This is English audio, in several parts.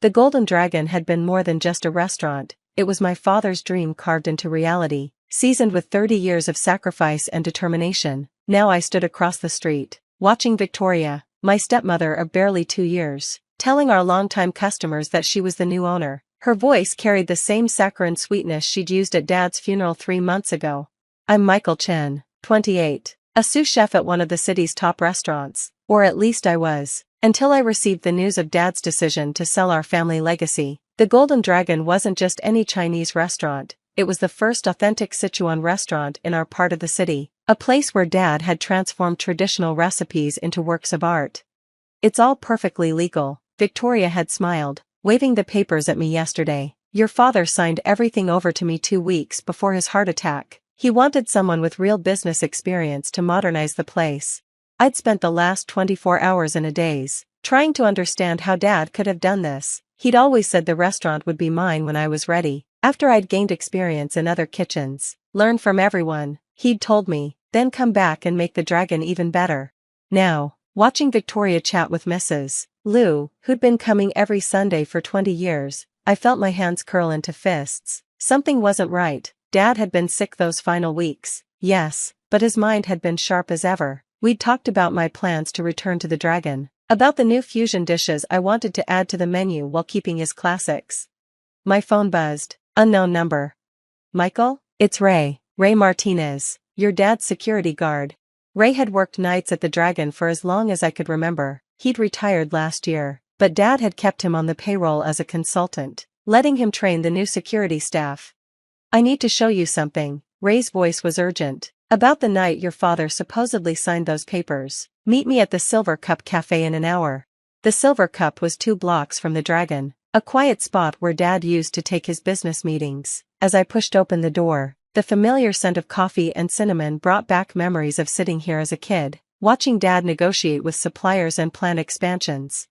The Golden Dragon had been more than just a restaurant, it was my father's dream carved into reality, seasoned with 30 years of sacrifice and determination. Now I stood across the street, watching Victoria, my stepmother of barely 2 years, telling our longtime customers that she was the new owner. Her voice carried the same saccharine sweetness she'd used at Dad's funeral 3 months ago. I'm Michael Chen, 28, a sous chef at one of the city's top restaurants, or at least I was, until I received the news of Dad's decision to sell our family legacy. The Golden Dragon wasn't just any Chinese restaurant, it was the first authentic Sichuan restaurant in our part of the city, a place where Dad had transformed traditional recipes into works of art. It's all perfectly legal, Victoria had smiled, waving the papers at me yesterday. Your father signed everything over to me 2 weeks before his heart attack. He wanted someone with real business experience to modernize the place. I'd spent the last 24 hours in a daze, trying to understand how Dad could have done this. He'd always said the restaurant would be mine when I was ready, after I'd gained experience in other kitchens, learned from everyone, he'd told me, then come back and make the Dragon even better. Now, watching Victoria chat with Mrs. Liu, who'd been coming every Sunday for 20 years, I felt my hands curl into fists. Something wasn't right. Dad had been sick those final weeks, yes, but his mind had been sharp as ever. We'd talked about my plans to return to the Dragon, about the new fusion dishes I wanted to add to the menu while keeping his classics. My phone buzzed. Unknown number. Michael? It's Ray Martinez, your dad's security guard. Ray had worked nights at the Dragon for as long as I could remember. He'd retired last year, but Dad had kept him on the payroll as a consultant, letting him train the new security staff. I need to show you something. Ray's voice was urgent. About the night your father supposedly signed those papers. Meet me at the Silver Cup Cafe in an hour. The Silver Cup was 2 blocks from the Dragon, a quiet spot where Dad used to take his business meetings. As I pushed open the door, the familiar scent of coffee and cinnamon brought back memories of sitting here as a kid, watching Dad negotiate with suppliers and plan expansions.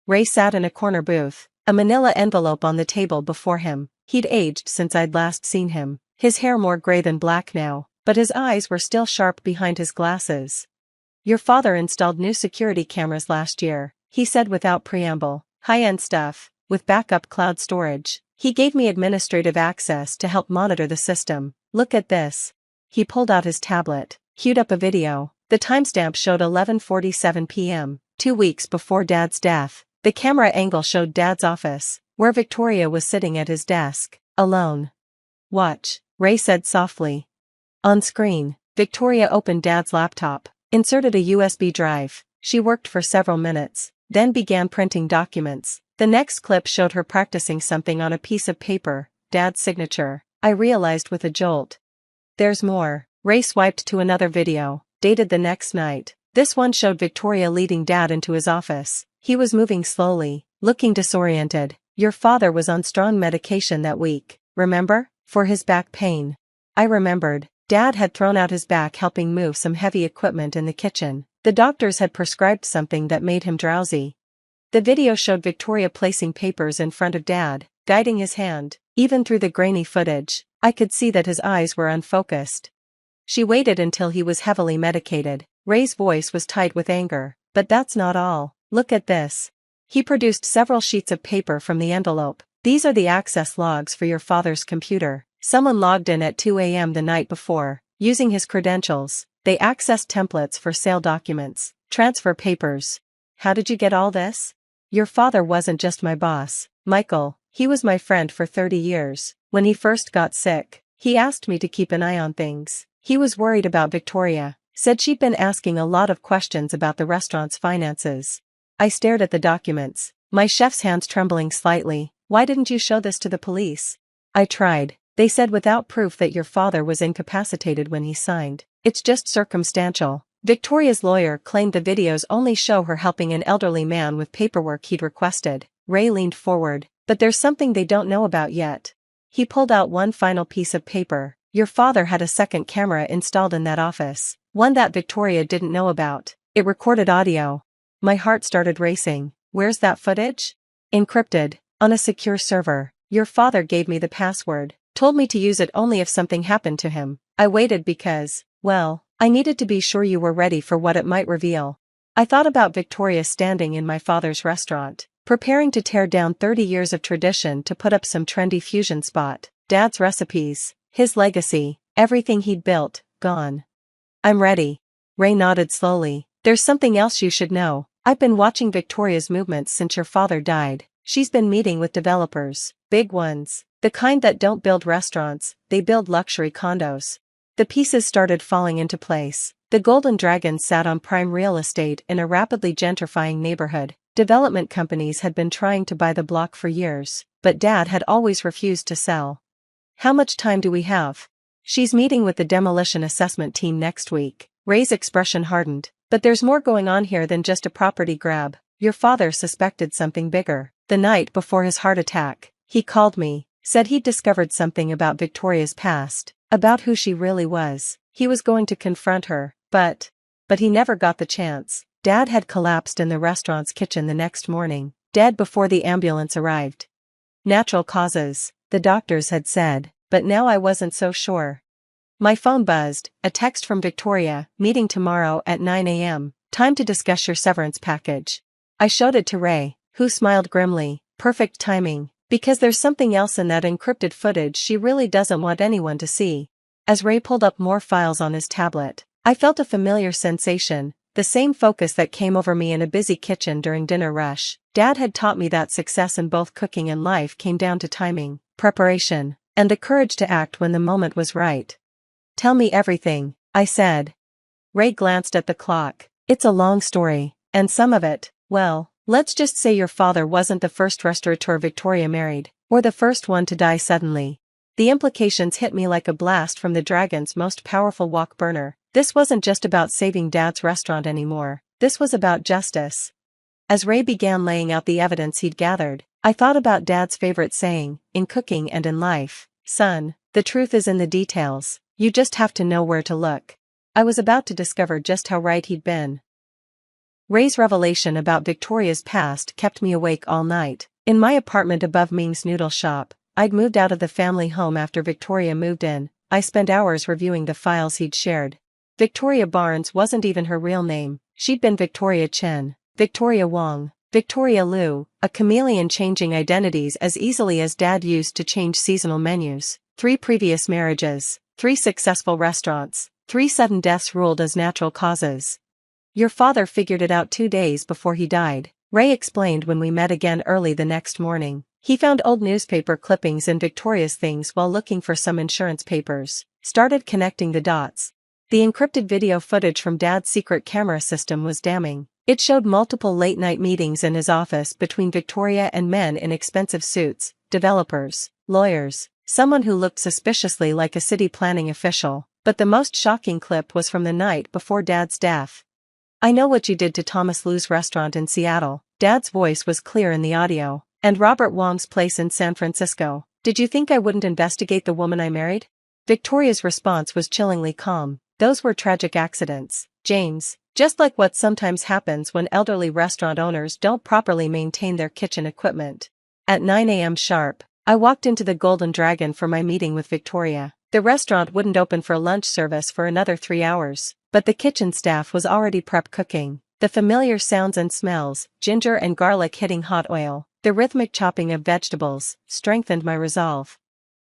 Ray sat in a corner booth, a manila envelope on the table before him. He'd aged since I'd last seen him, his hair more gray than black now, but his eyes were still sharp behind his glasses. Your father installed new security cameras last year, he said without preamble. High-end stuff, with backup cloud storage. He gave me administrative access to help monitor the system. Look at this. He pulled out his tablet, queued up a video. The timestamp showed 11:47 p.m., 2 weeks before Dad's death. The camera angle showed Dad's office, where Victoria was sitting at his desk, alone. Watch, Ray said softly. On screen, Victoria opened Dad's laptop, inserted a USB drive. She worked for several minutes, then began printing documents. The next clip showed her practicing something on a piece of paper, Dad's signature. I realized with a jolt. There's more. Ray swiped to another video, dated the next night. This one showed Victoria leading Dad into his office. He was moving slowly, looking disoriented. Your father was on strong medication that week, remember? For his back pain. I remembered. Dad had thrown out his back helping move some heavy equipment in the kitchen. The doctors had prescribed something that made him drowsy. The video showed Victoria placing papers in front of Dad, guiding his hand. Even through the grainy footage, I could see that his eyes were unfocused. She waited until he was heavily medicated. Ray's voice was tight with anger. But that's not all. Look at this. He produced several sheets of paper from the envelope. These are the access logs for your father's computer. Someone logged in at 2 a.m. the night before, using his credentials. They accessed templates for sale documents, transfer papers. How did you get all this? Your father wasn't just my boss, Michael, he was my friend for 30 years. When he first got sick, he asked me to keep an eye on things. He was worried about Victoria, said she'd been asking a lot of questions about the restaurant's finances. I stared at the documents, my chef's hands trembling slightly. Why didn't you show this to the police? I tried. They said without proof that your father was incapacitated when he signed. It's just circumstantial. Victoria's lawyer claimed the videos only show her helping an elderly man with paperwork he'd requested. Ray leaned forward. But there's something they don't know about yet. He pulled out one final piece of paper. Your father had a second camera installed in that office, one that Victoria didn't know about. It recorded audio. My heart started racing. Where's that footage? Encrypted, on a secure server. Your father gave me the password, told me to use it only if something happened to him. I waited because, well, I needed to be sure you were ready for what it might reveal. I thought about Victoria standing in my father's restaurant, preparing to tear down 30 years of tradition to put up some trendy fusion spot. Dad's recipes, his legacy, everything he'd built, gone. I'm ready. Ray nodded slowly. There's something else you should know. I've been watching Victoria's movements since your father died. She's been meeting with developers, big ones, the kind that don't build restaurants, they build luxury condos. The pieces started falling into place. The Golden Dragon sat on prime real estate in a rapidly gentrifying neighborhood. Development companies had been trying to buy the block for years, but Dad had always refused to sell. How much time do we have? She's meeting with the demolition assessment team next week. Ray's expression hardened. But there's more going on here than just a property grab. Your father suspected something bigger. The night before his heart attack, he called me, said he'd discovered something about Victoria's past, about who she really was. He was going to confront her, but he never got the chance. Dad had collapsed in the restaurant's kitchen the next morning, dead before the ambulance arrived. Natural causes, the doctors had said, but now I wasn't so sure. My phone buzzed, a text from Victoria, meeting tomorrow at 9 a.m., time to discuss your severance package. I showed it to Ray, who smiled grimly. Perfect timing, because there's something else in that encrypted footage she really doesn't want anyone to see. As Ray pulled up more files on his tablet, I felt a familiar sensation, the same focus that came over me in a busy kitchen during dinner rush. Dad had taught me that success in both cooking and life came down to timing, preparation, and the courage to act when the moment was right. Tell me everything, I said. Ray glanced at the clock. It's a long story, and some of it, well, let's just say your father wasn't the first restaurateur Victoria married, or the first one to die suddenly. The implications hit me like a blast from the dragon's most powerful wok burner. This wasn't just about saving Dad's restaurant anymore, this was about justice. As Ray began laying out the evidence he'd gathered, I thought about Dad's favorite saying, in cooking and in life, son, the truth is in the details, you just have to know where to look. I was about to discover just how right he'd been. Ray's revelation about Victoria's past kept me awake all night. In my apartment above Ming's noodle shop, I'd moved out of the family home after Victoria moved in. I spent hours reviewing the files he'd shared. Victoria Barnes wasn't even her real name. She'd been Victoria Chen, Victoria Wong, Victoria Liu, a chameleon changing identities as easily as Dad used to change seasonal menus. 3 previous marriages, 3 successful restaurants, 3 sudden deaths ruled as natural causes. Your father figured it out 2 days before he died, Ray explained when we met again early the next morning. He found old newspaper clippings in Victoria's things while looking for some insurance papers, started connecting the dots. The encrypted video footage from Dad's secret camera system was damning. It showed multiple late-night meetings in his office between Victoria and men in expensive suits, developers, lawyers, someone who looked suspiciously like a city planning official. But the most shocking clip was from the night before Dad's death. I know what you did to Thomas Liu's restaurant in Seattle. Dad's voice was clear in the audio. And Robert Wong's place in San Francisco. Did you think I wouldn't investigate the woman I married? Victoria's response was chillingly calm. Those were tragic accidents, James, just like what sometimes happens when elderly restaurant owners don't properly maintain their kitchen equipment. At 9 a.m. sharp, I walked into the Golden Dragon for my meeting with Victoria. The restaurant wouldn't open for lunch service for another 3 hours, but the kitchen staff was already prep cooking. The familiar sounds and smells, ginger and garlic hitting hot oil, the rhythmic chopping of vegetables, strengthened my resolve.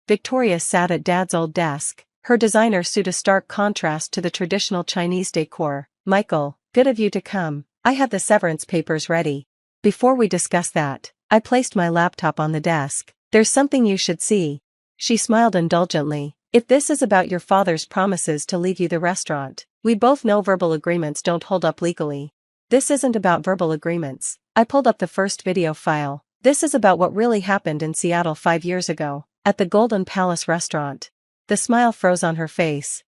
Victoria sat at Dad's old desk, her designer suit a stark contrast to the traditional Chinese decor. Michael, good of you to come. I have the severance papers ready. Before we discuss that, I placed my laptop on the desk. There's something you should see. She smiled indulgently. If this is about your father's promises to leave you the restaurant, we both know verbal agreements don't hold up legally. This isn't about verbal agreements. I pulled up the first video file. This is about what really happened in Seattle 5 years ago, at the Golden Palace restaurant. The smile froze on her face.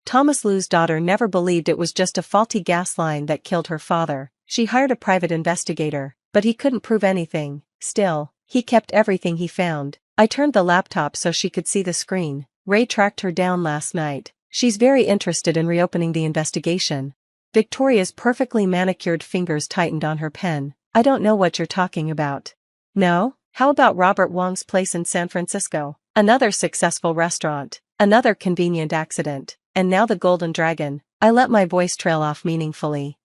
Thomas Liu's daughter never believed it was just a faulty gas line that killed her father. She hired a private investigator, but he couldn't prove anything. Still, he kept everything he found. I turned the laptop so she could see the screen. Ray tracked her down last night. She's very interested in reopening the investigation. Victoria's perfectly manicured fingers tightened on her pen. I don't know what you're talking about. No? How about Robert Wong's place in San Francisco? Another successful restaurant, another convenient accident, and now the Golden Dragon. I let my voice trail off meaningfully.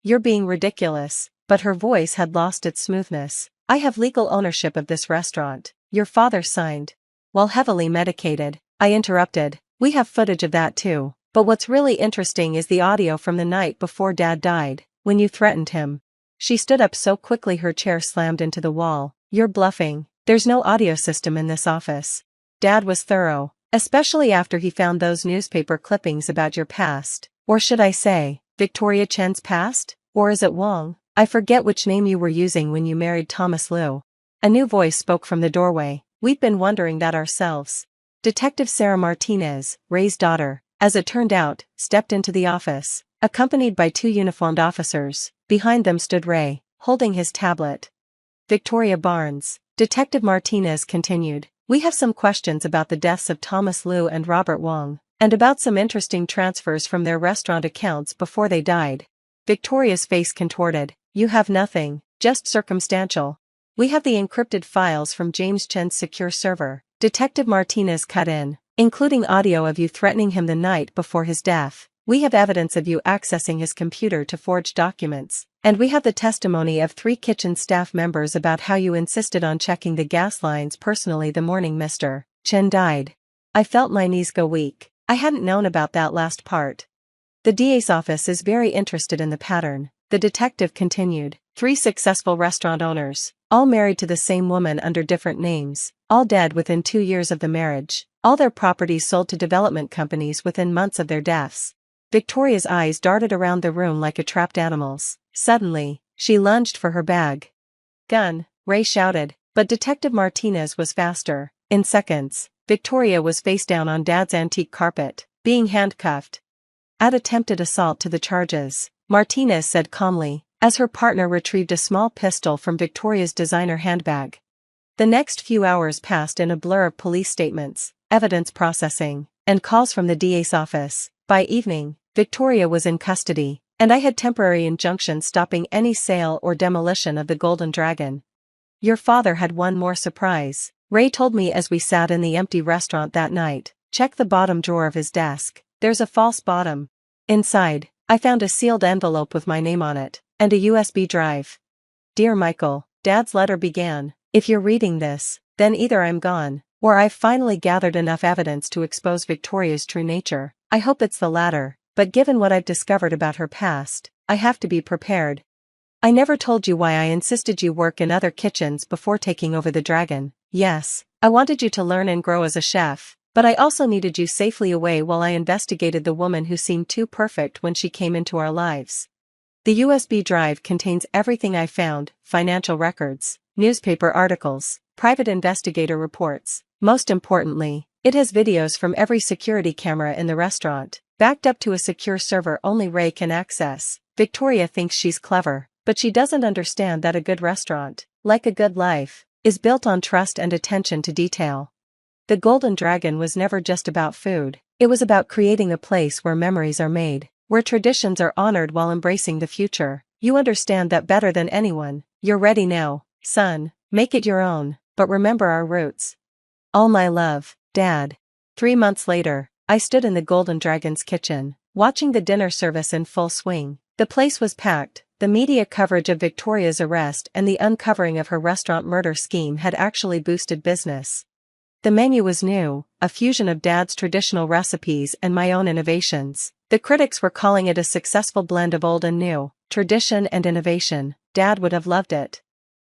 You're being ridiculous, but her voice had lost its smoothness. I have legal ownership of this restaurant. Your father signed. While heavily medicated, I interrupted. We have footage of that too. But what's really interesting is the audio from the night before Dad died, when you threatened him. She stood up so quickly her chair slammed into the wall. You're bluffing. There's no audio system in this office. Dad was thorough, especially after he found those newspaper clippings about your past. Or should I say, Victoria Chen's past? Or is it Wong? I forget which name you were using when you married Thomas Liu. A new voice spoke from the doorway. We've been wondering that ourselves. Detective Sarah Martinez, Ray's daughter, as it turned out, stepped into the office, accompanied by two uniformed officers. Behind them stood Ray, holding his tablet. Victoria Barnes, Detective Martinez continued. We have some questions about the deaths of Thomas Liu and Robert Wong, and about some interesting transfers from their restaurant accounts before they died. Victoria's face contorted. You have nothing, just circumstantial. We have the encrypted files from James Chen's secure server. Detective Martinez cut in, including audio of you threatening him the night before his death. We have evidence of you accessing his computer to forge documents, and we have the testimony of 3 kitchen staff members about how you insisted on checking the gas lines personally the morning Mr. Chen died. I felt my knees go weak. I hadn't known about that last part. The DA's office is very interested in the pattern, the detective continued. 3 successful restaurant owners, all married to the same woman under different names, all dead within 2 years of the marriage, all their properties sold to development companies within months of their deaths. Victoria's eyes darted around the room like a trapped animal's. Suddenly, she lunged for her bag. Gun, Ray shouted, but Detective Martinez was faster. In seconds, Victoria was face down on Dad's antique carpet, being handcuffed. Add attempted assault to the charges, Martinez said calmly, as her partner retrieved a small pistol from Victoria's designer handbag. The next few hours passed in a blur of police statements, evidence processing, and calls from the DA's office. By evening, Victoria was in custody, and I had temporary injunctions stopping any sale or demolition of the Golden Dragon. Your father had one more surprise, Ray told me as we sat in the empty restaurant that night. Check the bottom drawer of his desk. There's a false bottom. Inside, I found a sealed envelope with my name on it, and a USB drive. Dear Michael, Dad's letter began. If you're reading this, then either I'm gone, or I've finally gathered enough evidence to expose Victoria's true nature. I hope it's the latter, but given what I've discovered about her past, I have to be prepared. I never told you why I insisted you work in other kitchens before taking over the Dragon. Yes, I wanted you to learn and grow as a chef, but I also needed you safely away while I investigated the woman who seemed too perfect when she came into our lives. The USB drive contains everything I found: financial records, newspaper articles, private investigator reports. Most importantly, it has videos from every security camera in the restaurant, backed up to a secure server only Ray can access. Victoria thinks she's clever, but she doesn't understand that a good restaurant, like a good life, is built on trust and attention to detail. The Golden Dragon was never just about food. It was about creating a place where memories are made, where traditions are honored while embracing the future. You understand that better than anyone. You're ready now, son. Make it your own, but remember our roots. All my love, Dad. 3 months later, I stood in the Golden Dragon's kitchen, watching the dinner service in full swing. The place was packed. The media coverage of Victoria's arrest and the uncovering of her restaurant murder scheme had actually boosted business. The menu was new, a fusion of Dad's traditional recipes and my own innovations. The critics were calling it a successful blend of old and new, tradition and innovation. Dad would have loved it.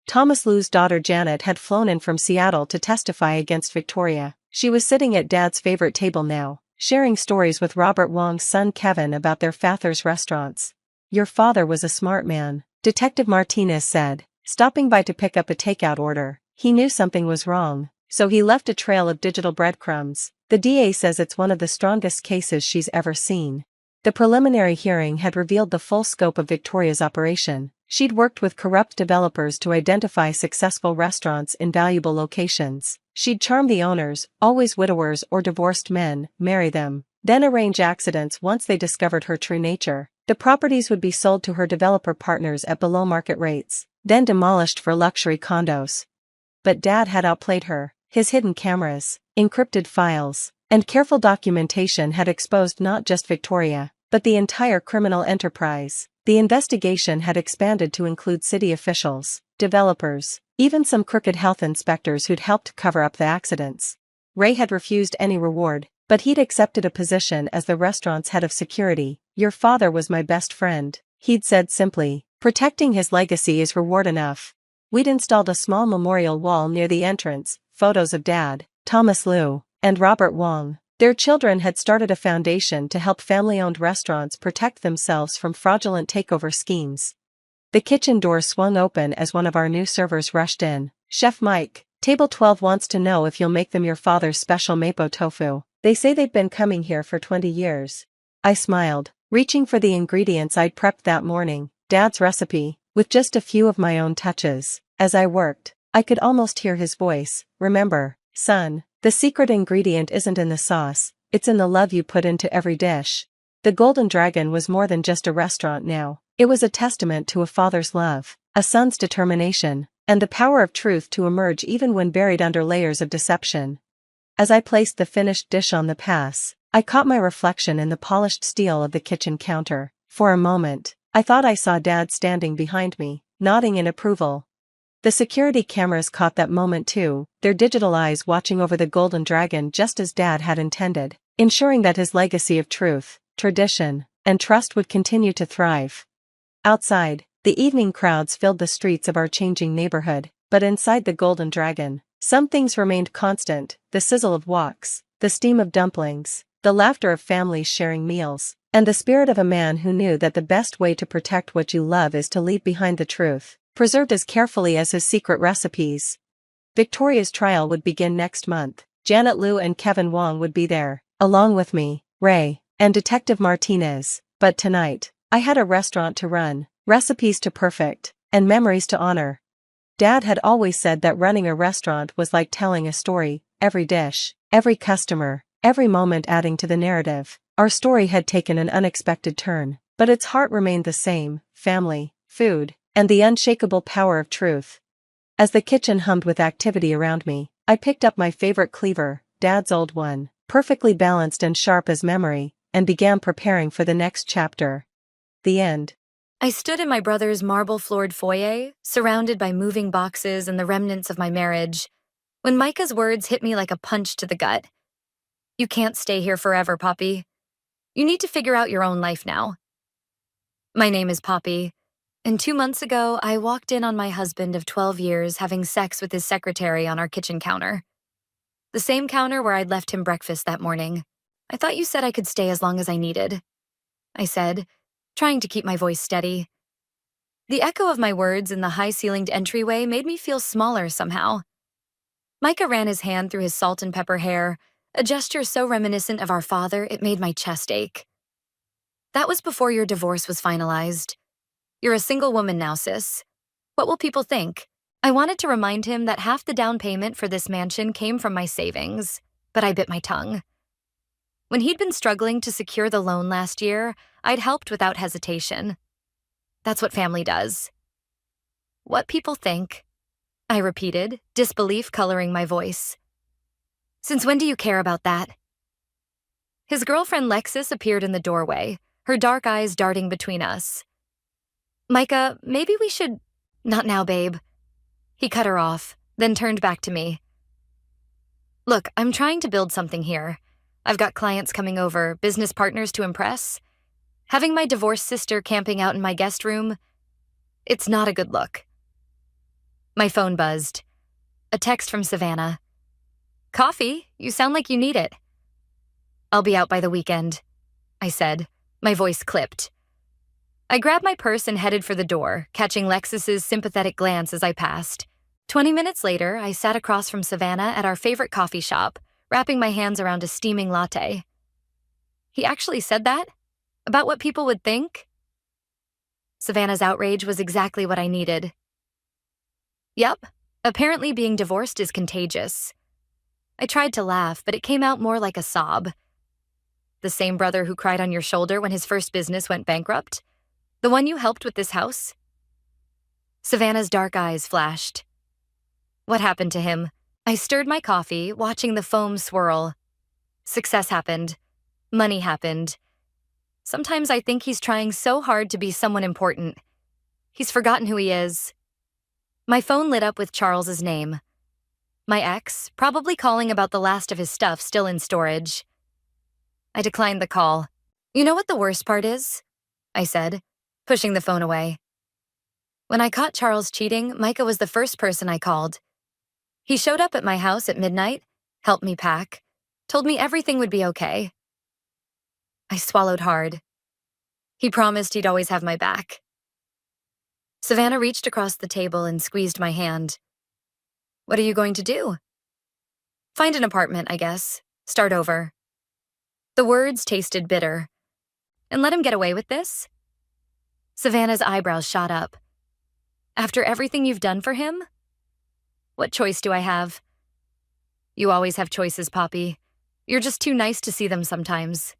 Thomas Liu's daughter Janet had flown in from Seattle to testify against Victoria. She was sitting at Dad's favorite table now, sharing stories with Robert Wong's son Kevin about their father's restaurants. Your father was a smart man, Detective Martinez said, stopping by to pick up a takeout order. He knew something was wrong, so he left a trail of digital breadcrumbs. The DA says it's one of the strongest cases she's ever seen. The preliminary hearing had revealed the full scope of Victoria's operation. She'd worked with corrupt developers to identify successful restaurants in valuable locations. She'd charm the owners, always widowers or divorced men, marry them, then arrange accidents once they discovered her true nature. The properties would be sold to her developer partners at below-market rates, then demolished for luxury condos. But Dad had outplayed her. His hidden cameras, encrypted files, and careful documentation had exposed not just Victoria, but the entire criminal enterprise. The investigation had expanded to include city officials, developers, even some crooked health inspectors who'd helped cover up the accidents. Ray had refused any reward, but he'd accepted a position as the restaurant's head of security. "Your father was my best friend," he'd said simply. "Protecting his legacy is reward enough." We'd installed a small memorial wall near the entrance, photos of Dad, Thomas Liu, and Robert Wong. Their children had started a foundation to help family-owned restaurants protect themselves from fraudulent takeover schemes. The kitchen door swung open as one of our new servers rushed in. "Chef Mike, Table 12 wants to know if you'll make them your father's special mapo tofu. They say they've been coming here for 20 years. I smiled, reaching for the ingredients I'd prepped that morning, Dad's recipe, with just a few of my own touches. As I worked, I could almost hear his voice. "Remember, son, the secret ingredient isn't in the sauce, it's in the love you put into every dish." The Golden Dragon was more than just a restaurant now. It was a testament to a father's love, a son's determination, and the power of truth to emerge even when buried under layers of deception. As I placed the finished dish on the pass, I caught my reflection in the polished steel of the kitchen counter. For a moment, I thought I saw Dad standing behind me, nodding in approval. The security cameras caught that moment too, their digital eyes watching over the Golden Dragon just as Dad had intended, ensuring that his legacy of truth, tradition, and trust would continue to thrive. Outside, the evening crowds filled the streets of our changing neighborhood, but inside the Golden Dragon, some things remained constant: the sizzle of woks, the steam of dumplings, the laughter of families sharing meals, and the spirit of a man who knew that the best way to protect what you love is to leave behind the truth, preserved as carefully as his secret recipes. Victoria's trial would begin next month. Janet Liu and Kevin Wong would be there, along with me, Ray, and Detective Martinez. But tonight, I had a restaurant to run, recipes to perfect, and memories to honor. Dad had always said that running a restaurant was like telling a story, every dish, every customer, every moment adding to the narrative. Our story had taken an unexpected turn, but its heart remained the same: family, food, and the unshakable power of truth. As the kitchen hummed with activity around me, I picked up my favorite cleaver, Dad's old one, perfectly balanced and sharp as memory, and began preparing for the next chapter. The end. I stood in my brother's marble-floored foyer, surrounded by moving boxes and the remnants of my marriage, when Micah's words hit me like a punch to the gut. "You can't stay here forever, Poppy. You need to figure out your own life now." My name is Poppy, and 2 months ago, I walked in on my husband of 12 years having sex with his secretary on our kitchen counter. The same counter where I'd left him breakfast that morning. "I thought you said I could stay as long as I needed," I said, trying to keep my voice steady. The echo of my words in the high-ceilinged entryway made me feel smaller somehow. Micah ran his hand through his salt and pepper hair, a gesture so reminiscent of our father it made my chest ache. "That was before your divorce was finalized. You're a single woman now, sis. What will people think?" I wanted to remind him that half the down payment for this mansion came from my savings, but I bit my tongue. When he'd been struggling to secure the loan last year, I'd helped without hesitation. That's what family does. "What people think?" I repeated, disbelief coloring my voice. "Since when do you care about that?" His girlfriend Lexis appeared in the doorway, her dark eyes darting between us. "Micah, maybe we should—" "Not now, babe." He cut her off, then turned back to me. "Look, I'm trying to build something here. I've got clients coming over, business partners to impress. Having my divorced sister camping out in my guest room, it's not a good look." My phone buzzed. A text from Savannah. "Coffee? You sound like you need it." "I'll be out by the weekend," I said, my voice clipped. I grabbed my purse and headed for the door, catching Lexis's sympathetic glance as I passed. 20 minutes later, I sat across from Savannah at our favorite coffee shop, wrapping my hands around a steaming latte. He actually said that? About what people would think? Savannah's outrage was exactly what I needed. Yep, apparently being divorced is contagious. I tried to laugh, but it came out more like a sob. The same brother who cried on your shoulder when his first business went bankrupt? The one you helped with this house? Savannah's dark eyes flashed. What happened to him? I stirred my coffee, watching the foam swirl. Success happened. Money happened. Sometimes I think he's trying so hard to be someone important. He's forgotten who he is. My phone lit up with Charles's name. My ex, probably calling about the last of his stuff still in storage. I declined the call. You know what the worst part is? I said, pushing the phone away. When I caught Charles cheating, Micah was the first person I called. He showed up at my house at midnight, helped me pack, told me everything would be okay. I swallowed hard. He promised he'd always have my back. Savannah reached across the table and squeezed my hand. What are you going to do? Find an apartment, I guess. Start over. The words tasted bitter. And let him get away with this? Savannah's eyebrows shot up. After everything you've done for him? What choice do I have? You always have choices, Poppy. You're just too nice to see them sometimes.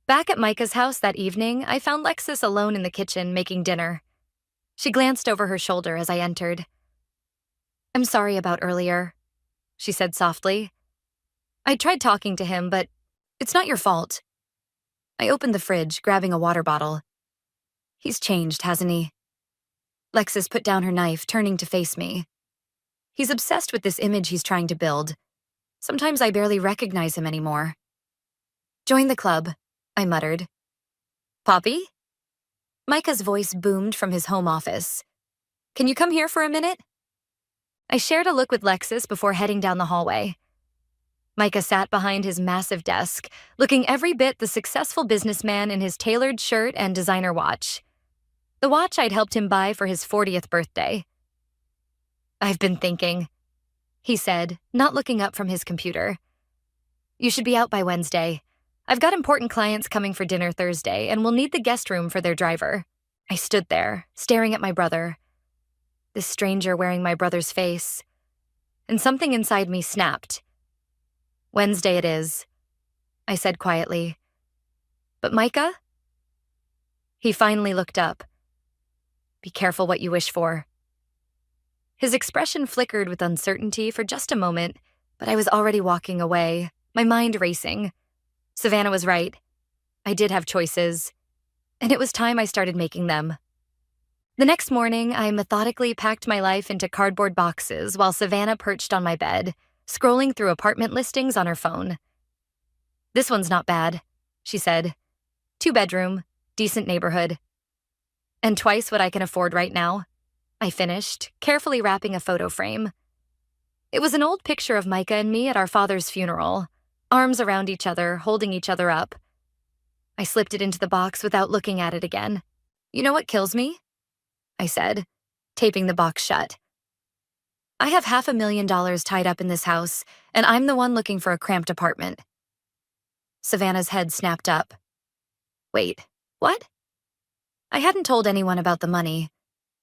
Back at Micah's house that evening, I found Lexis alone in the kitchen making dinner. She glanced over her shoulder as I entered. I'm sorry about earlier, she said softly. I tried talking to him, but it's not your fault. I opened the fridge, grabbing a water bottle. He's changed, hasn't he? Lexis put down her knife, turning to face me. He's obsessed with this image he's trying to build. Sometimes I barely recognize him anymore. Join the club, I muttered. Poppy? Micah's voice boomed from his home office. Can you come here for a minute? I shared a look with Lexis before heading down the hallway. Micah sat behind his massive desk, looking every bit the successful businessman in his tailored shirt and designer watch. The watch I'd helped him buy for his 40th birthday. I've been thinking, he said, not looking up from his computer. You should be out by Wednesday. I've got important clients coming for dinner Thursday, and we'll need the guest room for their driver. I stood there, staring at my brother. This stranger wearing my brother's face. And something inside me snapped. Wednesday it is, I said quietly. But Micah? He finally looked up. Be careful what you wish for. His expression flickered with uncertainty for just a moment, but I was already walking away, my mind racing. Savannah was right. I did have choices, and it was time I started making them. The next morning, I methodically packed my life into cardboard boxes while Savannah perched on my bed, scrolling through apartment listings on her phone. This one's not bad, she said. 2-bedroom, decent neighborhood. And twice what I can afford right now, I finished, carefully wrapping a photo frame. It was an old picture of Micah and me at our father's funeral, arms around each other, holding each other up. I slipped it into the box without looking at it again. You know what kills me? I said, taping the box shut. I have $500,000 tied up in this house, and I'm the one looking for a cramped apartment. Savannah's head snapped up. Wait, what? I hadn't told anyone about the money.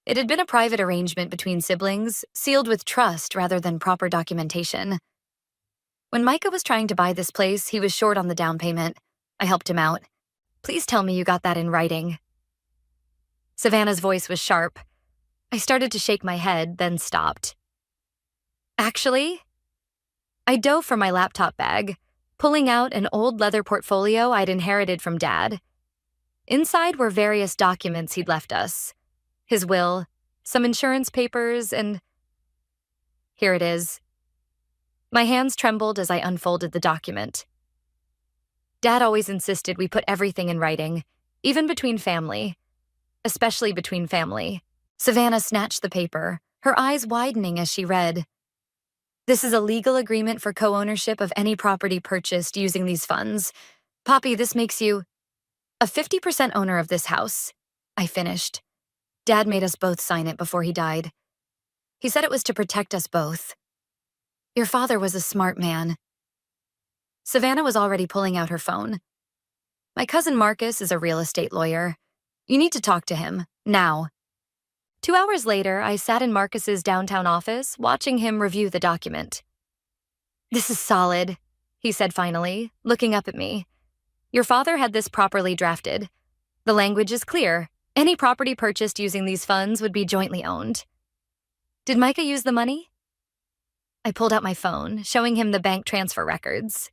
It had been a private arrangement between siblings, sealed with trust rather than proper documentation. When Micah was trying to buy this place, he was short on the down payment. I helped him out. Please tell me you got that in writing. Savannah's voice was sharp. I started to shake my head, then stopped. Actually, I dove for my laptop bag, pulling out an old leather portfolio I'd inherited from Dad. Inside were various documents he'd left us. His will, some insurance papers, and... Here it is. My hands trembled as I unfolded the document. Dad always insisted we put everything in writing, even between family. Especially between family. Savannah snatched the paper, her eyes widening as she read. This is a legal agreement for co-ownership of any property purchased using these funds. Poppy, this makes you a 50% owner of this house. I finished. Dad made us both sign it before he died. He said it was to protect us both. Your father was a smart man. Savannah was already pulling out her phone. My cousin Marcus is a real estate lawyer. You need to talk to him, now. 2 hours later, I sat in Marcus's downtown office, watching him review the document. This is solid, he said finally, looking up at me. Your father had this properly drafted. The language is clear. Any property purchased using these funds would be jointly owned. Did Micah use the money? I pulled out my phone, showing him the bank transfer records.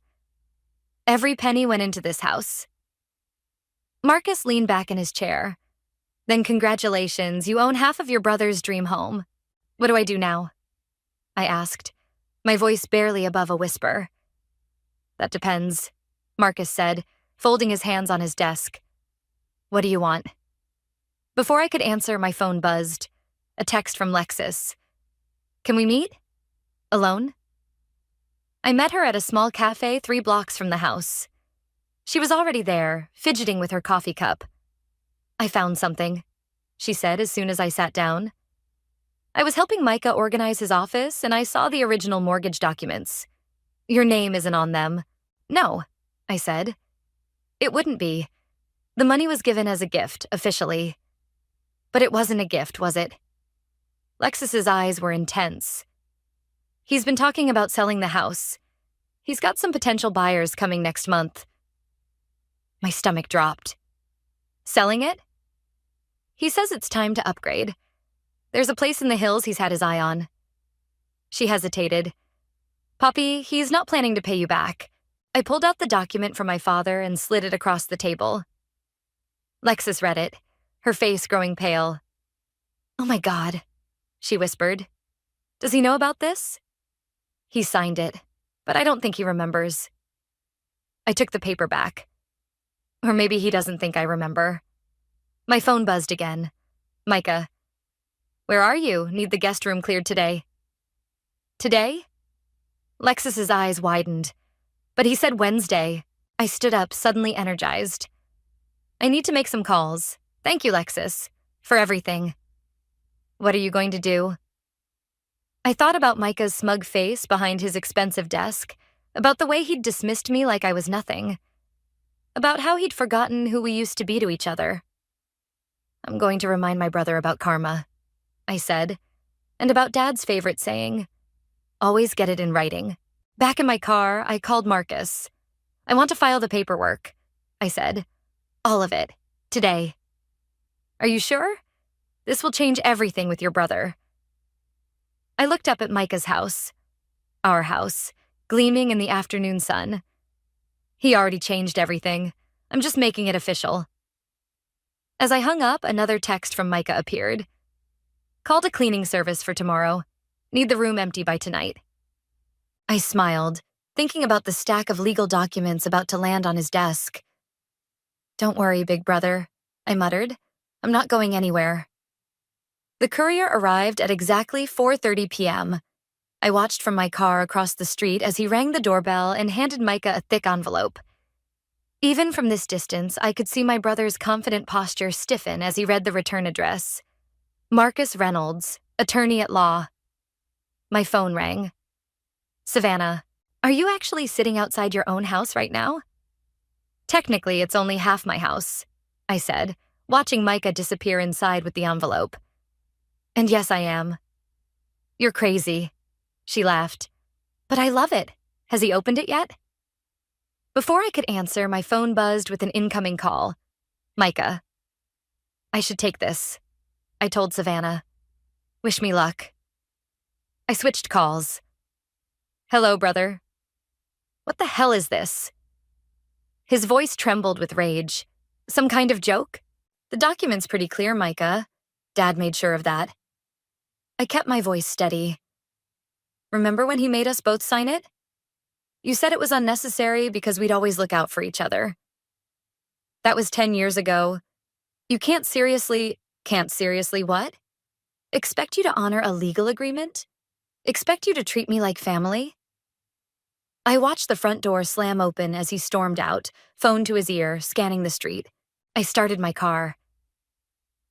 Every penny went into this house. Marcus leaned back in his chair. Then congratulations, you own half of your brother's dream home. What do I do now? I asked, my voice barely above a whisper. That depends, Marcus said, folding his hands on his desk. What do you want? Before I could answer, my phone buzzed. A text from Lexus. Can we meet? Alone? I met her at a small cafe 3 blocks from the house. She was already there, fidgeting with her coffee cup. I found something, she said as soon as I sat down. I was helping Micah organize his office, and I saw the original mortgage documents. Your name isn't on them. No, I said. It wouldn't be. The money was given as a gift, officially. But it wasn't a gift, was it? Lexus's eyes were intense. He's been talking about selling the house. He's got some potential buyers coming next month. My stomach dropped. Selling it? He says it's time to upgrade. There's a place in the hills he's had his eye on. She hesitated. Poppy, he's not planning to pay you back. I pulled out the document from my father and slid it across the table. Lexus read it, her face growing pale. Oh my God, she whispered. Does he know about this? He signed it, but I don't think he remembers. I took the paper back. Or maybe he doesn't think I remember. My phone buzzed again. Micah. Where are you? Need the guest room cleared today. Today? Lexus's eyes widened. But he said Wednesday. I stood up, suddenly energized. I need to make some calls. Thank you, Lexus, for everything. What are you going to do? I thought about Micah's smug face behind his expensive desk, about the way he'd dismissed me like I was nothing, about how he'd forgotten who we used to be to each other. I'm going to remind my brother about karma, I said, and about Dad's favorite saying, always get it in writing. Back in my car, I called Marcus. I want to file the paperwork, I said. All of it, today. Are you sure? This will change everything with your brother. I looked up at Micah's house, our house, gleaming in the afternoon sun. He already changed everything. I'm just making it official. As I hung up, another text from Micah appeared. Called a cleaning service for tomorrow. Need the room empty by tonight. I smiled, thinking about the stack of legal documents about to land on his desk. Don't worry, big brother, I muttered. I'm not going anywhere. The courier arrived at exactly 4:30 p.m. I watched from my car across the street as he rang the doorbell and handed Micah a thick envelope. Even from this distance, I could see my brother's confident posture stiffen as he read the return address. Marcus Reynolds, attorney at law. My phone rang. Savannah, are you actually sitting outside your own house right now? Technically, it's only half my house, I said, watching Micah disappear inside with the envelope. And yes, I am. You're crazy, she laughed. But I love it. Has he opened it yet? Before I could answer, my phone buzzed with an incoming call. Micah. I should take this, I told Savannah. Wish me luck. I switched calls. Hello, brother. What the hell is this? His voice trembled with rage. Some kind of joke? The document's pretty clear, Micah. Dad made sure of that. I kept my voice steady. Remember when he made us both sign it? You said it was unnecessary because we'd always look out for each other. That was 10 years ago. You can't seriously what? Expect you to honor a legal agreement? Expect you to treat me like family? I watched the front door slam open as he stormed out, phone to his ear, scanning the street. I started my car.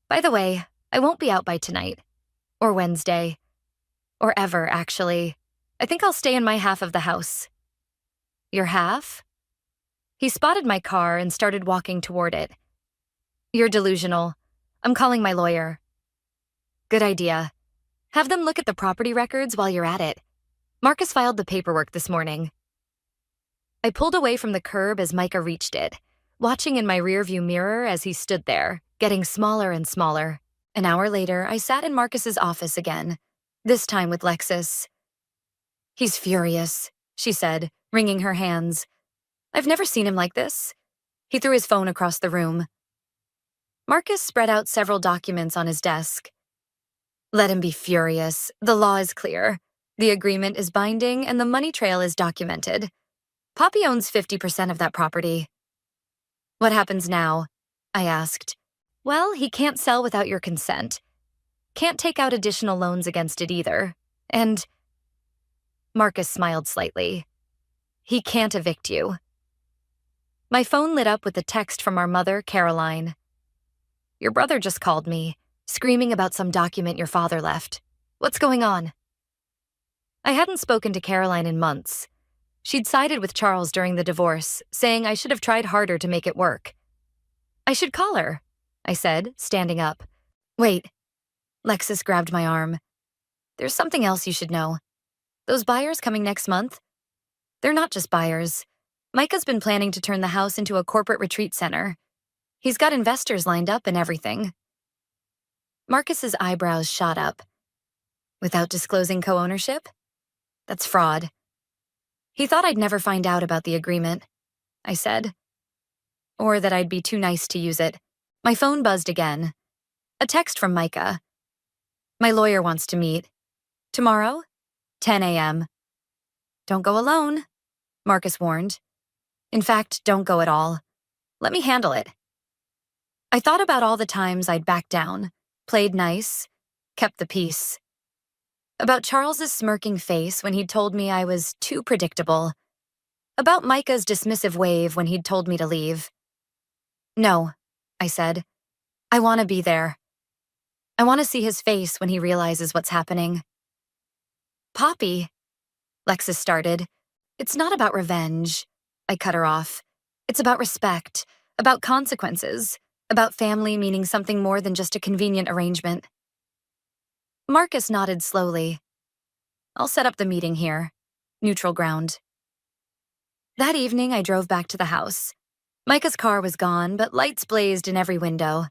By the way, I won't be out by tonight. Or Wednesday. Or ever, actually. I think I'll stay in my half of the house. Your half? He spotted my car and started walking toward it. You're delusional. I'm calling my lawyer. Good idea. Have them look at the property records while you're at it. Marcus filed the paperwork this morning. I pulled away from the curb as Micah reached it, watching in my rearview mirror as he stood there, getting smaller and smaller. An hour later, I sat in Marcus's office again, this time with Lexus. He's furious, she said, wringing her hands. I've never seen him like this. He threw his phone across the room. Marcus spread out several documents on his desk. Let him be furious. The law is clear. The agreement is binding, and the money trail is documented. Poppy owns 50% of that property. What happens now? I asked. Well, he can't sell without your consent. Can't take out additional loans against it either. And Marcus smiled slightly. He can't evict you. My phone lit up with a text from our mother, Caroline. Your brother just called me, screaming about some document your father left. What's going on? I hadn't spoken to Caroline in months. She'd sided with Charles during the divorce, saying I should have tried harder to make it work. I should call her, I said, standing up. Wait. Lexus grabbed my arm. There's something else you should know. Those buyers coming next month? They're not just buyers. Micah's been planning to turn the house into a corporate retreat center. He's got investors lined up and everything. Marcus's eyebrows shot up. Without disclosing co-ownership? That's fraud. He thought I'd never find out about the agreement, I said. Or that I'd be too nice to use it. My phone buzzed again. A text from Micah. My lawyer wants to meet. Tomorrow, 10 a.m. Don't go alone, Marcus warned. In fact, don't go at all. Let me handle it. I thought about all the times I'd backed down, played nice, kept the peace. About Charles's smirking face when he'd told me I was too predictable. About Micah's dismissive wave when he'd told me to leave. No, I said. I want to be there. I want to see his face when he realizes what's happening. Poppy, Lexus started. It's not about revenge. I cut her off. It's about respect, about consequences, about family meaning something more than just a convenient arrangement. Marcus nodded slowly. I'll set up the meeting here. Neutral ground. That evening, I drove back to the house. Micah's car was gone, but lights blazed in every window.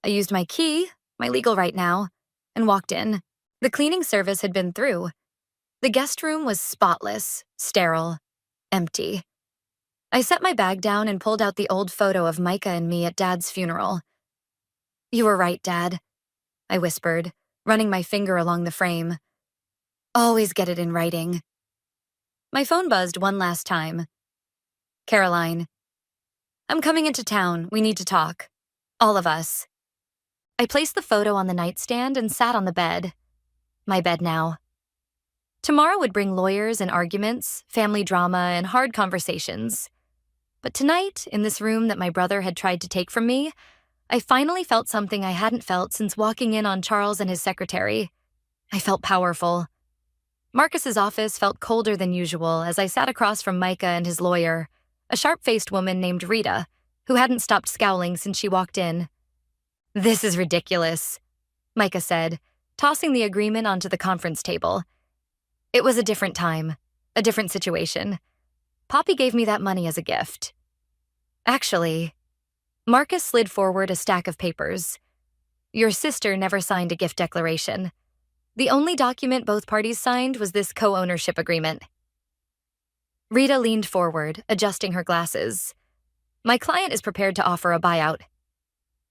I used my key, my legal right now, and walked in. The cleaning service had been through. The guest room was spotless, sterile, empty. I set my bag down and pulled out the old photo of Micah and me at Dad's funeral. You were right, Dad, I whispered, running my finger along the frame. Always get it in writing. My phone buzzed one last time. Caroline. I'm coming into town. We need to talk. All of us. I placed the photo on the nightstand and sat on the bed. My bed now. Tomorrow would bring lawyers and arguments, family drama, and hard conversations. But tonight, in this room that my brother had tried to take from me, I finally felt something I hadn't felt since walking in on Charles and his secretary. I felt powerful. Marcus's office felt colder than usual as I sat across from Micah and his lawyer, a sharp-faced woman named Rita, who hadn't stopped scowling since she walked in. This is ridiculous, Micah said, tossing the agreement onto the conference table. It was a different time, a different situation. Poppy gave me that money as a gift. Actually, Marcus slid forward a stack of papers. Your sister never signed a gift declaration. The only document both parties signed was this co-ownership agreement. Rita leaned forward, adjusting her glasses. My client is prepared to offer a buyout.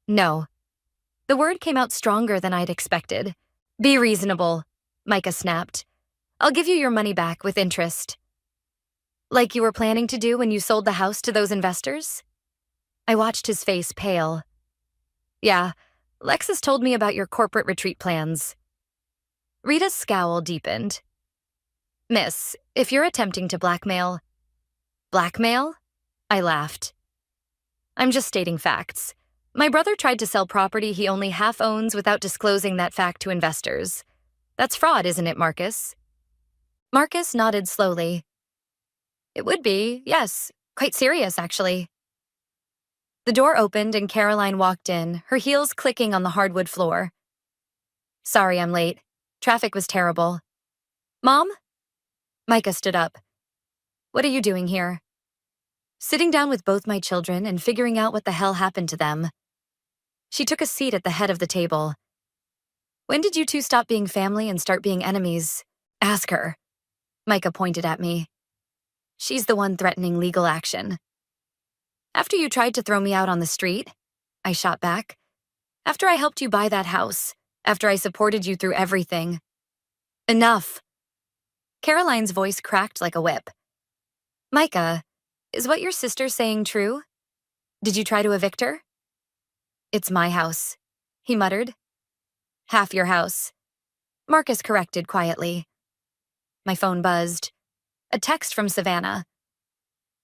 No. The word came out stronger than I'd expected. Be reasonable, Micah snapped. I'll give you your money back with interest. Like you were planning to do when you sold the house to those investors? I watched his face pale. Yeah, Lexus told me about your corporate retreat plans. Rita's scowl deepened. Miss, if you're attempting to blackmail... Blackmail? I laughed. I'm just stating facts. My brother tried to sell property he only half owns without disclosing that fact to investors. That's fraud, isn't it, Marcus? Marcus nodded slowly. It would be, yes. Quite serious, actually. The door opened and Caroline walked in, her heels clicking on the hardwood floor. Sorry I'm late. Traffic was terrible. Mom? Micah stood up. What are you doing here? Sitting down with both my children and figuring out what the hell happened to them. She took a seat at the head of the table. When did you two stop being family and start being enemies? Ask her. Micah pointed at me. She's the one threatening legal action. After you tried to throw me out on the street, I shot back. After I helped you buy that house, after I supported you through everything. Enough. Caroline's voice cracked like a whip. Micah, is what your sister's saying true? Did you try to evict her? It's my house, he muttered. Half your house. Marcus corrected quietly. My phone buzzed. A text from Savannah.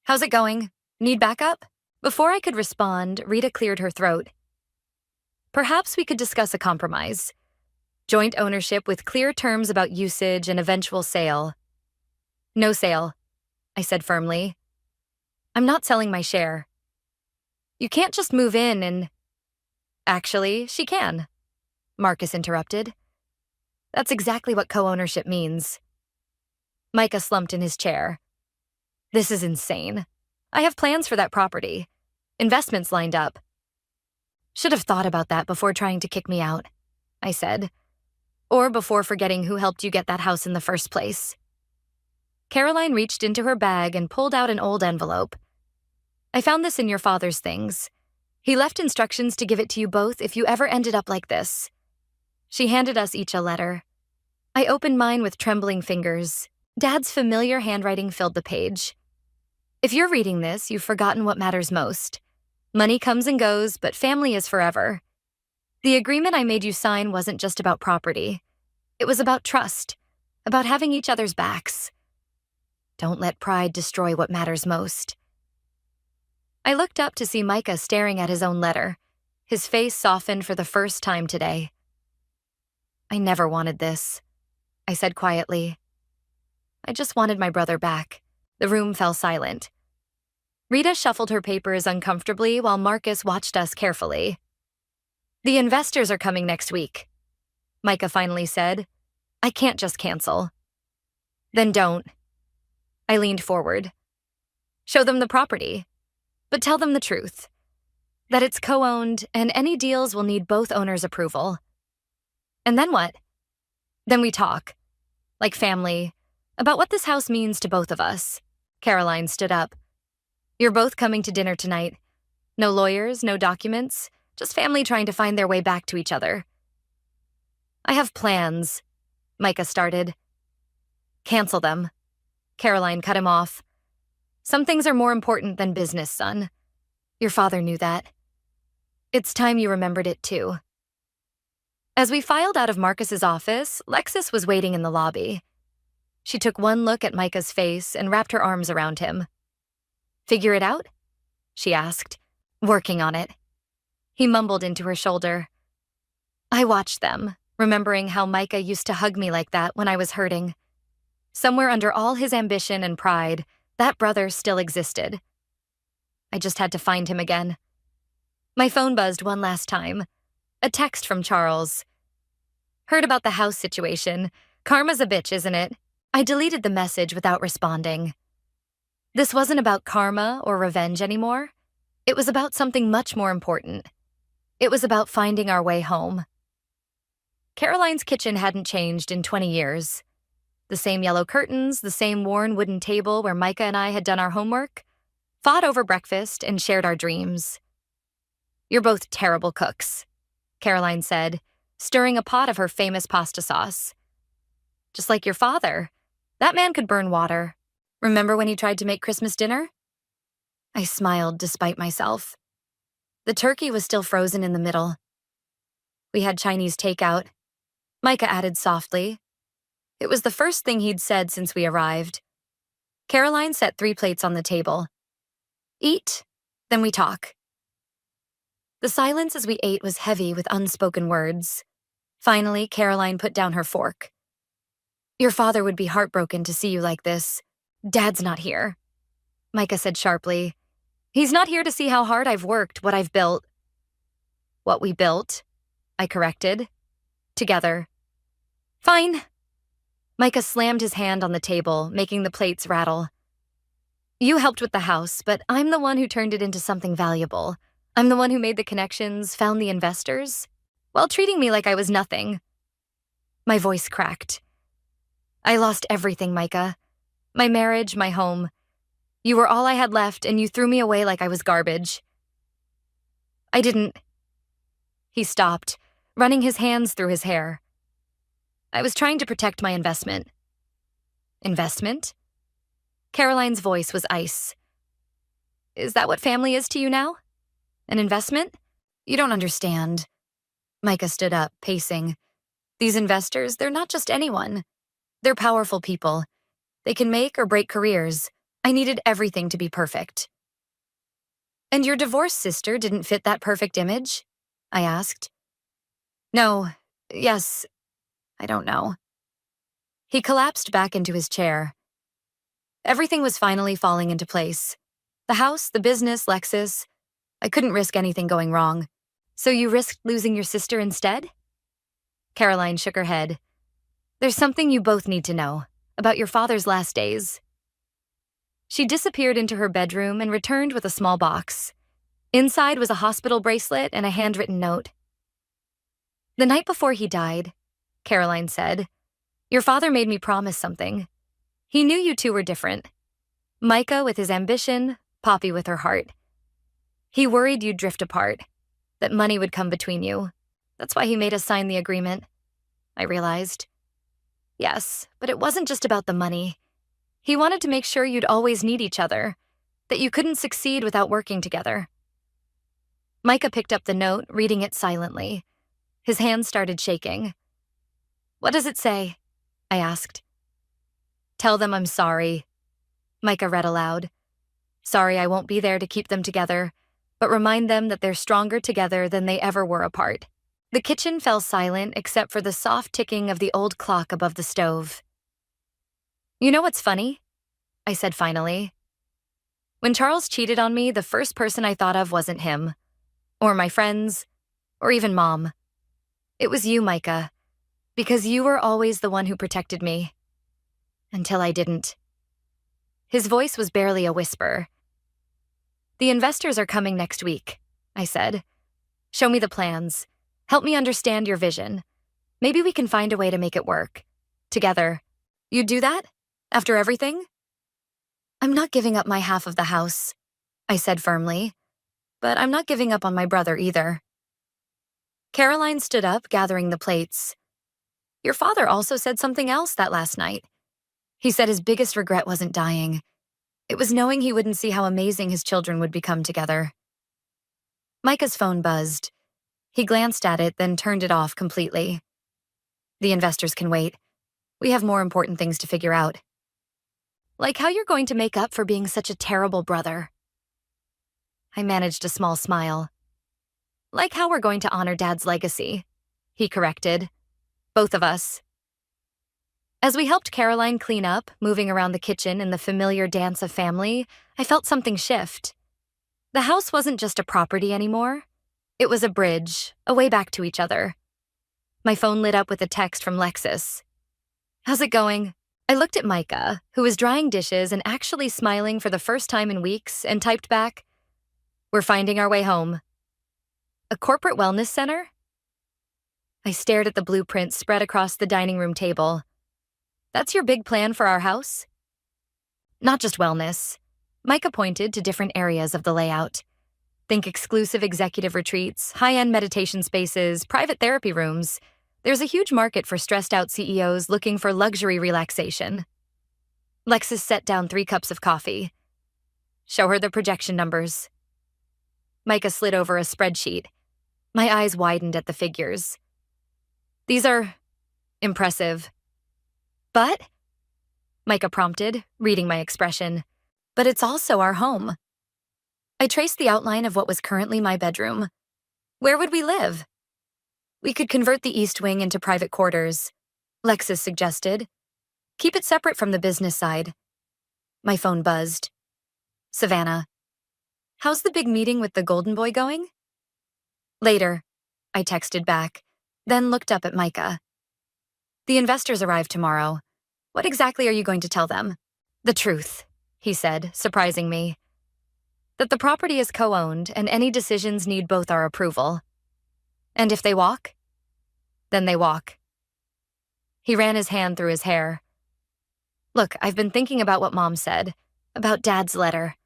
How's it going? Need backup? Before I could respond, Rita cleared her throat. Perhaps we could discuss a compromise. Joint ownership with clear terms about usage and eventual sale. No sale, I said firmly. I'm not selling my share. You can't just move in and... Actually, she can, Marcus interrupted. That's exactly what co-ownership means. Micah slumped in his chair. This is insane. I have plans for that property. Investments lined up. Should have thought about that before trying to kick me out, I said. Or before forgetting who helped you get that house in the first place. Caroline reached into her bag and pulled out an old envelope. I found this in your father's things. He left instructions to give it to you both if you ever ended up like this. She handed us each a letter. I opened mine with trembling fingers. Dad's familiar handwriting filled the page. If you're reading this, you've forgotten what matters most. Money comes and goes, but family is forever. The agreement I made you sign wasn't just about property. It was about trust, about having each other's backs. Don't let pride destroy what matters most. I looked up to see Micah staring at his own letter. His face softened for the first time today. I never wanted this, I said quietly. I just wanted my brother back. The room fell silent. Rita shuffled her papers uncomfortably while Marcus watched us carefully. The investors are coming next week, Micah finally said. I can't just cancel. Then don't. I leaned forward. Show them the property, but tell them the truth. That it's co-owned and any deals will need both owners' approval. And then what? Then we talk, like family, about what this house means to both of us. Caroline stood up. You're both coming to dinner tonight. No lawyers, no documents, just family trying to find their way back to each other. I have plans, Micah started. Cancel them. Caroline cut him off. Some things are more important than business, son. Your father knew that. It's time you remembered it too. As we filed out of Marcus's office, Lexis was waiting in the lobby. She took one look at Micah's face and wrapped her arms around him. Figure it out? She asked. Working on it. He mumbled into her shoulder. I watched them, remembering how Micah used to hug me like that when I was hurting. Somewhere under all his ambition and pride, that brother still existed. I just had to find him again. My phone buzzed one last time. A text from Charles. Heard about the house situation. Karma's a bitch, isn't it? I deleted the message without responding. This wasn't about karma or revenge anymore. It was about something much more important. It was about finding our way home. Caroline's kitchen hadn't changed in 20 years. The same yellow curtains, the same worn wooden table where Micah and I had done our homework, fought over breakfast, and shared our dreams. You're both terrible cooks, Caroline said, stirring a pot of her famous pasta sauce. Just like your father. That man could burn water. Remember when he tried to make Christmas dinner? I smiled despite myself. The turkey was still frozen in the middle. We had Chinese takeout. Micah added softly. It was the first thing he'd said since we arrived. Caroline set 3 plates on the table. Eat, then we talk. The silence as we ate was heavy with unspoken words. Finally, Caroline put down her fork. Your father would be heartbroken to see you like this. Dad's not here, Micah said sharply. He's not here to see how hard I've worked, what I've built. What we built, I corrected. Together. Fine. Micah slammed his hand on the table, making the plates rattle. You helped with the house, but I'm the one who turned it into something valuable. I'm the one who made the connections, found the investors, while treating me like I was nothing. My voice cracked. I lost everything, Micah. My marriage, my home. You were all I had left, and you threw me away like I was garbage. I didn't. He stopped, running his hands through his hair. I was trying to protect my investment. Investment? Caroline's voice was ice. Is that what family is to you now? An investment? You don't understand. Micah stood up, pacing. These investors, they're not just anyone. They're powerful people. They can make or break careers. I needed everything to be perfect. And your divorced sister didn't fit that perfect image? I asked. No, yes, I don't know. He collapsed back into his chair. Everything was finally falling into place. The house, the business, Lexus. I couldn't risk anything going wrong. So you risked losing your sister instead? Caroline shook her head. There's something you both need to know about your father's last days. She disappeared into her bedroom and returned with a small box. Inside was a hospital bracelet and a handwritten note. The night before he died, Caroline said, your father made me promise something. He knew you two were different. Micah with his ambition, Poppy with her heart. He worried you'd drift apart, that money would come between you. That's why he made us sign the agreement. I realized. Yes, but it wasn't just about the money. He wanted to make sure you'd always need each other, that you couldn't succeed without working together. Micah picked up the note, reading it silently. His hands started shaking. What does it say? I asked. Tell them I'm sorry. Micah read aloud. Sorry I won't be there to keep them together, but remind them that they're stronger together than they ever were apart. The kitchen fell silent except for the soft ticking of the old clock above the stove. You know what's funny? I said finally. When Charles cheated on me, the first person I thought of wasn't him, or my friends, or even Mom. It was you, Micah, because you were always the one who protected me. Until I didn't. His voice was barely a whisper. The investors are coming next week, I said. Show me the plans. Help me understand your vision. Maybe we can find a way to make it work. Together. You'd do that? After everything? I'm not giving up my half of the house, I said firmly. But I'm not giving up on my brother either. Caroline stood up, gathering the plates. Your father also said something else that last night. He said his biggest regret wasn't dying. It was knowing he wouldn't see how amazing his children would become together. Micah's phone buzzed. He glanced at it, then turned it off completely. The investors can wait. We have more important things to figure out. Like how you're going to make up for being such a terrible brother. I managed a small smile. Like how we're going to honor Dad's legacy, he corrected. Both of us. As we helped Caroline clean up, moving around the kitchen in the familiar dance of family, I felt something shift. The house wasn't just a property anymore. It was a bridge, a way back to each other. My phone lit up with a text from Lexus. How's it going? I looked at Micah, who was drying dishes and actually smiling for the first time in weeks, and typed back, We're finding our way home. A corporate wellness center? I stared at the blueprint spread across the dining room table. That's your big plan for our house? Not just wellness. Micah pointed to different areas of the layout. Think exclusive executive retreats, high-end meditation spaces, private therapy rooms. There's a huge market for stressed-out CEOs looking for luxury relaxation. Lexus set down 3 cups of coffee. Show her the projection numbers. Micah slid over a spreadsheet. My eyes widened at the figures. These are impressive. But, Micah prompted, reading my expression, but it's also our home. I traced the outline of what was currently my bedroom. Where would we live? We could convert the east wing into private quarters, Lexus suggested. Keep it separate from the business side. My phone buzzed. Savannah. How's the big meeting with the Golden Boy going? Later, I texted back, then looked up at Micah. The investors arrive tomorrow. What exactly are you going to tell them? The truth, he said, surprising me. That the property is co-owned and any decisions need both our approval. And if they walk? Then they walk. He ran his hand through his hair. Look, I've been thinking about what Mom said, about Dad's letter.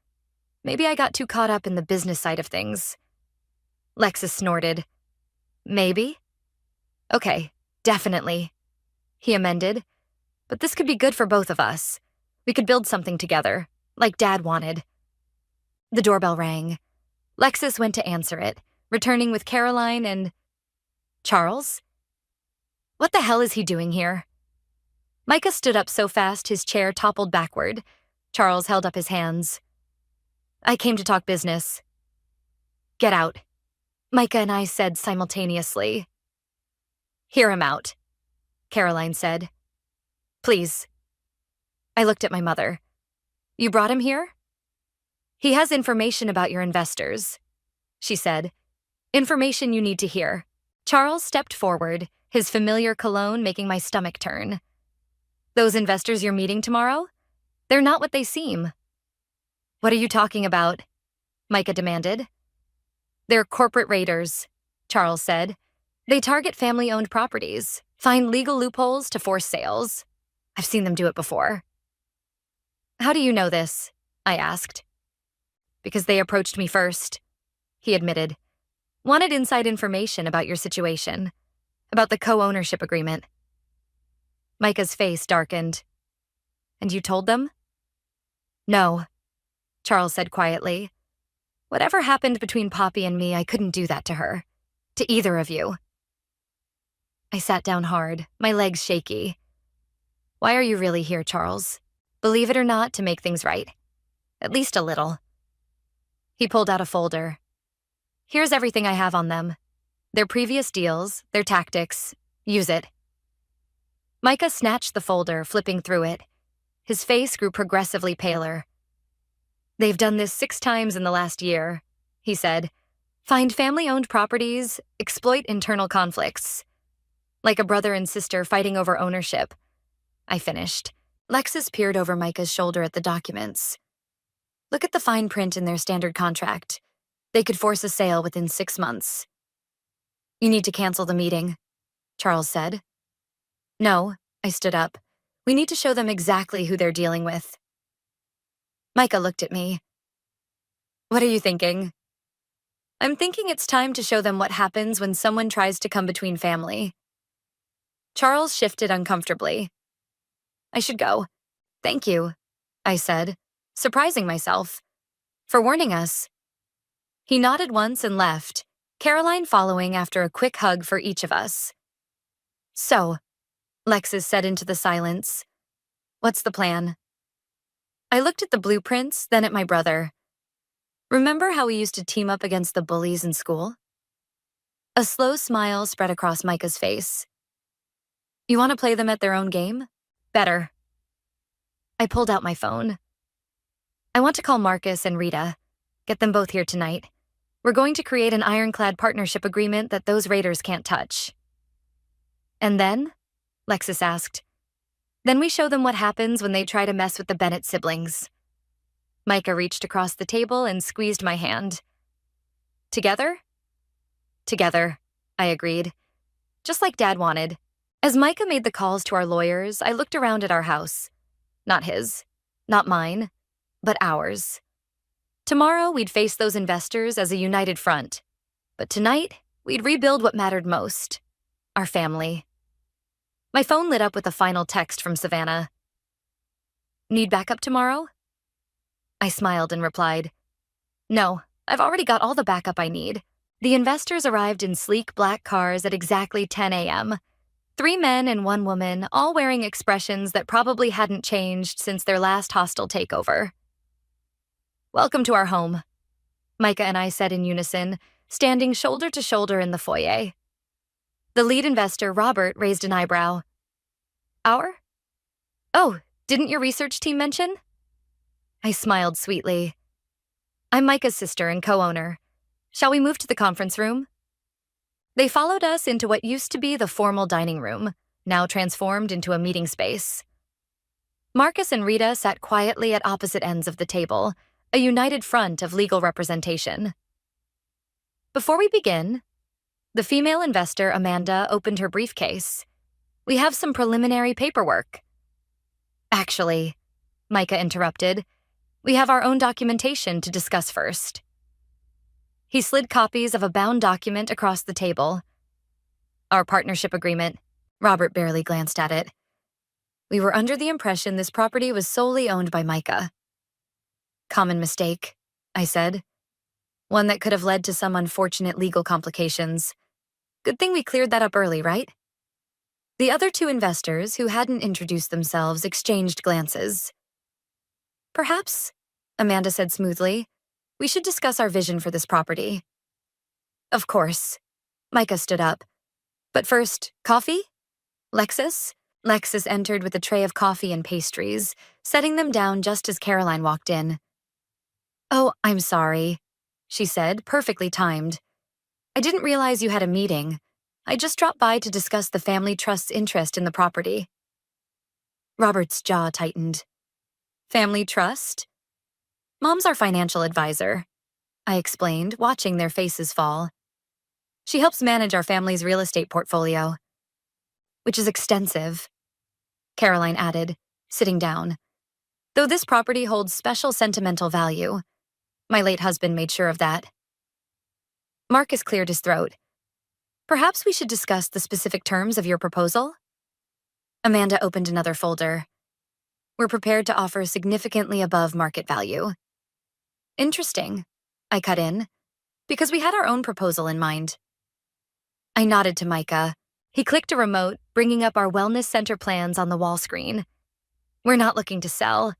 Maybe I got too caught up in the business side of things. Lexus snorted. Maybe? Okay, definitely. He amended. But this could be good for both of us. We could build something together, like Dad wanted. The doorbell rang. Lexus went to answer it, returning with Caroline and... Charles? What the hell is he doing here? Micah stood up so fast his chair toppled backward. Charles held up his hands. I came to talk business. Get out, Micah and I said simultaneously. Hear him out, Caroline said. Please. I looked at my mother. You brought him here? He has information about your investors, she said. Information you need to hear. Charles stepped forward, his familiar cologne making my stomach turn. Those investors you're meeting tomorrow? They're not what they seem. What are you talking about? Micah demanded. They're corporate raiders, Charles said. They target family-owned properties, find legal loopholes to force sales. I've seen them do it before. How do you know this? I asked. Because they approached me first, he admitted. Wanted inside information about your situation, about the co-ownership agreement. Micah's face darkened. And you told them? No, Charles said quietly. Whatever happened between Poppy and me, I couldn't do that to her. To either of you. I sat down hard, my legs shaky. Why are you really here, Charles? Believe it or not, to make things right. At least a little. He pulled out a folder. Here's everything I have on them. Their previous deals, their tactics. Use it. Micah snatched the folder, flipping through it. His face grew progressively paler. They've done this 6 times in the last year, he said. Find family-owned properties, exploit internal conflicts. Like a brother and sister fighting over ownership. I finished. Lexus peered over Micah's shoulder at the documents. Look at the fine print in their standard contract. They could force a sale within 6 months. You need to cancel the meeting, Charles said. No, I stood up. We need to show them exactly who they're dealing with. Micah looked at me. What are you thinking? I'm thinking it's time to show them what happens when someone tries to come between family. Charles shifted uncomfortably. I should go. Thank you, I said, surprising myself. For warning us. He nodded once and left, Caroline following after a quick hug for each of us. So, Lexus said into the silence, what's the plan? I looked at the blueprints, then at my brother. Remember how we used to team up against the bullies in school? A slow smile spread across Micah's face. You want to play them at their own game? Better. I pulled out my phone. I want to call Marcus and Rita. Get them both here tonight. We're going to create an ironclad partnership agreement that those raiders can't touch. And then? Lexus asked. Then we show them what happens when they try to mess with the Bennett siblings. Micah reached across the table and squeezed my hand. Together? Together, I agreed. Just like Dad wanted. As Micah made the calls to our lawyers, I looked around at our house. Not his, not mine, but ours. Tomorrow, we'd face those investors as a united front. But tonight, we'd rebuild what mattered most. Our family. My phone lit up with a final text from Savannah. Need backup tomorrow? I smiled and replied, No, I've already got all the backup I need. The investors arrived in sleek black cars at exactly 10 a.m. 3 men and 1 woman, all wearing expressions that probably hadn't changed since their last hostile takeover. Welcome to our home, Micah and I said in unison, standing shoulder to shoulder in the foyer. The lead investor, Robert, raised an eyebrow. Our? Oh, didn't your research team mention? I smiled sweetly. I'm Micah's sister and co-owner. Shall we move to the conference room? They followed us into what used to be the formal dining room, now transformed into a meeting space. Marcus and Rita sat quietly at opposite ends of the table, a united front of legal representation. Before we begin, the female investor, Amanda, opened her briefcase. We have some preliminary paperwork. Actually, Micah interrupted, we have our own documentation to discuss first. He slid copies of a bound document across the table. Our partnership agreement. Robert barely glanced at it. We were under the impression this property was solely owned by Micah. Common mistake, I said. One that could have led to some unfortunate legal complications. Good thing we cleared that up early, right? The other two investors, who hadn't introduced themselves, exchanged glances. Perhaps, Amanda said smoothly, we should discuss our vision for this property. Of course. Micah stood up. But first, coffee? Lexus? Lexus entered with a tray of coffee and pastries, setting them down just as Caroline walked in. Oh, I'm sorry, she said, perfectly timed. I didn't realize you had a meeting. I just dropped by to discuss the family trust's interest in the property. Robert's jaw tightened. Family trust? Mom's our financial advisor, I explained, watching their faces fall. She helps manage our family's real estate portfolio, which is extensive, Caroline added, sitting down. Though this property holds special sentimental value. My late husband made sure of that. Marcus cleared his throat. Perhaps we should discuss the specific terms of your proposal? Amanda opened another folder. We're prepared to offer significantly above market value. Interesting, I cut in, because we had our own proposal in mind. I nodded to Micah. He clicked a remote, bringing up our wellness center plans on the wall screen. We're not looking to sell.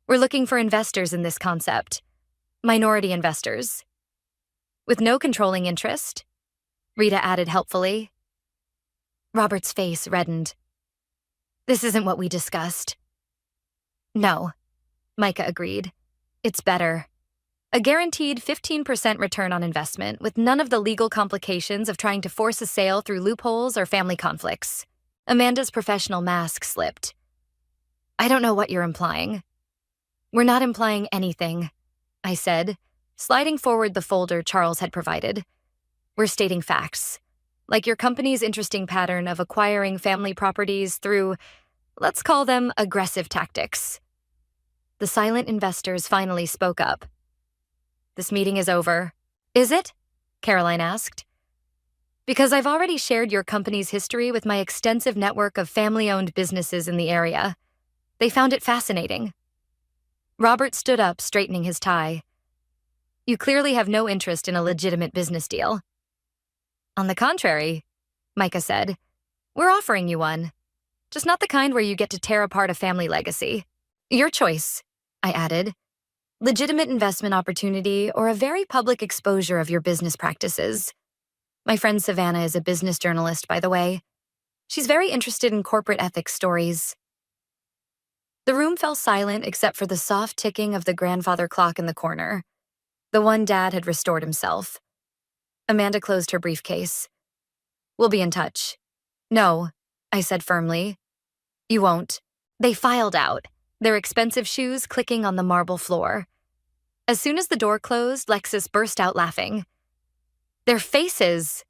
We're looking for investors in this concept. Minority investors. With no controlling interest, Rita added helpfully. Robert's face reddened. This isn't what we discussed. No, Micah agreed. It's better. A guaranteed 15% return on investment with none of the legal complications of trying to force a sale through loopholes or family conflicts. Amanda's professional mask slipped. I don't know what you're implying. We're not implying anything, I said, sliding forward the folder Charles had provided. We're stating facts, like your company's interesting pattern of acquiring family properties through, let's call them aggressive tactics. The silent investors finally spoke up. This meeting is over. Is it? Caroline asked. Because I've already shared your company's history with my extensive network of family-owned businesses in the area. They found it fascinating. Robert stood up, straightening his tie. You clearly have no interest in a legitimate business deal. On the contrary, Micah said, we're offering you one. Just not the kind where you get to tear apart a family legacy. Your choice, I added. Legitimate investment opportunity or a very public exposure of your business practices. My friend Savannah is a business journalist, by the way. She's very interested in corporate ethics stories. The room fell silent except for the soft ticking of the grandfather clock in the corner, the one Dad had restored himself. Amanda closed her briefcase. We'll be in touch. No, I said firmly. You won't. They filed out, their expensive shoes clicking on the marble floor. As soon as the door closed, Lexus burst out laughing. Their faces,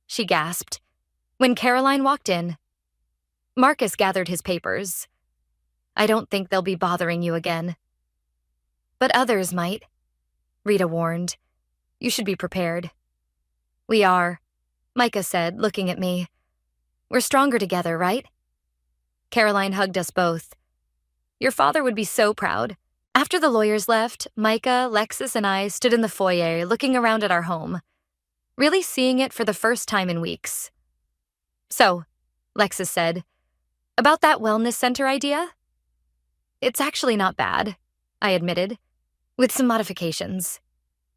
she gasped, when Caroline walked in. Marcus gathered his papers. I don't think they'll be bothering you again. But others might, Rita warned. You should be prepared. We are, Micah said, looking at me. We're stronger together, right? Caroline hugged us both. Your father would be so proud. After the lawyers left, Micah, Lexus, and I stood in the foyer looking around at our home, really seeing it for the first time in weeks. So, Lexus said, about that wellness center idea? It's actually not bad, I admitted, with some modifications.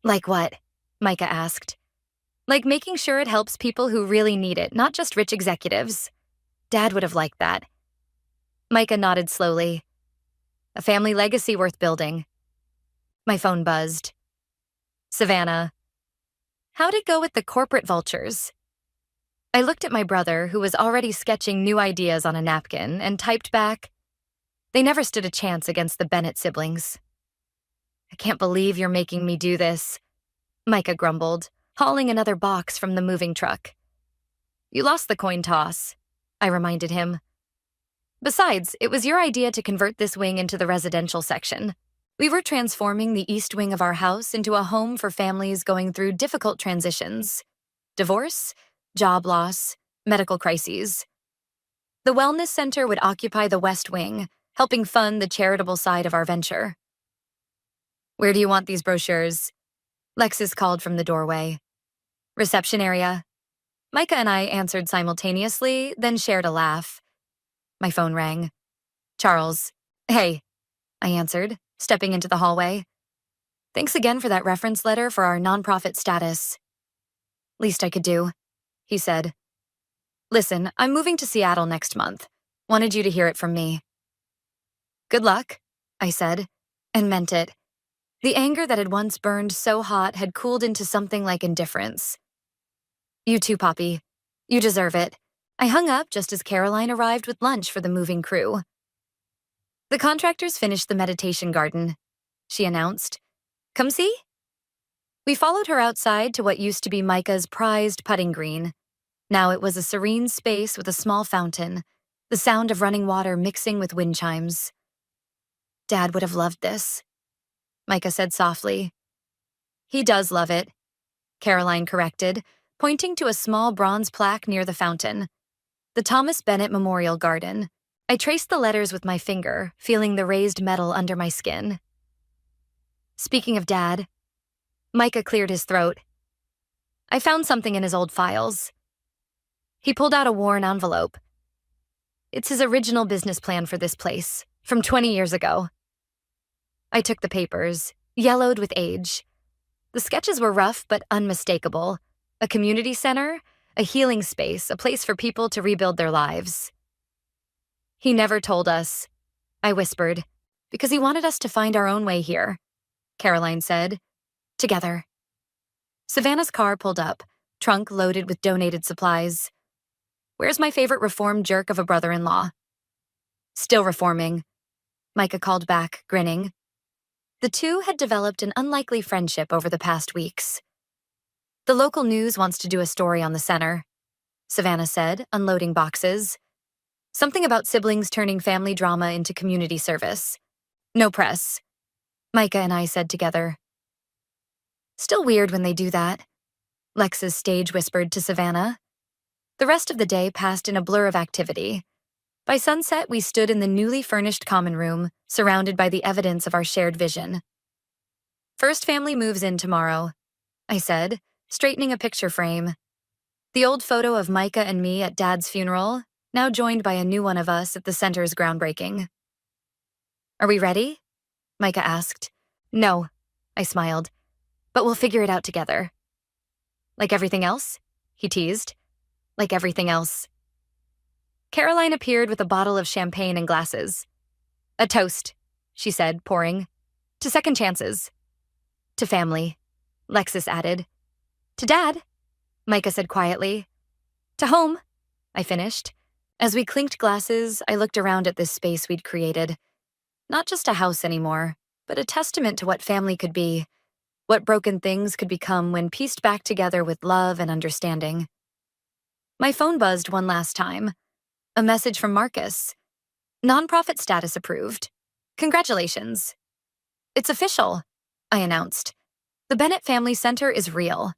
Like what? Micah asked. Like making sure it helps people who really need it, not just rich executives. Dad would have liked that. Micah nodded slowly. A family legacy worth building. My phone buzzed. Savannah. How'd it go with the corporate vultures? I looked at my brother, who was already sketching new ideas on a napkin, and typed back, they never stood a chance against the Bennett siblings. I can't believe you're making me do this, Micah grumbled, hauling another box from the moving truck. You lost the coin toss, I reminded him. Besides, it was your idea to convert this wing into the residential section. We were transforming the east wing of our house into a home for families going through difficult transitions. Divorce, job loss, medical crises. The wellness center would occupy the West Wing, helping fund the charitable side of our venture. "Where do you want these brochures?" Lexus called from the doorway. "Reception area." Micah and I answered simultaneously, then shared a laugh. My phone rang. "Charles." "Hey," I answered, stepping into the hallway. "Thanks again for that reference letter for our nonprofit status." "Least I could do," he said. "Listen, I'm moving to Seattle next month. Wanted you to hear it from me." "Good luck," I said, and meant it. The anger that had once burned so hot had cooled into something like indifference. "You too, Poppy. You deserve it." I hung up just as Caroline arrived with lunch for the moving crew. "The contractors finished the meditation garden," she announced. "Come see?" We followed her outside to what used to be Micah's prized putting green. Now it was a serene space with a small fountain, the sound of running water mixing with wind chimes. "Dad would have loved this," Micah said softly. "He does love it," Caroline corrected, pointing to a small bronze plaque near the fountain. "The Thomas Bennett Memorial Garden." I traced the letters with my finger, feeling the raised metal under my skin. "Speaking of Dad," Micah cleared his throat. "I found something in his old files." He pulled out a worn envelope. "It's his original business plan for this place, from 20 years ago." I took the papers, yellowed with age. The sketches were rough but unmistakable. A community center, a healing space, a place for people to rebuild their lives. "He never told us," I whispered, "because he wanted us to find our own way here," Caroline said. "Together." Savannah's car pulled up, trunk loaded with donated supplies. "Where's my favorite reformed jerk of a brother-in-law?" "Still reforming," Micah called back, grinning. The two had developed an unlikely friendship over the past weeks. "The local news wants to do a story on the center," Savannah said, unloading boxes. "Something about siblings turning family drama into community service. No press," Micah and I said together. "Still weird when they do that," Lex's stage whispered to Savannah. The rest of the day passed in a blur of activity. By sunset, we stood in the newly furnished common room, surrounded by the evidence of our shared vision. "First family moves in tomorrow," I said, straightening a picture frame. The old photo of Micah and me at Dad's funeral, now joined by a new one of us at the center's groundbreaking. "Are we ready?" Micah asked. "No," I smiled, "but we'll figure it out together." "Like everything else?" he teased. "Like everything else." Caroline appeared with a bottle of champagne and glasses. "A toast," she said, pouring. "To second chances." "To family," Lexus added. "To Dad," Micah said quietly. "To home," I finished. As we clinked glasses, I looked around at this space we'd created. Not just a house anymore, but a testament to what family could be, what broken things could become when pieced back together with love and understanding. My phone buzzed one last time. A message from Marcus. "Nonprofit status approved. Congratulations." "It's official," I announced. "The Bennett Family Center is real."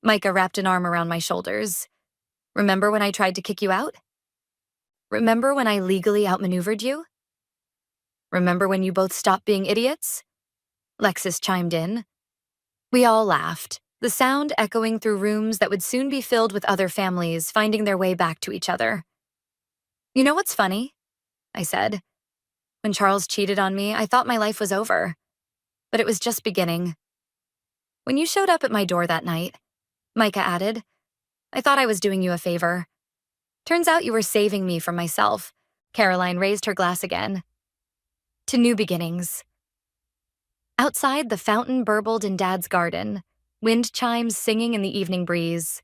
Micah wrapped an arm around my shoulders. "Remember when I tried to kick you out? Remember when I legally outmaneuvered you? Remember when you both stopped being idiots?" Lexus chimed in. We all laughed, the sound echoing through rooms that would soon be filled with other families finding their way back to each other. "You know what's funny?" I said. "When Charles cheated on me, I thought my life was over. But it was just beginning. When you showed up at my door that night," Micah added, "I thought I was doing you a favor. Turns out you were saving me from myself." Caroline raised her glass again. "To new beginnings." Outside, the fountain burbled in Dad's garden, wind chimes singing in the evening breeze.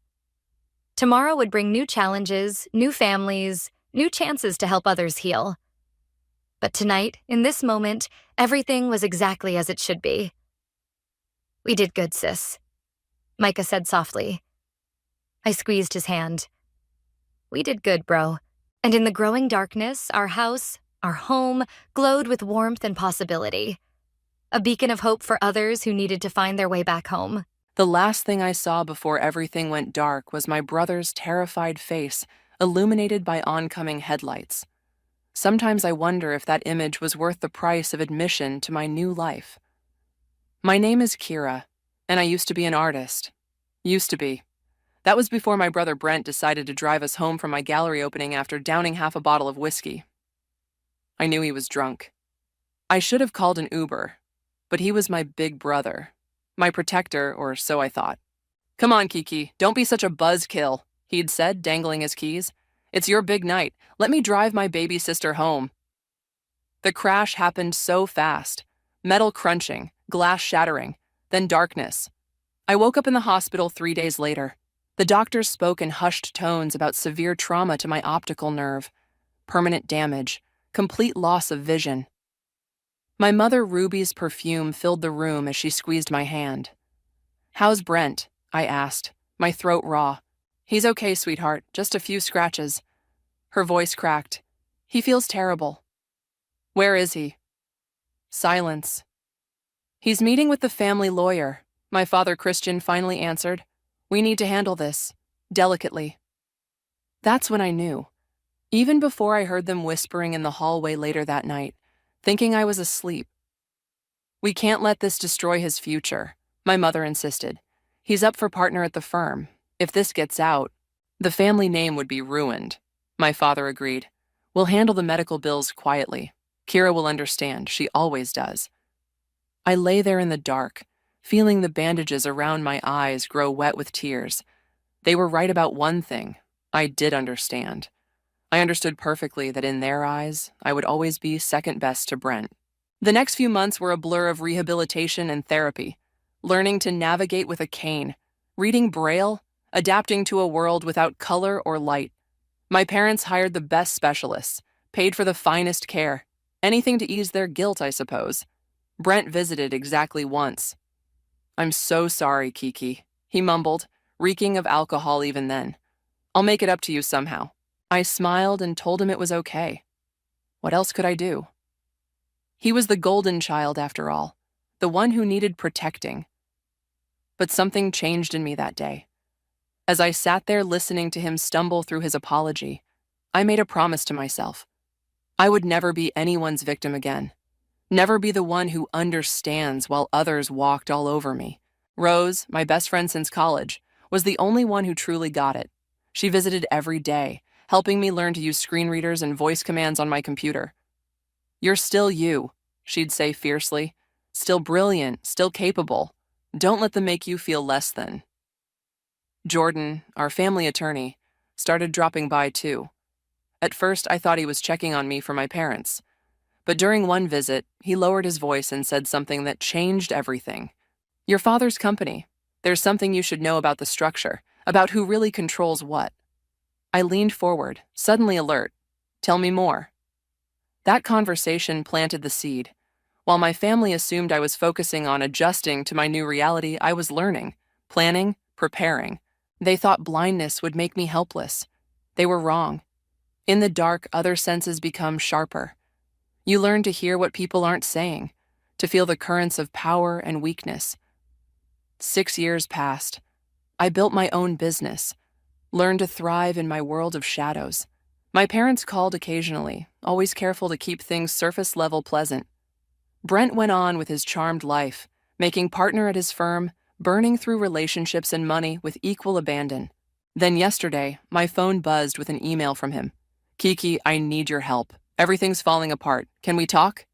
Tomorrow would bring new challenges, new families, new chances to help others heal. But tonight, in this moment, everything was exactly as it should be. "We did good, sis," Micah said softly. I squeezed his hand. "We did good, bro." And in the growing darkness, our house, our home, glowed with warmth and possibility. A beacon of hope for others who needed to find their way back home. The last thing I saw before everything went dark was my brother's terrified face, illuminated by oncoming headlights. Sometimes I wonder if that image was worth the price of admission to my new life. My name is Kira, and I used to be an artist. Used to be. That was before my brother Brent decided to drive us home from my gallery opening after downing half a bottle of whiskey. I knew he was drunk. I should have called an Uber, but he was my big brother, my protector, or so I thought. "Come on, Kiki, don't be such a buzzkill," he'd said, dangling his keys. "It's your big night. Let me drive my baby sister home." The crash happened so fast. Metal crunching, glass shattering, then darkness. I woke up in the hospital 3 days later. The doctors spoke in hushed tones about severe trauma to my optical nerve, permanent damage, complete loss of vision. My mother Ruby's perfume filled the room as she squeezed my hand. "How's Brent?" I asked, my throat raw. "He's okay, sweetheart, just a few scratches." Her voice cracked. "He feels terrible." "Where is he?" Silence. "He's meeting with the family lawyer," my father Christian finally answered. "We need to handle this, delicately." That's when I knew. Even before I heard them whispering in the hallway later that night, thinking I was asleep. "We can't let this destroy his future," my mother insisted. "He's up for partner at the firm. If this gets out, the family name would be ruined." My father agreed. "We'll handle the medical bills quietly. Kira will understand. She always does." I lay there in the dark, feeling the bandages around my eyes grow wet with tears. They were right about one thing. I did understand. I understood perfectly that in their eyes, I would always be second best to Brent. The next few months were a blur of rehabilitation and therapy, learning to navigate with a cane, reading Braille, adapting to a world without color or light. My parents hired the best specialists, paid for the finest care, anything to ease their guilt, I suppose. Brent visited exactly once. "I'm so sorry, Kiki," he mumbled, reeking of alcohol even then. "I'll make it up to you somehow." I smiled and told him it was okay. What else could I do? He was the golden child after all, the one who needed protecting. But something changed in me that day. As I sat there listening to him stumble through his apology, I made a promise to myself. I would never be anyone's victim again. Never be the one who understands while others walked all over me. Rose, my best friend since college, was the only one who truly got it. She visited every day, helping me learn to use screen readers and voice commands on my computer. "You're still you," she'd say fiercely. "Still brilliant, still capable. Don't let them make you feel less than." Jordan, our family attorney, started dropping by too. At first, I thought he was checking on me for my parents. But during one visit, he lowered his voice and said something that changed everything. "Your father's company. There's something you should know about the structure, about who really controls what." I leaned forward, suddenly alert. "Tell me more." That conversation planted the seed. While my family assumed I was focusing on adjusting to my new reality, I was learning, planning, preparing. They thought blindness would make me helpless. They were wrong. In the dark, other senses become sharper. You learn to hear what people aren't saying, to feel the currents of power and weakness. 6 years passed. I built my own business, learned to thrive in my world of shadows. My parents called occasionally, always careful to keep things surface level pleasant. Brent went on with his charmed life, making partner at his firm, burning through relationships and money with equal abandon. Then yesterday, my phone buzzed with an email from him. "Kiki, I need your help. Everything's falling apart. Can we talk?"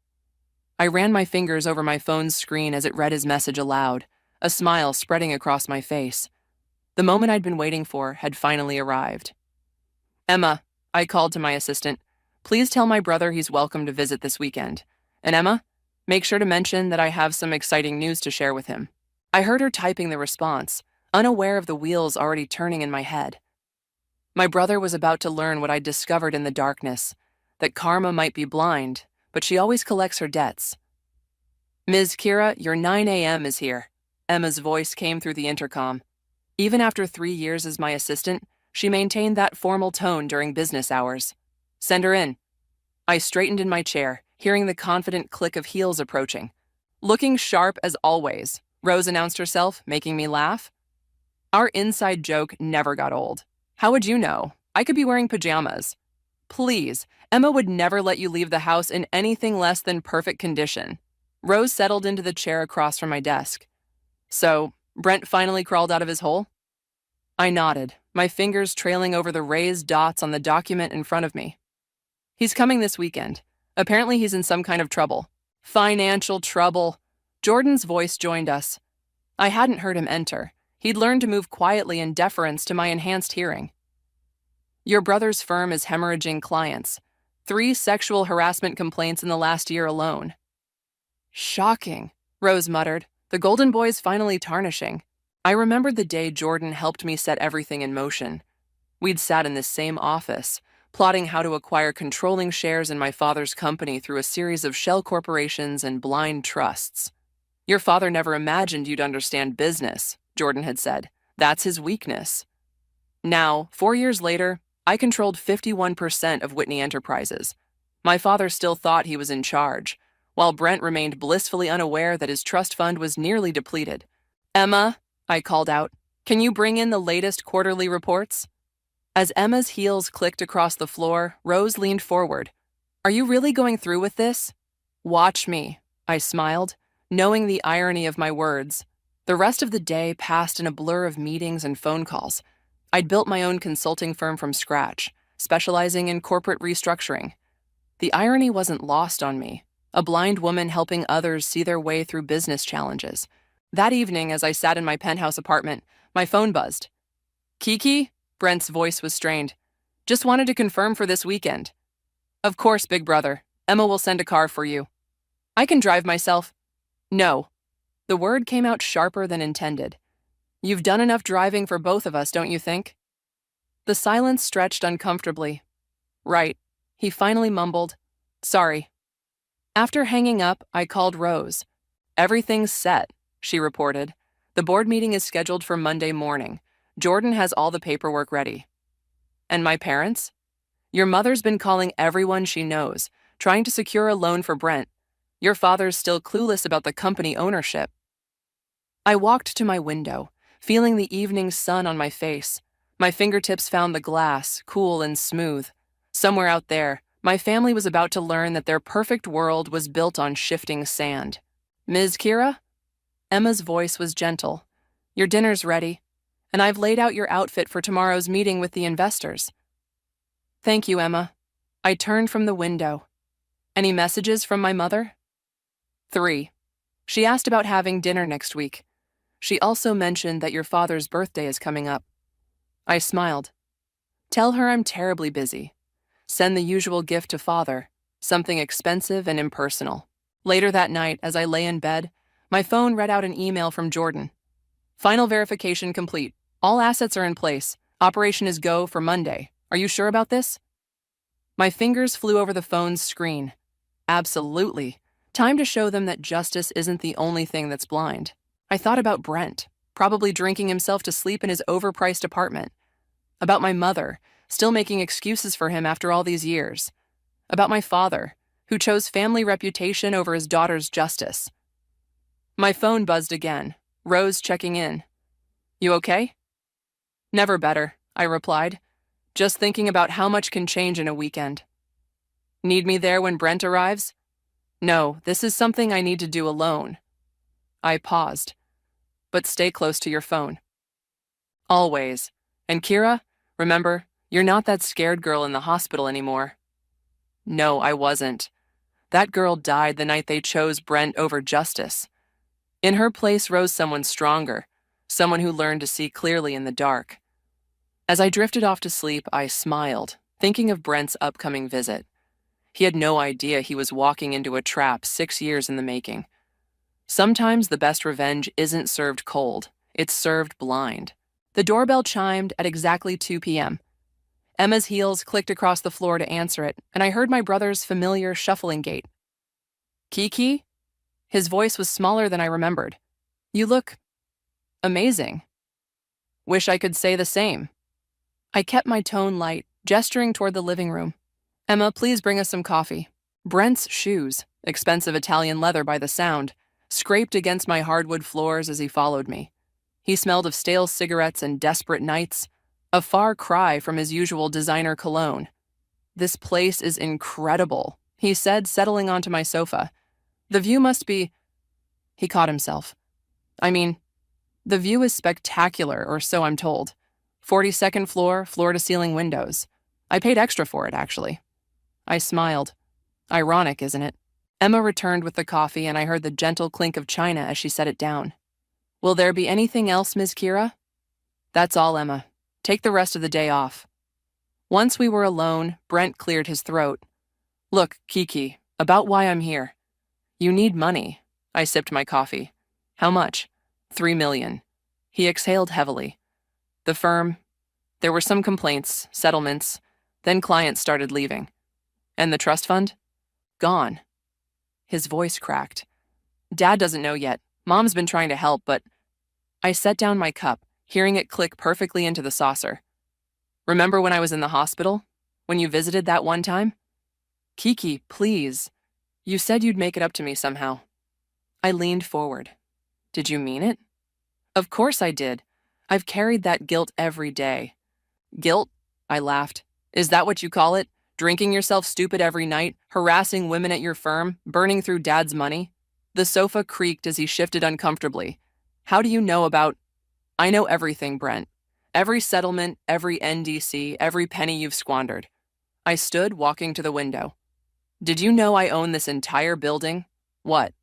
I ran my fingers over my phone's screen as it read his message aloud, a smile spreading across my face. The moment I'd been waiting for had finally arrived. "Emma," I called to my assistant, "please tell my brother he's welcome to visit this weekend. And Emma, make sure to mention that I have some exciting news to share with him." I heard her typing the response, unaware of the wheels already turning in my head. My brother was about to learn what I'd discovered in the darkness, that karma might be blind, but she always collects her debts. "Ms. Kira, your 9 a.m. is here." Emma's voice came through the intercom. Even after 3 years as my assistant, she maintained that formal tone during business hours. "Send her in." I straightened in my chair, hearing the confident click of heels approaching. Looking sharp as always, Rose announced herself, making me laugh. Our inside joke never got old. How would you know? I could be wearing pajamas. Please, Emma would never let you leave the house in anything less than perfect condition. Rose settled into the chair across from my desk. So, Brent finally crawled out of his hole? I nodded, my fingers trailing over the raised dots on the document in front of me. He's coming this weekend. Apparently he's in some kind of trouble. Financial trouble. Jordan's voice joined us. I hadn't heard him enter. He'd learned to move quietly in deference to my enhanced hearing. Your brother's firm is hemorrhaging clients. 3 sexual harassment complaints in the last year alone. Shocking, Rose muttered, the golden boy's finally tarnishing. I remembered the day Jordan helped me set everything in motion. We'd sat in this same office, plotting how to acquire controlling shares in my father's company through a series of shell corporations and blind trusts. Your father never imagined you'd understand business, Jordan had said. That's his weakness. Now, 4 years later, I controlled 51% of Whitney Enterprises. My father still thought he was in charge, while Brent remained blissfully unaware that his trust fund was nearly depleted. Emma, I called out, can you bring in the latest quarterly reports? As Emma's heels clicked across the floor, Rose leaned forward. Are you really going through with this? Watch me, I smiled, knowing the irony of my words. The rest of the day passed in a blur of meetings and phone calls. I'd built my own consulting firm from scratch, specializing in corporate restructuring. The irony wasn't lost on me, a blind woman helping others see their way through business challenges. That evening, as I sat in my penthouse apartment, my phone buzzed. Kiki? Brent's voice was strained. Just wanted to confirm for this weekend. Of course, big brother. Emma will send a car for you. I can drive myself. No. The word came out sharper than intended. You've done enough driving for both of us, don't you think? The silence stretched uncomfortably. Right. He finally mumbled. Sorry. After hanging up, I called Rose. Everything's set, she reported. The board meeting is scheduled for Monday morning. Jordan has all the paperwork ready. And my parents? Your mother's been calling everyone she knows, trying to secure a loan for Brent. Your father's still clueless about the company ownership. I walked to my window, feeling the evening sun on my face. My fingertips found the glass, cool and smooth. Somewhere out there, my family was about to learn that their perfect world was built on shifting sand. Ms. Kira? Emma's voice was gentle. Your dinner's ready, and I've laid out your outfit for tomorrow's meeting with the investors. Thank you, Emma. I turned from the window. Any messages from my mother? 3. She asked about having dinner next week. She also mentioned that your father's birthday is coming up. I smiled. Tell her I'm terribly busy. Send the usual gift to father, something expensive and impersonal. Later that night, as I lay in bed, my phone read out an email from Jordan. Final verification complete. All assets are in place. Operation is go for Monday. Are you sure about this? My fingers flew over the phone's screen. Absolutely. Time to show them that justice isn't the only thing that's blind. I thought about Brent, probably drinking himself to sleep in his overpriced apartment. About my mother, still making excuses for him after all these years. About my father, who chose family reputation over his daughter's justice. My phone buzzed again, Rose checking in. You okay? Never better, I replied, just thinking about how much can change in a weekend. Need me there when Brent arrives? No, this is something I need to do alone. I paused. But stay close to your phone. Always. And Kira, remember, you're not that scared girl in the hospital anymore. No, I wasn't. That girl died the night they chose Brent over justice. In her place rose someone stronger, someone who learned to see clearly in the dark. As I drifted off to sleep, I smiled, thinking of Brent's upcoming visit. He had no idea he was walking into a trap 6 years in the making. Sometimes the best revenge isn't served cold, it's served blind. The doorbell chimed at exactly 2 p.m. Emma's heels clicked across the floor to answer it, and I heard my brother's familiar shuffling gait. Kiki? His voice was smaller than I remembered. You look amazing. Wish I could say the same. I kept my tone light, gesturing toward the living room. Emma, please bring us some coffee. Brent's shoes, expensive Italian leather by the sound, scraped against my hardwood floors as he followed me. He smelled of stale cigarettes and desperate nights, a far cry from his usual designer cologne. "This place is incredible," he said, settling onto my sofa. "The view must be—" He caught himself. "I mean, the view is spectacular, or so I'm told. 42nd floor, floor-to-ceiling windows. I paid extra for it, actually." I smiled. Ironic, isn't it? Emma returned with the coffee, and I heard the gentle clink of china as she set it down. "Will there be anything else, Ms. Kira?" "That's all, Emma. Take the rest of the day off." Once we were alone, Brent cleared his throat. "Look, Kiki, about why I'm here. You need money." I sipped my coffee. "How much?" $3 million. He exhaled heavily. "The firm, there were some complaints, settlements, then clients started leaving. And the trust fund? Gone." His voice cracked. "Dad doesn't know yet. Mom's been trying to help, but—" I set down my cup, hearing it click perfectly into the saucer. "Remember when I was in the hospital? When you visited that one time?" "Kiki, please. You said you'd make it up to me somehow." I leaned forward. "Did you mean it?" "Of course I did. I've carried that guilt every day." "Guilt?" I laughed. "Is that what you call it? Drinking yourself stupid every night, harassing women at your firm, burning through Dad's money?" The sofa creaked as he shifted uncomfortably. "How do you know about—" "I know everything, Brent. Every settlement, every NDC, every penny you've squandered." I stood, walking to the window. "Did you know I own this entire building?" "What?"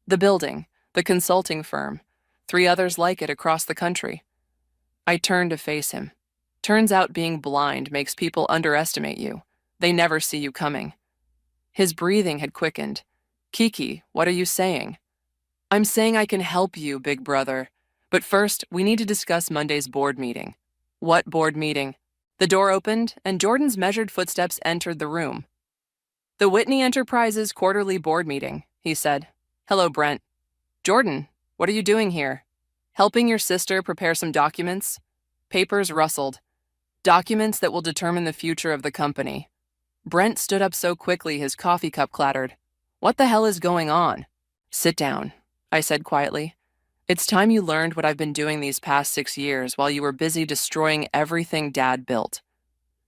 "The building, the consulting firm, 3 others like it across the country." I turned to face him. Turns out being blind makes people underestimate you. They never see you coming. His breathing had quickened. "Kiki, what are you saying?" "I'm saying I can help you, big brother. But first, we need to discuss Monday's board meeting." "What board meeting?" The door opened, and Jordan's measured footsteps entered the room. "The Whitney Enterprises quarterly board meeting," he said. "Hello, Brent." "Jordan, what are you doing here?" "Helping your sister prepare some documents." Papers rustled. "Documents that will determine the future of the company." Brent stood up so quickly his coffee cup clattered. "What the hell is going on?" "Sit down," I said quietly. "It's time you learned what I've been doing these past 6 years while you were busy destroying everything Dad built."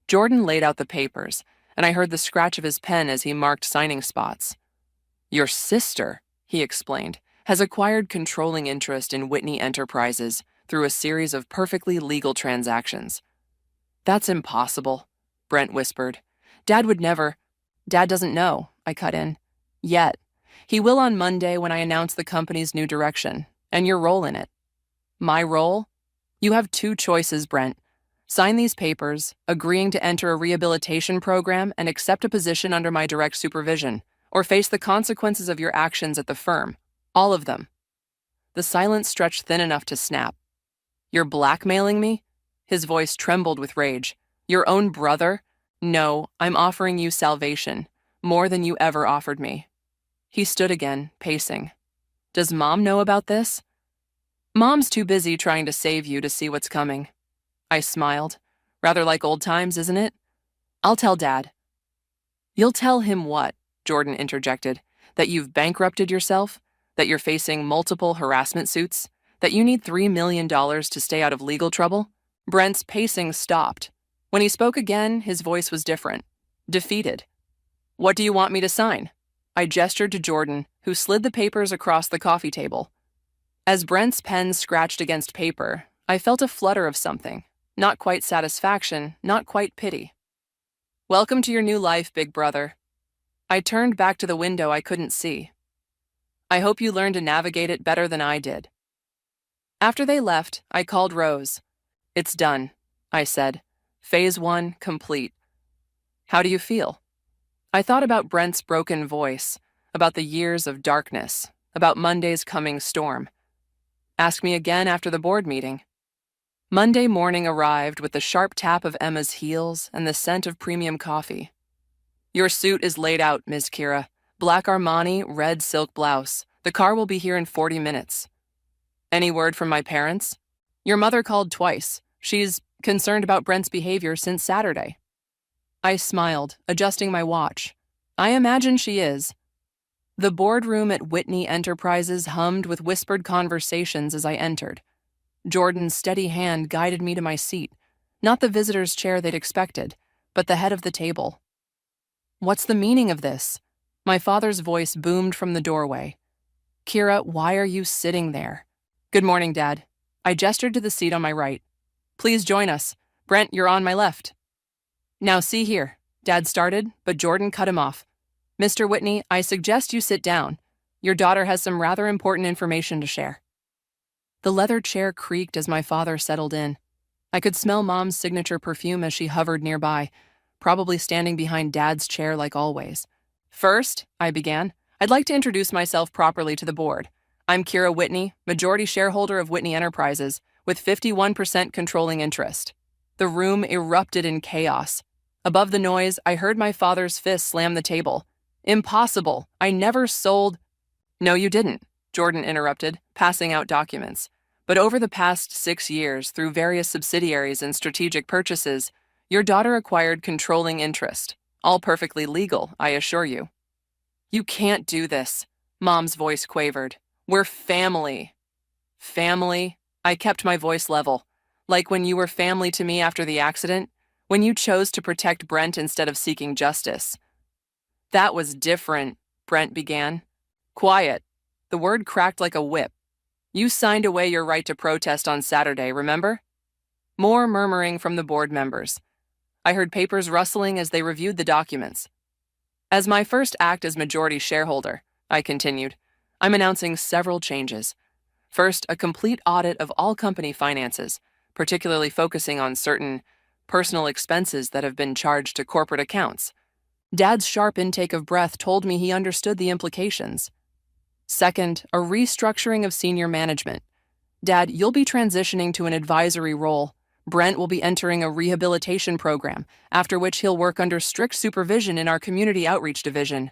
Jordan laid out the papers, and I heard the scratch of his pen as he marked signing spots. "Your sister," he explained, "has acquired controlling interest in Whitney Enterprises through a series of perfectly legal transactions." "That's impossible," Brent whispered. "Dad would never—" "Dad doesn't know," I cut in. "Yet. He will on Monday when I announce the company's new direction, and your role in it." "My role?" "You have 2 choices, Brent. Sign these papers, agreeing to enter a rehabilitation program and accept a position under my direct supervision, or face the consequences of your actions at the firm. All of them." The silence stretched thin enough to snap. "You're blackmailing me?" His voice trembled with rage. "Your own brother? No, I'm offering you salvation, more than you ever offered me." He stood again, pacing. "Does Mom know about this?" "Mom's too busy trying to save you to see what's coming." I smiled. "Rather like old times, isn't it?" "I'll tell Dad." "You'll tell him what?" Jordan interjected. "That you've bankrupted yourself? That you're facing multiple harassment suits? That you need $3 million to stay out of legal trouble?" Brent's pacing stopped. When he spoke again, his voice was different. Defeated. "What do you want me to sign?" I gestured to Jordan, who slid the papers across the coffee table. As Brent's pen scratched against paper, I felt a flutter of something. Not quite satisfaction, not quite pity. "Welcome to your new life, big brother." I turned back to the window I couldn't see. "I hope you learned to navigate it better than I did." After they left, I called Rose. "It's done," I said. "Phase 1 complete." "How do you feel?" I thought about Brent's broken voice, about the years of darkness, about Monday's coming storm. "Ask me again after the board meeting." Monday morning arrived with the sharp tap of Emma's heels and the scent of premium coffee. "Your suit is laid out, Ms. Kira. Black Armani, red silk blouse. The car will be here in 40 minutes. "Any word from my parents?" "Your mother called twice. She's concerned about Brent's behavior since Saturday." I smiled, adjusting my watch. "I imagine she is." The boardroom at Whitney Enterprises hummed with whispered conversations as I entered. Jordan's steady hand guided me to my seat, not the visitor's chair they'd expected, but the head of the table. "What's the meaning of this?" My father's voice boomed from the doorway. "Kira, why are you sitting there?" "Good morning, Dad." I gestured to the seat on my right. "Please join us. Brent, you're on my left." "Now see here," Dad started, but Jordan cut him off. "Mr. Whitney, I suggest you sit down. Your daughter has some rather important information to share." The leather chair creaked as my father settled in. I could smell Mom's signature perfume as she hovered nearby, probably standing behind Dad's chair like always. "First," I began, "I'd like to introduce myself properly to the board. I'm Kira Whitney, majority shareholder of Whitney Enterprises, with 51% controlling interest." The room erupted in chaos. Above the noise, I heard my father's fist slam the table. "Impossible! I never sold—" "No, you didn't," Jordan interrupted, passing out documents. "But over the past 6 years, through various subsidiaries and strategic purchases, your daughter acquired controlling interest. All perfectly legal, I assure you." "You can't do this," Mom's voice quavered. "We're family." "Family?" I kept my voice level. "Like when you were family to me after the accident? When you chose to protect Brent instead of seeking justice?" "That was different," Brent began. "Quiet." The word cracked like a whip. "You signed away your right to protest on Saturday, remember?" More murmuring from the board members. I heard papers rustling as they reviewed the documents. "As my first act as majority shareholder," I continued, "I'm announcing several changes. First, a complete audit of all company finances, particularly focusing on certain personal expenses that have been charged to corporate accounts." Dad's sharp intake of breath told me he understood the implications. Second, a restructuring of senior management. "Dad, you'll be transitioning to an advisory role. Brent will be entering a rehabilitation program, after which he'll work under strict supervision in our community outreach division."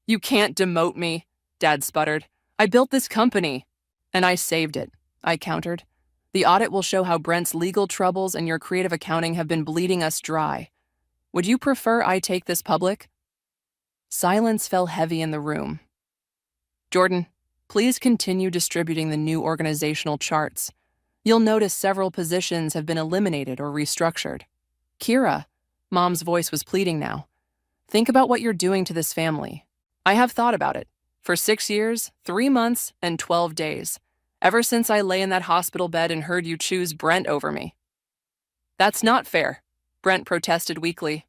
"You can't demote me," Dad sputtered. "I built this company." "And I saved it," I countered. "The audit will show how Brent's legal troubles and your creative accounting have been bleeding us dry. Would you prefer I take this public?" Silence fell heavy in the room. "Jordan, please continue distributing the new organizational charts. You'll notice several positions have been eliminated or restructured." "Kira," Mom's voice was pleading now, "think about what you're doing to this family." "I have thought about it. For 6 years, 3 months, and 12 days. Ever since I lay in that hospital bed and heard you choose Brent over me." "That's not fair," Brent protested weakly.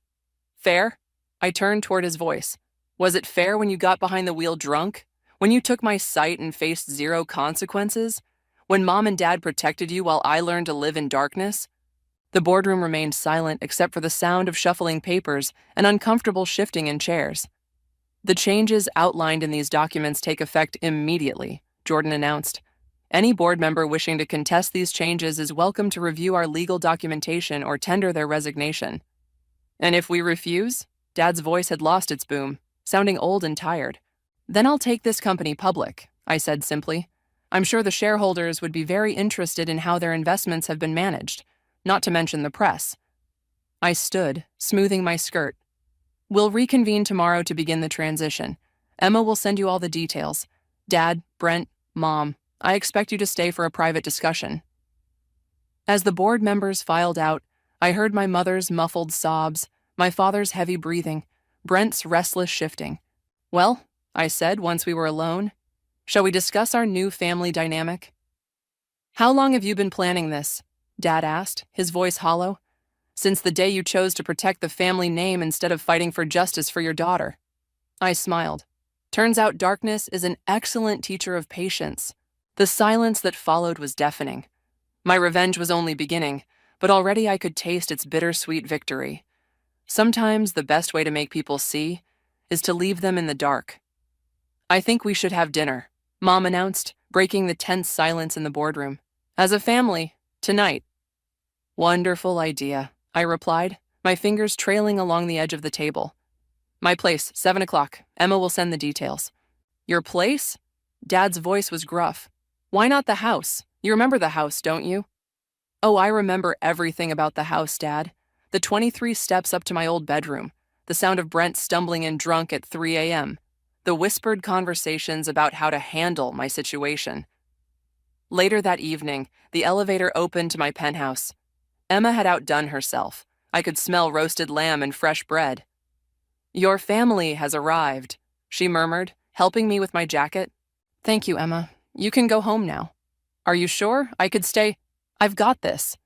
"Fair?" I turned toward his voice. "Was it fair when you got behind the wheel drunk? When you took my sight and faced 0 consequences? When Mom and Dad protected you while I learned to live in darkness?" The boardroom remained silent except for the sound of shuffling papers and uncomfortable shifting in chairs. "The changes outlined in these documents take effect immediately," Jordan announced. "Any board member wishing to contest these changes is welcome to review our legal documentation or tender their resignation." "And if we refuse?" Dad's voice had lost its boom, sounding old and tired. "Then I'll take this company public," I said simply. "I'm sure the shareholders would be very interested in how their investments have been managed, not to mention the press." I stood, smoothing my skirt. "We'll reconvene tomorrow to begin the transition. Emma will send you all the details. Dad, Brent, Mom, I expect you to stay for a private discussion." As the board members filed out, I heard my mother's muffled sobs, my father's heavy breathing, Brent's restless shifting. "Well," I said once we were alone, "shall we discuss our new family dynamic?" "How long have you been planning this?" Dad asked, his voice hollow. "Since the day you chose to protect the family name instead of fighting for justice for your daughter." I smiled. Turns out darkness is an excellent teacher of patience. The silence that followed was deafening. My revenge was only beginning, but already I could taste its bittersweet victory. Sometimes the best way to make people see is to leave them in the dark. "I think we should have dinner," Mom announced, breaking the tense silence in the boardroom. "As a family, tonight." "Wonderful idea," I replied, my fingers trailing along the edge of the table. "My place, 7 o'clock. Emma will send the details." "Your place?" Dad's voice was gruff. "Why not the house? You remember the house, don't you?" "Oh, I remember everything about the house, Dad. The 23 steps up to my old bedroom, the sound of Brent stumbling in drunk at 3 a.m., the whispered conversations about how to handle my situation. Later that evening, the elevator opened to my penthouse. Emma had outdone herself. I could smell roasted lamb and fresh bread. "Your family has arrived," she murmured, helping me with my jacket. "Thank you, Emma. You can go home now." "Are you sure? I could stay." "I've got this."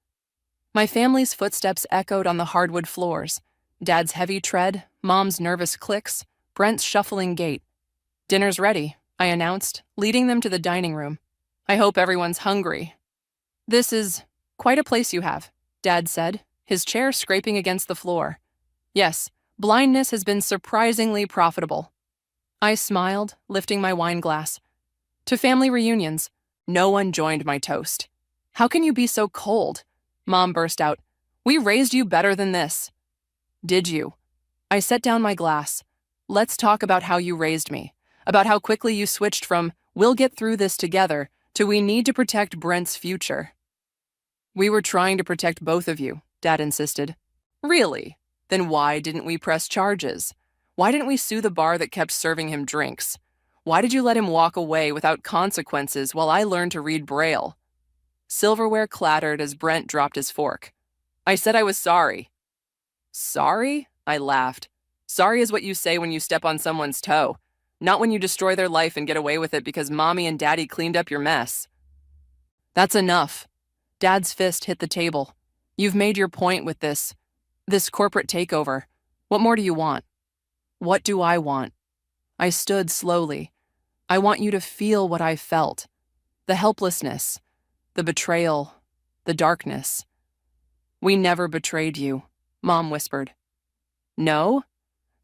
My family's footsteps echoed on the hardwood floors. Dad's heavy tread, Mom's nervous clicks, Brent's shuffling gait. "Dinner's ready," I announced, leading them to the dining room. "I hope everyone's hungry." "This is quite a place you have," Dad said, his chair scraping against the floor. "Yes, blindness has been surprisingly profitable." I smiled, lifting my wine glass. "To family reunions." No one joined my toast. "How can you be so cold?" Mom burst out. "We raised you better than this." "Did you?" I set down my glass. "Let's talk about how you raised me, about how quickly you switched from, 'we'll get through this together,' to 'we need to protect Brent's future.'" "We were trying to protect both of you," Dad insisted. "Really? Then why didn't we press charges? Why didn't we sue the bar that kept serving him drinks? Why did you let him walk away without consequences while I learned to read Braille?" Silverware clattered as Brent dropped his fork. "I said I was sorry." "Sorry?" I laughed. "Sorry is what you say when you step on someone's toe, not when you destroy their life and get away with it because Mommy and Daddy cleaned up your mess." "That's enough." Dad's fist hit the table. "You've made your point with this corporate takeover. What more do you want?" "What do I want?" I stood slowly. "I want you to feel what I felt. The helplessness, the betrayal, the darkness." "We never betrayed you," Mom whispered. "No?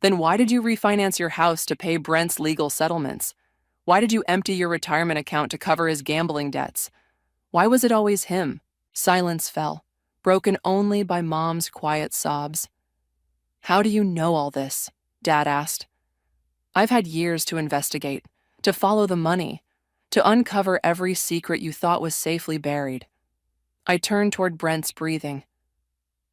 Then why did you refinance your house to pay Brent's legal settlements? Why did you empty your retirement account to cover his gambling debts? Why was it always him?" Silence fell, broken only by Mom's quiet sobs. "How do you know all this?" Dad asked. "I've had years to investigate, to follow the money, to uncover every secret you thought was safely buried." I turned toward Brent's breathing.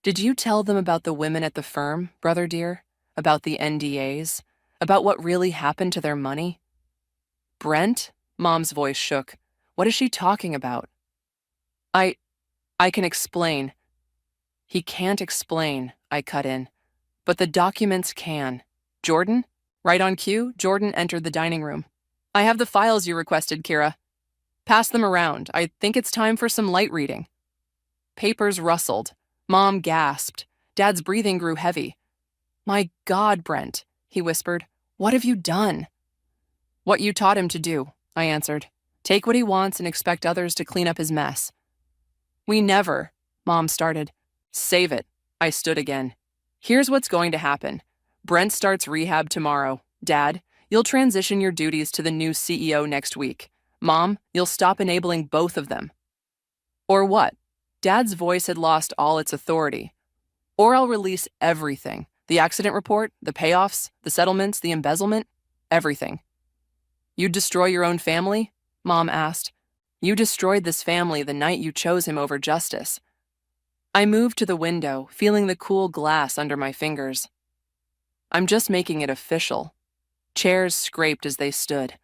"Did you tell them about the women at the firm, brother dear? About the NDAs? About what really happened to their money?" "Brent?" Mom's voice shook. "What is she talking about?" I can explain." "He can't explain," I cut in. "But the documents can. Jordan?" Right on cue, Jordan entered the dining room. "I have the files you requested, Kira." "Pass them around. I think it's time for some light reading." Papers rustled. Mom gasped. Dad's breathing grew heavy. "My God, Brent," he whispered. "What have you done?" "What you taught him to do," I answered. "Take what he wants and expect others to clean up his mess." "We never," Mom started. "Save it." I stood again. "Here's what's going to happen. Brent starts rehab tomorrow. Dad, you'll transition your duties to the new CEO next week. Mom, you'll stop enabling both of them." "Or what?" Dad's voice had lost all its authority. "Or I'll release everything. The accident report, the payoffs, the settlements, the embezzlement, everything." "You'd destroy your own family?" Mom asked. "You destroyed this family the night you chose him over justice." I moved to the window, feeling the cool glass under my fingers. "I'm just making it official." Chairs scraped as they stood.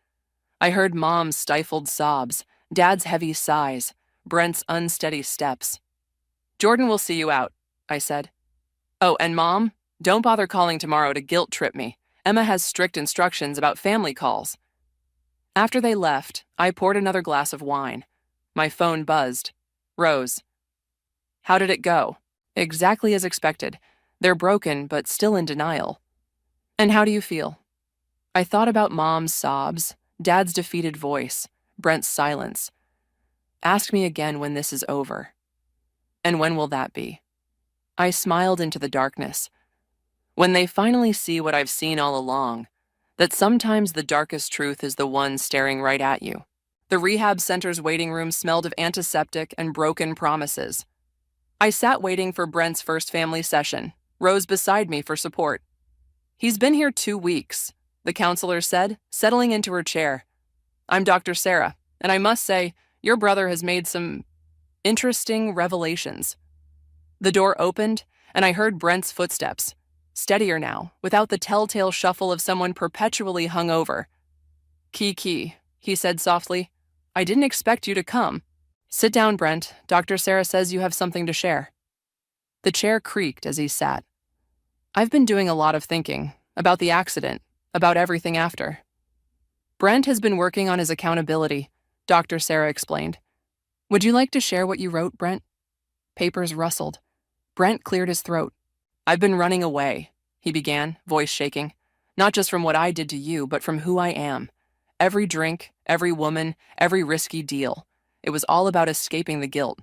I heard Mom's stifled sobs, Dad's heavy sighs, Brent's unsteady steps. "Jordan will see you out," I said. "Oh, and Mom, don't bother calling tomorrow to guilt trip me. Emma has strict instructions about family calls." After they left, I poured another glass of wine. My phone buzzed. Rose. "How did it go?" "Exactly as expected. They're broken, but still in denial." "And how do you feel?" I thought about Mom's sobs, Dad's defeated voice, Brent's silence. "Ask me again when this is over." "And when will that be?" I smiled into the darkness. "When they finally see what I've seen all along, that sometimes the darkest truth is the one staring right at you." The rehab center's waiting room smelled of antiseptic and broken promises. I sat waiting for Brent's first family session, Rose beside me for support. "He's been here 2 weeks, the counselor said, settling into her chair. "I'm Dr. Sarah, and I must say, your brother has made some interesting revelations." The door opened, and I heard Brent's footsteps. steadier now, without the telltale shuffle of someone perpetually hungover. Kiki, he said softly. I didn't expect you to come. Sit down, Brent. Dr. Sarah says you have something to share. The chair creaked as he sat. I've been doing a lot of thinking about the accident, about everything after. Brent has been working on his accountability, Dr. Sarah explained. Would you like to share what you wrote, Brent? Papers rustled. Brent cleared his throat. I've been running away, he began, voice shaking. Not just from what I did to you, but from who I am. Every drink, every woman, every risky deal. It was all about escaping the guilt.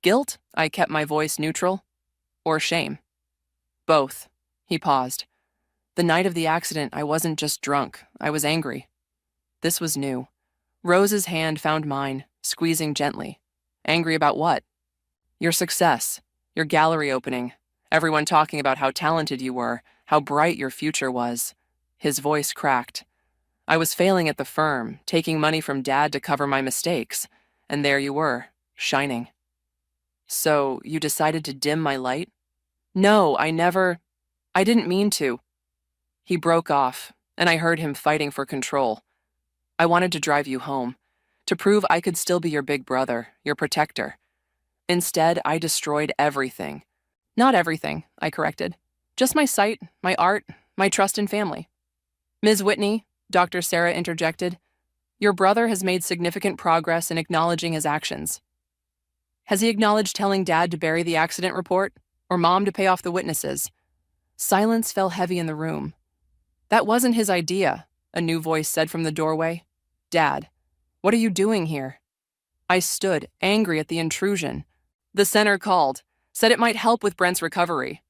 Guilt? I kept my voice neutral. Or shame? Both. He paused. The night of the accident, I wasn't just drunk. I was angry. This was new. Rose's hand found mine, squeezing gently. Angry about what? Your success. Your gallery opening. Everyone talking about how talented you were, how bright your future was. His voice cracked. I was failing at the firm, taking money from Dad to cover my mistakes. And there you were, shining. So, you decided to dim my light? No, I didn't mean to. He broke off, and I heard him fighting for control. I wanted to drive you home, to prove I could still be your big brother, your protector. Instead, I destroyed everything. Not everything, I corrected. Just my sight, my art, my trust in family. Ms. Whitney, Dr. Sarah interjected, your brother has made significant progress in acknowledging his actions. Has he acknowledged telling Dad to bury the accident report, or Mom to pay off the witnesses? Silence fell heavy in the room. That wasn't his idea, a new voice said from the doorway. Dad, what are you doing here? I stood, angry at the intrusion. The center called, said it might help with Brent's recovery.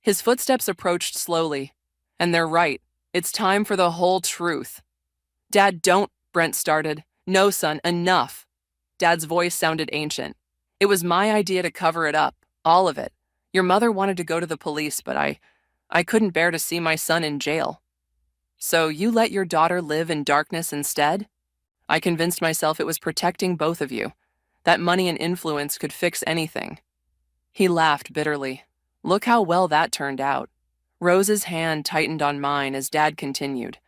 His footsteps approached slowly. And they're right. It's time for the whole truth. Dad, don't, Brent started. No, son, enough. Dad's voice sounded ancient. It was my idea to cover it up, all of it. Your mother wanted to go to the police, but I couldn't bear to see my son in jail. So you let your daughter live in darkness instead? I convinced myself it was protecting both of you, that money and influence could fix anything. He laughed bitterly. Look how well that turned out. Rose's hand tightened on mine as Dad continued.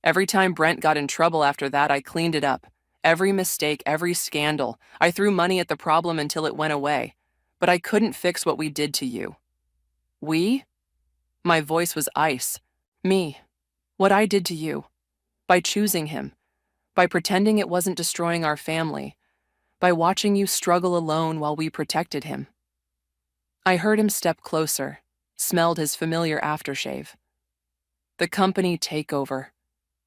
Every time Brent got in trouble after that, I cleaned it up. Every mistake, every scandal. I threw money at the problem until it went away. But I couldn't fix what we did to you. We? My voice was ice. Me. What I did to you. By choosing him. By pretending it wasn't destroying our family. By watching you struggle alone while we protected him. I heard him step closer, smelled his familiar aftershave. The company takeover,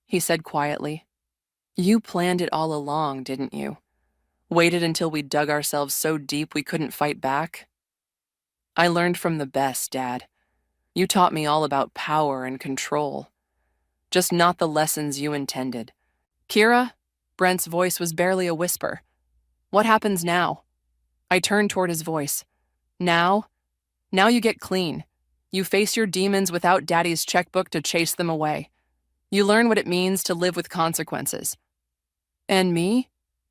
he said quietly. You planned it all along, didn't you? Waited until we dug ourselves so deep we couldn't fight back? I learned from the best, Dad. You taught me all about power and control. Just not the lessons you intended. Kira? Brent's voice was barely a whisper. What happens now? I turned toward his voice. Now you get clean. You face your demons without Daddy's checkbook to chase them away. You learn what it means to live with consequences. And me?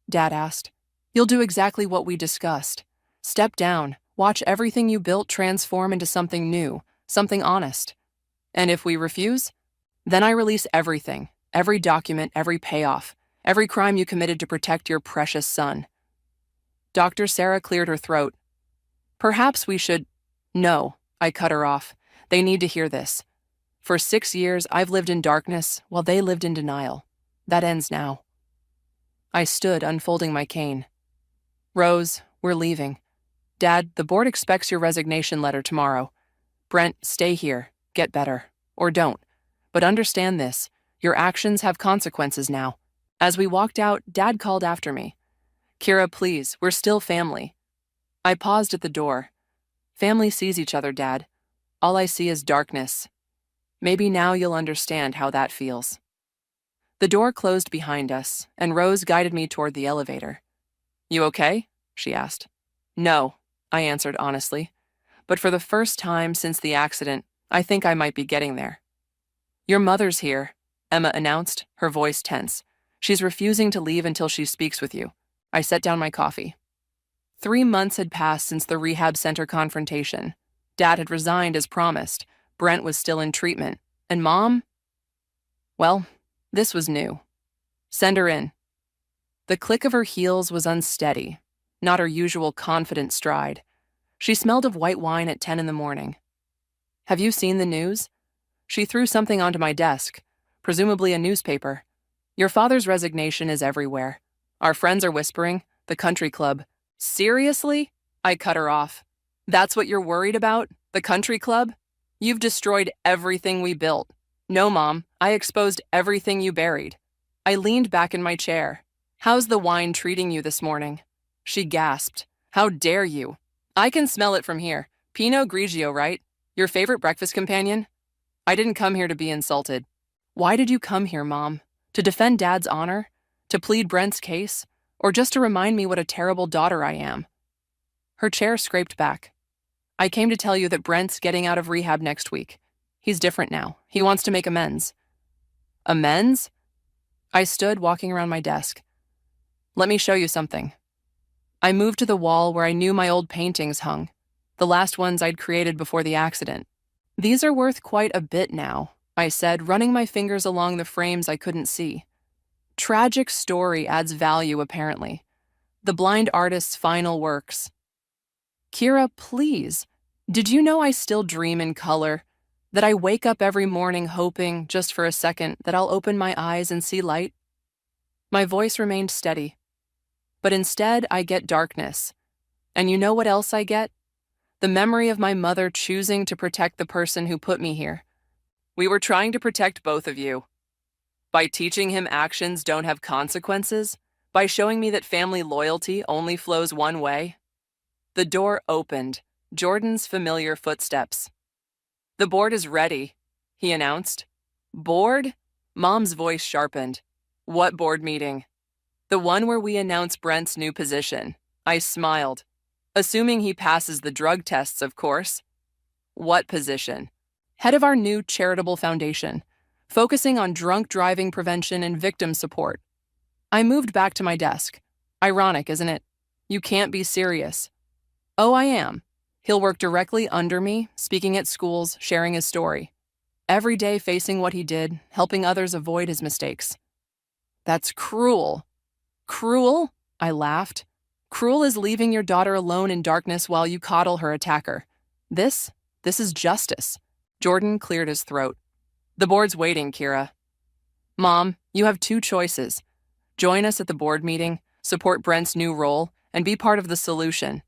Dad asked. You'll do exactly what we discussed. Step down, watch everything you built transform into something new, something honest. And if we refuse, then I release everything, every document, every payoff, every crime you committed to protect your precious son. Dr. Sarah cleared her throat. Perhaps we should... No, I cut her off. They need to hear this. For 6 years, I've lived in darkness while they lived in denial. That ends now. I stood, unfolding my cane. Rose, we're leaving. Dad, the board expects your resignation letter tomorrow. Brent, stay here. Get better. Or don't. But understand this. Your actions have consequences now. As we walked out, Dad called after me. Kira, please, we're still family. I paused at the door. Family sees each other, Dad. All I see is darkness. Maybe now you'll understand how that feels. The door closed behind us, and Rose guided me toward the elevator. You okay? She asked. No, I answered honestly. But for the first time since the accident, I think I might be getting there. Your mother's here, Emma announced, her voice tense. She's refusing to leave until she speaks with you. I set down my coffee. 3 months had passed since the rehab center confrontation. Dad had resigned as promised, Brent was still in treatment. And Mom? Well, this was new. Send her in. The click of her heels was unsteady, not her usual confident stride. She smelled of white wine at 10 in the morning. Have you seen the news? She threw something onto my desk, presumably a newspaper. Your father's resignation is everywhere. Our friends are whispering, the country club. Seriously? I cut her off. That's what you're worried about? The country club? You've destroyed everything we built. No, Mom, I exposed everything you buried. I leaned back in my chair. How's the wine treating you this morning? She gasped. How dare you? I can smell it from here. Pinot Grigio, right? Your favorite breakfast companion? I didn't come here to be insulted. Why did you come here, Mom? To defend Dad's honor? To plead Brent's case? Or just to remind me what a terrible daughter I am? Her chair scraped back. I came to tell you that Brent's getting out of rehab next week. He's different now. He wants to make amends. Amends? I stood walking around my desk. Let me show you something. I moved to the wall where I knew my old paintings hung, the last ones I'd created before the accident. These are worth quite a bit now, I said, running my fingers along the frames I couldn't see. Tragic story adds value, apparently. The blind artist's final works. Kira, please. Did you know I still dream in color? That I wake up every morning hoping, just for a second, that I'll open my eyes and see light? My voice remained steady. But instead, I get darkness. And you know what else I get? The memory of my mother choosing to protect the person who put me here. We were trying to protect both of you. By teaching him actions don't have consequences? By showing me that family loyalty only flows one way? The door opened, Jordan's familiar footsteps. The board is ready, he announced. Board? Mom's voice sharpened. What board meeting? The one where we announce Brent's new position. I smiled. Assuming he passes the drug tests, of course. What position? Head of our new charitable foundation, focusing on drunk driving prevention and victim support. I moved back to my desk. Ironic, isn't it? You can't be serious. Oh, I am. He'll work directly under me, speaking at schools, sharing his story. Every day facing what he did, helping others avoid his mistakes. That's cruel. Cruel? I laughed. Cruel is leaving your daughter alone in darkness while you coddle her attacker. This is justice. Jordan cleared his throat. The board's waiting, Kira. Mom, you have two choices. Join us at the board meeting, support Brent's new role, and be part of the solution.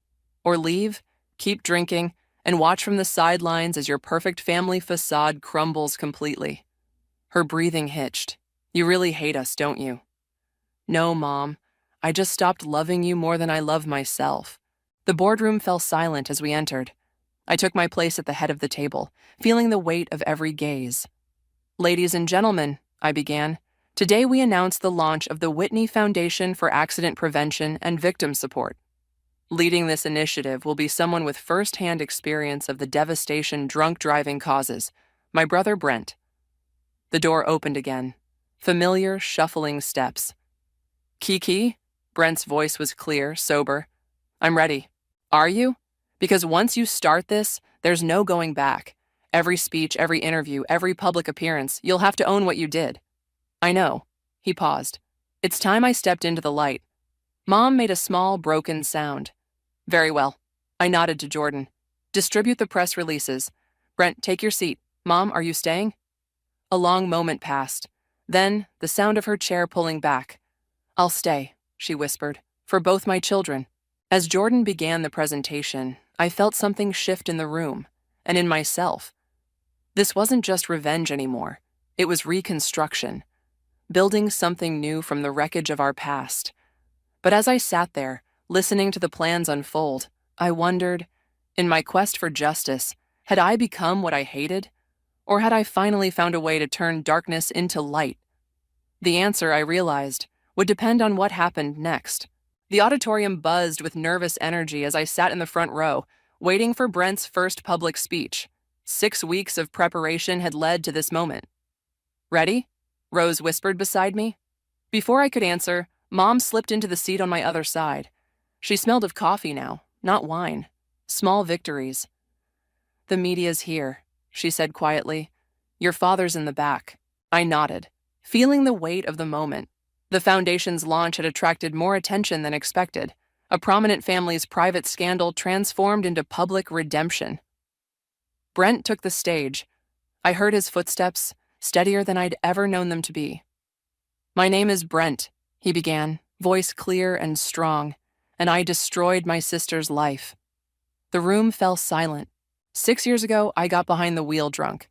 Or leave, keep drinking, and watch from the sidelines as your perfect family facade crumbles completely. Her breathing hitched. You really hate us, don't you? No, Mom. I just stopped loving you more than I love myself. The boardroom fell silent as we entered. I took my place at the head of the table, feeling the weight of every gaze. Ladies and gentlemen, I began, today we announce the launch of the Whitney Foundation for Accident Prevention and Victim Support. Leading this initiative will be someone with first-hand experience of the devastation drunk driving causes, my brother Brent. The door opened again. Familiar, shuffling steps. Kiki? Brent's voice was clear, sober. I'm ready. Are you? Because once you start this, there's no going back. Every speech, every interview, every public appearance, you'll have to own what you did. I know. He paused. It's time I stepped into the light. Mom made a small, broken sound. Very well. I nodded to Jordan. Distribute the press releases. Brent, take your seat. Mom, are you staying? A long moment passed. Then, the sound of her chair pulling back. I'll stay, she whispered, for both my children. As Jordan began the presentation, I felt something shift in the room, and in myself. This wasn't just revenge anymore. It was reconstruction. Building something new from the wreckage of our past. But as I sat there, listening to the plans unfold, I wondered, in my quest for justice, had I become what I hated? Or had I finally found a way to turn darkness into light? The answer, I realized, would depend on what happened next. The auditorium buzzed with nervous energy as I sat in the front row, waiting for Brent's first public speech. 6 weeks of preparation had led to this moment. Ready? Rose whispered beside me. Before I could answer, Mom slipped into the seat on my other side. She smelled of coffee now, not wine. Small victories. The media's here, she said quietly. Your father's in the back. I nodded, feeling the weight of the moment. The foundation's launch had attracted more attention than expected. A prominent family's private scandal transformed into public redemption. Brent took the stage. I heard his footsteps, steadier than I'd ever known them to be. My name is Brent, he began, voice clear and strong, and I destroyed my sister's life. The room fell silent. 6 years ago, I got behind the wheel drunk.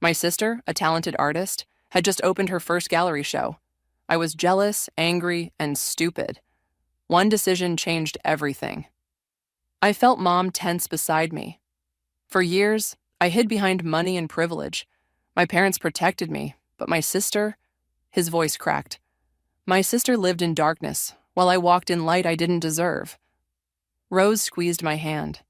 My sister, a talented artist, had just opened her first gallery show. I was jealous, angry, and stupid. One decision changed everything. I felt Mom tense beside me. For years, I hid behind money and privilege. My parents protected me, but my sister, his voice cracked. My sister lived in darkness, while I walked in light I didn't deserve. Rose squeezed my hand.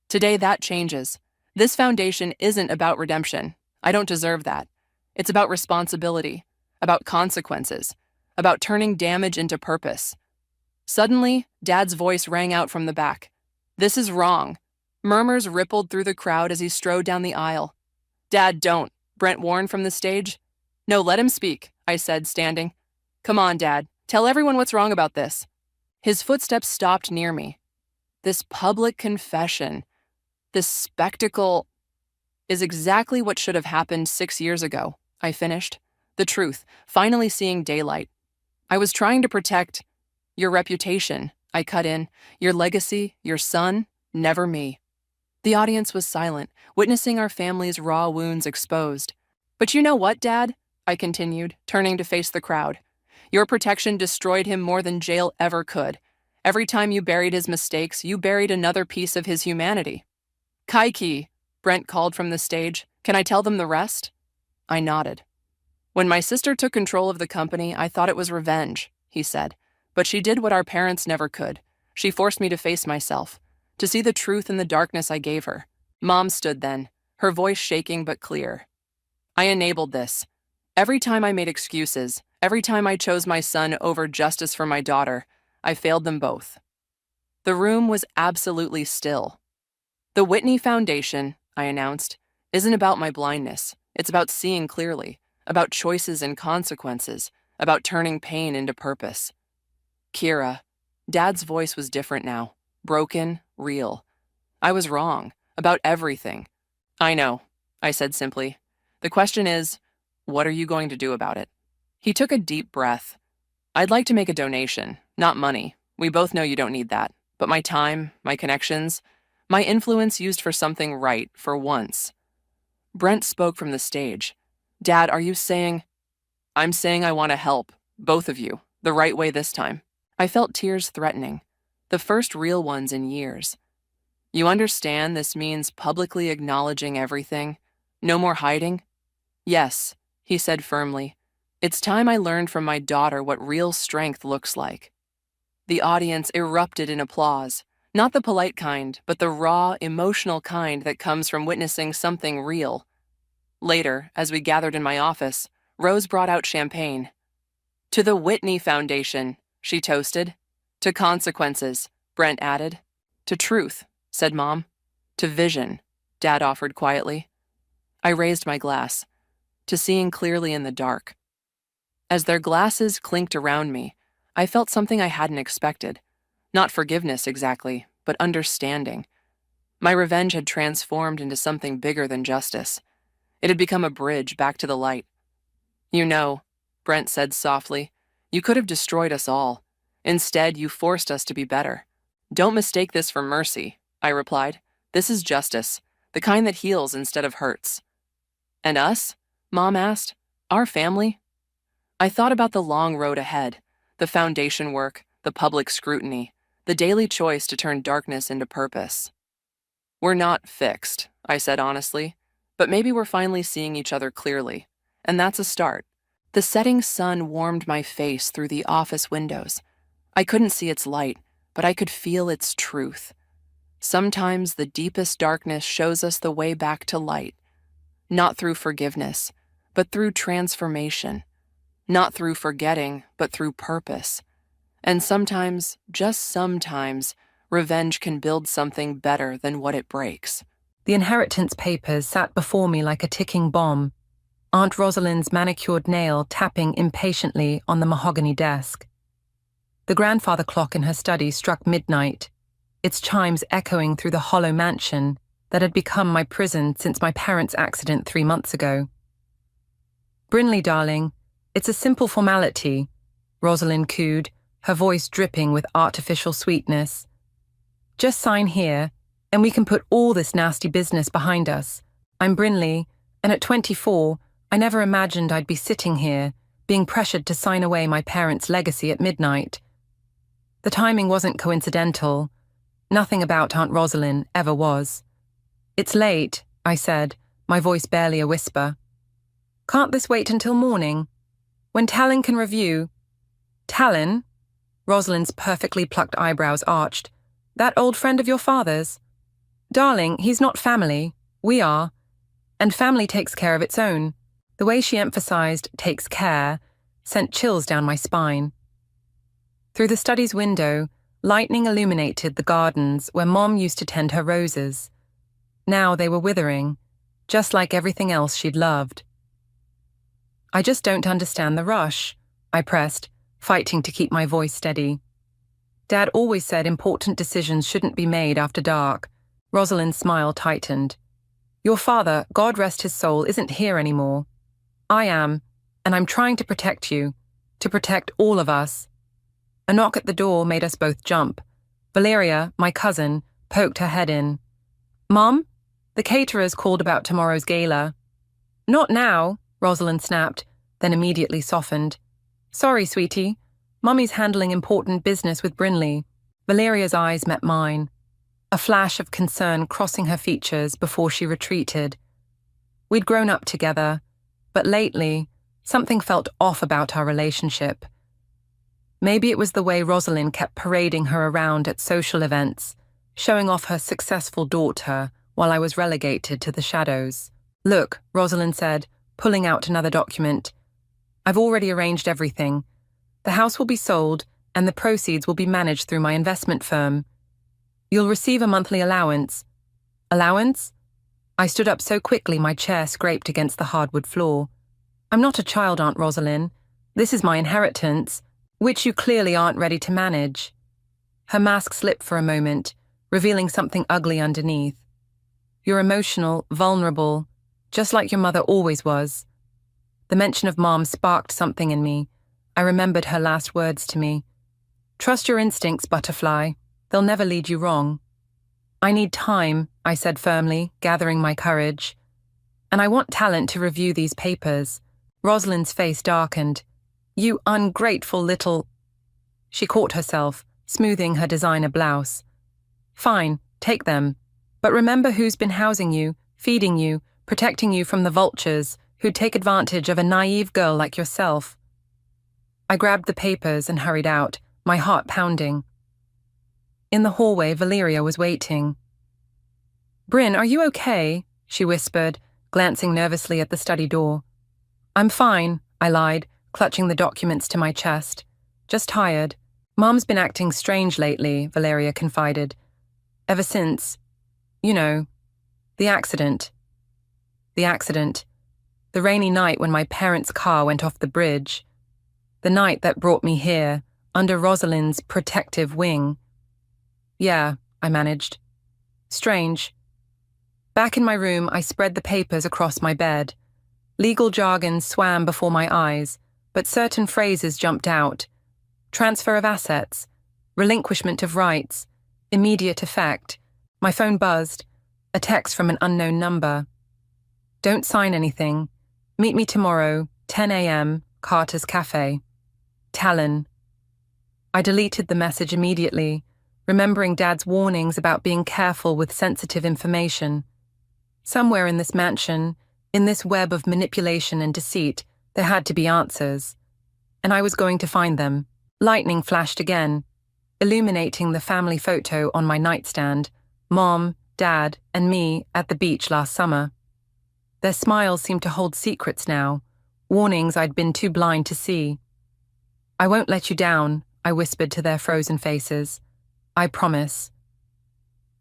Today that changes. This foundation isn't about redemption. I don't deserve that. It's about responsibility, about consequences, about turning damage into purpose. Suddenly, Dad's voice rang out from the back. This is wrong. Murmurs rippled through the crowd as he strode down the aisle. Dad, don't, Brent warned from the stage. No, let him speak, I said, standing. Come on, Dad. Tell everyone what's wrong about this. His footsteps stopped near me. This public confession, this spectacle, is exactly what should have happened 6 years ago, I finished. The truth, finally seeing daylight. I was trying to protect your reputation, I cut in, your legacy, your son, never me. The audience was silent, witnessing our family's raw wounds exposed. But you know what, Dad? I continued, turning to face the crowd. Your protection destroyed him more than jail ever could. Every time you buried his mistakes, you buried another piece of his humanity. Kaiki, Brent called from the stage. Can I tell them the rest? I nodded. When my sister took control of the company, I thought it was revenge, he said. But she did what our parents never could. She forced me to face myself, to see the truth in the darkness I gave her. Mom stood then, her voice shaking but clear. I enabled this. Every time I made excuses, every time I chose my son over justice for my daughter, I failed them both. The room was absolutely still. The Whitney Foundation, I announced, isn't about my blindness. It's about seeing clearly, about choices and consequences, about turning pain into purpose. Kira, Dad's voice was different now, broken, real. I was wrong, about everything. I know, I said simply. The question is, what are you going to do about it? He took a deep breath. I'd like to make a donation, not money. We both know you don't need that. But my time, my connections, my influence used for something right, for once. Brent spoke from the stage. Dad, are you saying? I'm saying I want to help, both of you, the right way this time. I felt tears threatening, the first real ones in years. You understand this means publicly acknowledging everything? No more hiding? Yes, he said firmly. It's time I learned from my daughter what real strength looks like. The audience erupted in applause, not the polite kind, but the raw, emotional kind that comes from witnessing something real. Later, as we gathered in my office, Rose brought out champagne. To the Whitney Foundation, she toasted. To consequences, Brent added. To truth, said Mom. To vision, Dad offered quietly. I raised my glass. To seeing clearly in the dark. As their glasses clinked around me, I felt something I hadn't expected. Not forgiveness exactly, but understanding. My revenge had transformed into something bigger than justice. It had become a bridge back to the light. You know, Brent said softly, you could have destroyed us all. Instead, you forced us to be better. Don't mistake this for mercy, I replied. This is justice, the kind that heals instead of hurts. And us? Mom asked. Our family? I thought about the long road ahead, the foundation work, the public scrutiny, the daily choice to turn darkness into purpose. We're not fixed, I said honestly, but maybe we're finally seeing each other clearly, and that's a start. The setting sun warmed my face through the office windows. I couldn't see its light, but I could feel its truth. Sometimes the deepest darkness shows us the way back to light, not through forgiveness, but through transformation. Not through forgetting, but through purpose. And sometimes, just sometimes, revenge can build something better than what it breaks. The inheritance papers sat before me like a ticking bomb, Aunt Rosalind's manicured nail tapping impatiently on the mahogany desk. The grandfather clock in her study struck midnight, its chimes echoing through the hollow mansion that had become my prison since my parents' accident 3 months ago. "Brinley, darling, it's a simple formality," Rosalind cooed, her voice dripping with artificial sweetness. "Just sign here, and we can put all this nasty business behind us. I'm Brinley, and at 24, I never imagined I'd be sitting here, being pressured to sign away my parents' legacy at midnight. The timing wasn't coincidental. Nothing about Aunt Rosalind ever was. It's late," I said, my voice barely a whisper. "Can't this wait until morning? When Talon can review—" "Talon?" Rosalind's perfectly plucked eyebrows arched. "That old friend of your father's?" "Darling, he's not family. We are. And family takes care of its own." The way she emphasized "takes care" sent chills down my spine. Through the study's window, lightning illuminated the gardens where Mom used to tend her roses. Now they were withering, just like everything else she'd loved. "I just don't understand the rush," I pressed, fighting to keep my voice steady. "Dad always said important decisions shouldn't be made after dark." Rosalind's smile tightened. "Your father, God rest his soul, isn't here anymore. I am, and I'm trying to protect you, to protect all of us." A knock at the door made us both jump. Valeria, my cousin, poked her head in. "Mom, the caterers called about tomorrow's gala." "Not now," Rosalind snapped, then immediately softened. "Sorry, sweetie. Mummy's handling important business with Brinley." Valeria's eyes met mine, a flash of concern crossing her features before she retreated. We'd grown up together, but lately, something felt off about our relationship. Maybe it was the way Rosalind kept parading her around at social events, showing off her successful daughter while I was relegated to the shadows. "Look," Rosalind said, pulling out another document. "I've already arranged everything. The house will be sold, and the proceeds will be managed through my investment firm. You'll receive a monthly allowance." "Allowance?" I stood up so quickly my chair scraped against the hardwood floor. "I'm not a child, Aunt Rosalind. This is my inheritance, which you clearly aren't ready to manage." Her mask slipped for a moment, revealing something ugly underneath. "You're emotional, vulnerable, just like your mother always was." The mention of Mom sparked something in me. I remembered her last words to me. "Trust your instincts, Butterfly. They'll never lead you wrong." "I need time," I said firmly, gathering my courage. "And I want Talent to review these papers." Rosalind's face darkened. "You ungrateful little—" She caught herself, smoothing her designer blouse. "Fine, take them. But remember who's been housing you, feeding you, protecting you from the vultures who'd take advantage of a naive girl like yourself." I grabbed the papers and hurried out, my heart pounding. In the hallway, Valeria was waiting. "Bryn, are you okay?" she whispered, glancing nervously at the study door. "I'm fine," I lied, clutching the documents to my chest. "Just tired." "Mom's been acting strange lately," Valeria confided. "Ever since, the accident." The accident. The rainy night when my parents' car went off the bridge. The night that brought me here, under Rosalind's protective wing. "Yeah," I managed. "Strange." Back in my room, I spread the papers across my bed. Legal jargon swam before my eyes, but certain phrases jumped out. Transfer of assets, relinquishment of rights, immediate effect. My phone buzzed, a text from an unknown number. "Don't sign anything. Meet me tomorrow, 10 a.m., Carter's Cafe. Talon." I deleted the message immediately, remembering Dad's warnings about being careful with sensitive information. Somewhere in this mansion, in this web of manipulation and deceit, there had to be answers. And I was going to find them. Lightning flashed again, illuminating the family photo on my nightstand, Mom, Dad, and me at the beach last summer. Their smiles seemed to hold secrets now, warnings I'd been too blind to see. "I won't let you down," I whispered to their frozen faces. "I promise."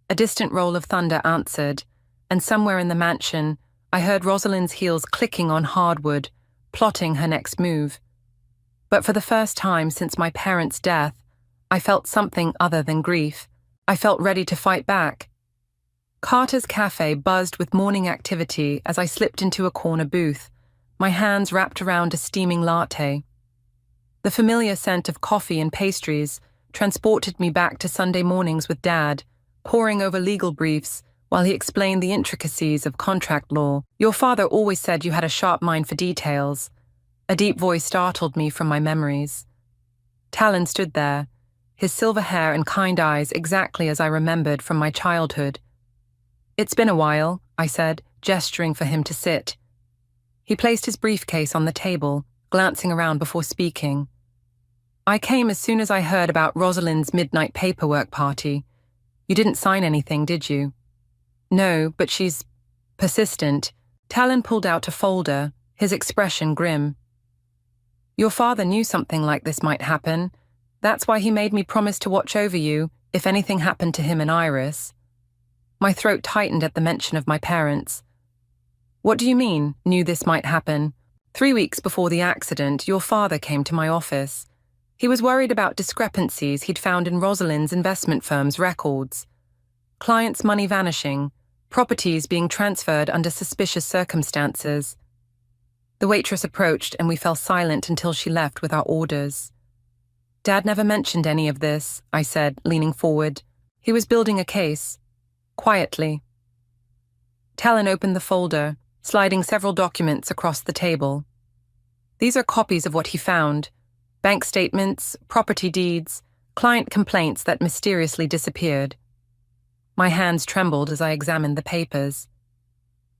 A distant roll of thunder answered, and somewhere in the mansion, I heard Rosalind's heels clicking on hardwood, plotting her next move. But for the first time since my parents' death, I felt something other than grief. I felt ready to fight back. Carter's Cafe buzzed with morning activity as I slipped into a corner booth, my hands wrapped around a steaming latte. The familiar scent of coffee and pastries transported me back to Sunday mornings with Dad, poring over legal briefs while he explained the intricacies of contract law. "Your father always said you had a sharp mind for details." A deep voice startled me from my memories. Talon stood there, his silver hair and kind eyes exactly as I remembered from my childhood. "It's been a while," I said, gesturing for him to sit. He placed his briefcase on the table, glancing around before speaking. "I came as soon as I heard about Rosalind's midnight paperwork party. You didn't sign anything, did you?" "No, but she's persistent." Talon pulled out a folder, his expression grim. "Your father knew something like this might happen. That's why he made me promise to watch over you if anything happened to him and Iris." My throat tightened at the mention of my parents. "What do you mean, knew this might happen?" 3 weeks before the accident, your father came to my office. He was worried about discrepancies he'd found in Rosalind's investment firm's records. Clients' money vanishing, properties being transferred under suspicious circumstances. The waitress approached and we fell silent until she left with our orders. "Dad never mentioned any of this," I said, leaning forward. "He was building a case." Quietly. Talon opened the folder, sliding several documents across the table. "These are copies of what he found. Bank statements, property deeds, client complaints that mysteriously disappeared." My hands trembled as I examined the papers.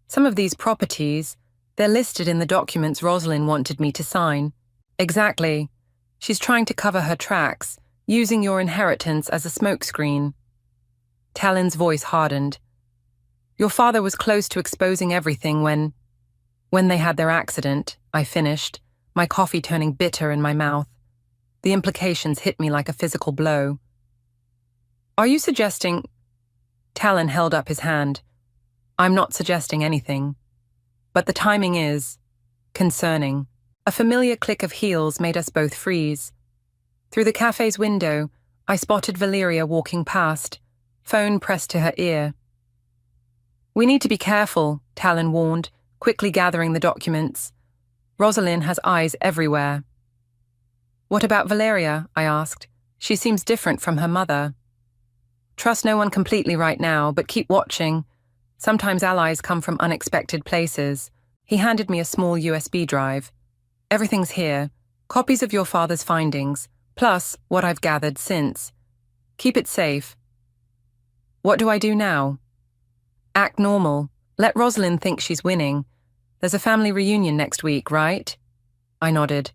"Some of these properties, they're listed in the documents Rosalind wanted me to sign." "Exactly. She's trying to cover her tracks, using your inheritance as a smokescreen." Talon's voice hardened. "Your father was close to exposing everything when they had their accident," I finished, my coffee turning bitter in my mouth. The implications hit me like a physical blow. "Are you suggesting—" Talon held up his hand. "I'm not suggesting anything. But the timing is concerning." A familiar click of heels made us both freeze. Through the cafe's window, I spotted Valeria walking past, phone pressed to her ear. "We need to be careful," Talon warned, quickly gathering the documents. "Rosalind has eyes everywhere." "What about Valeria?" I asked. "She seems different from her mother." "Trust no one completely right now, but keep watching. Sometimes allies come from unexpected places." He handed me a small USB drive. "Everything's here. Copies of your father's findings, plus what I've gathered since. Keep it safe." "What do I do now?" "Act normal. Let Rosalind think she's winning. There's a family reunion next week, right?" I nodded.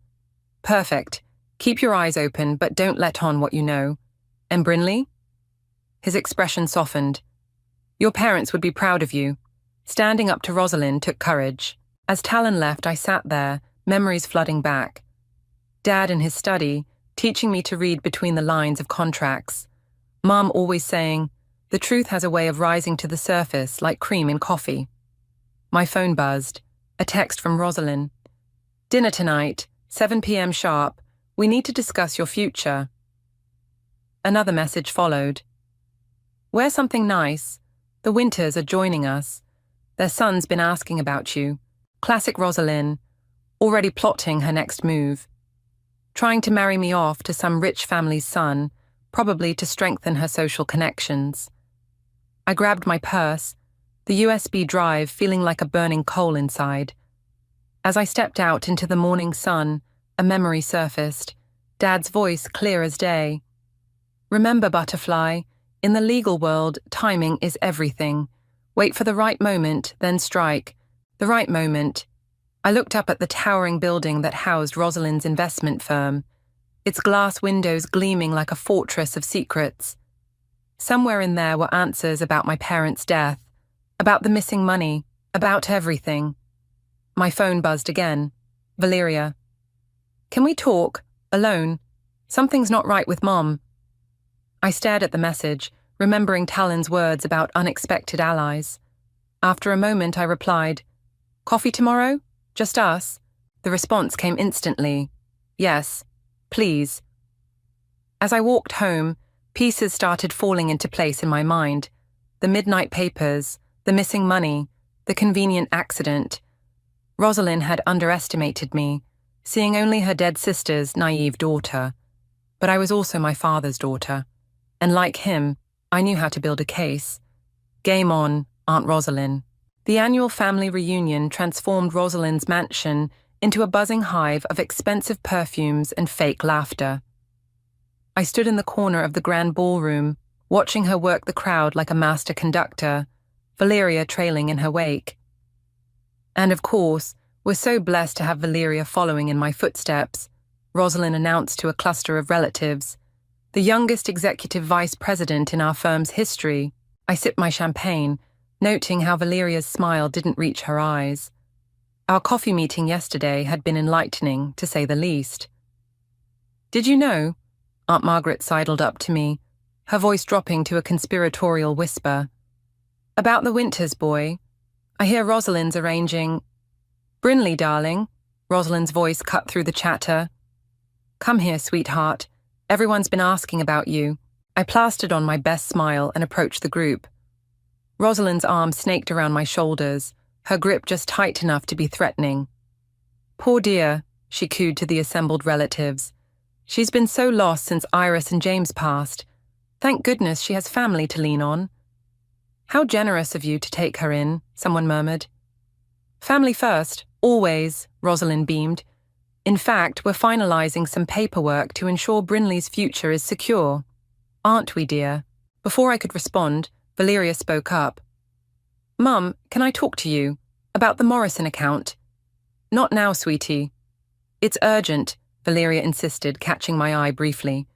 "Perfect. Keep your eyes open, but don't let on what you know. And Brinley?" His expression softened. "Your parents would be proud of you." Standing up to Rosalind took courage. As Talon left, I sat there, memories flooding back. Dad in his study, teaching me to read between the lines of contracts. Mom always saying, "The truth has a way of rising to the surface like cream in coffee." My phone buzzed. A text from Rosalind. "Dinner tonight, 7 p.m. sharp. We need to discuss your future." Another message followed. "Wear something nice. The Winters are joining us. Their son's been asking about you. Classic Rosalind, already plotting her next move. Trying to marry me off to some rich family's son, probably to strengthen her social connections." I grabbed my purse, the USB drive feeling like a burning coal inside. As I stepped out into the morning sun, a memory surfaced, Dad's voice clear as day. "Remember, Butterfly, in the legal world, timing is everything. Wait for the right moment, then strike. The right moment." I looked up at the towering building that housed Rosalind's investment firm, its glass windows gleaming like a fortress of secrets. Somewhere in there were answers about my parents' death, about the missing money, about everything. My phone buzzed again. "Valeria." "Can we talk? Alone? Something's not right with Mom." I stared at the message, remembering Talon's words about unexpected allies. After a moment, I replied, "Coffee tomorrow? Just us?" The response came instantly. "Yes, please." As I walked home, pieces started falling into place in my mind. The midnight papers, the missing money, the convenient accident. Rosalind had underestimated me, seeing only her dead sister's naive daughter. But I was also my father's daughter, and like him, I knew how to build a case. Game on, Aunt Rosalind. The annual family reunion transformed Rosalind's mansion into a buzzing hive of expensive perfumes and fake laughter. I stood in the corner of the grand ballroom, watching her work the crowd like a master conductor, Valeria trailing in her wake. And of course, we're so blessed to have Valeria following in my footsteps, Rosalind announced to a cluster of relatives. The youngest executive vice president in our firm's history. I sipped my champagne, noting how Valeria's smile didn't reach her eyes. Our coffee meeting yesterday had been enlightening, to say the least. "Did you know?" Aunt Margaret sidled up to me, her voice dropping to a conspiratorial whisper. "About the Winters boy. I hear Rosalind's arranging—" "Brinley, darling," Rosalind's voice cut through the chatter. "Come here, sweetheart. Everyone's been asking about you." I plastered on my best smile and approached the group. Rosalind's arm snaked around my shoulders, her grip just tight enough to be threatening. "Poor dear," she cooed to the assembled relatives. "She's been so lost since Iris and James passed. Thank goodness she has family to lean on." "How generous of you to take her in," someone murmured. "Family first, always," Rosalind beamed. "In fact, we're finalizing some paperwork to ensure Brinley's future is secure. Aren't we, dear?" Before I could respond, Valeria spoke up. "Mum, can I talk to you? About the Morrison account?" "Not now, sweetie." "It's urgent," Valeria insisted, catching my eye briefly.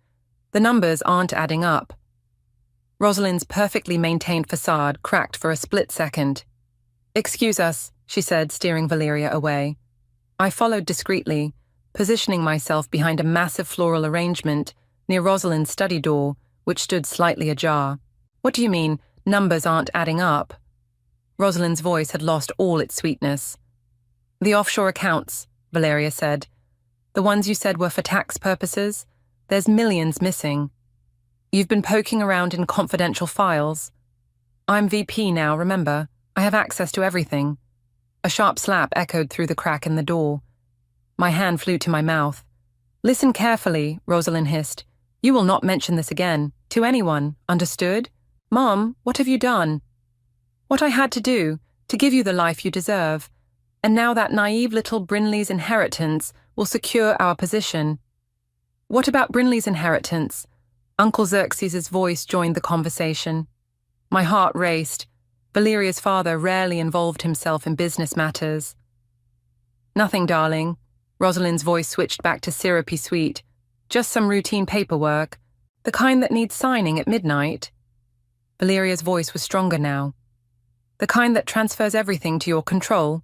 "The numbers aren't adding up." Rosalind's perfectly maintained facade cracked for a split second. "Excuse us," she said, steering Valeria away. I followed discreetly, positioning myself behind a massive floral arrangement near Rosalind's study door, which stood slightly ajar. "What do you mean, numbers aren't adding up?" Rosalind's voice had lost all its sweetness. "The offshore accounts," Valeria said. "The ones you said were for tax purposes. There's millions missing. You've been poking around in confidential files. I'm VP now, remember? I have access to everything." A sharp slap echoed through the crack in the door. My hand flew to my mouth. "Listen carefully," Rosalind hissed. "You will not mention this again, to anyone, understood? Mom, what have you done?" "What I had to do, to give you the life you deserve. And now that naive little Brinley's inheritance will secure our position." "What about Brinley's inheritance?" Uncle Xerxes' voice joined the conversation. My heart raced. Valeria's father rarely involved himself in business matters. "Nothing, darling." Rosalind's voice switched back to syrupy sweet. "Just some routine paperwork. The kind that needs signing at midnight." Valeria's voice was stronger now. "The kind that transfers everything to your control."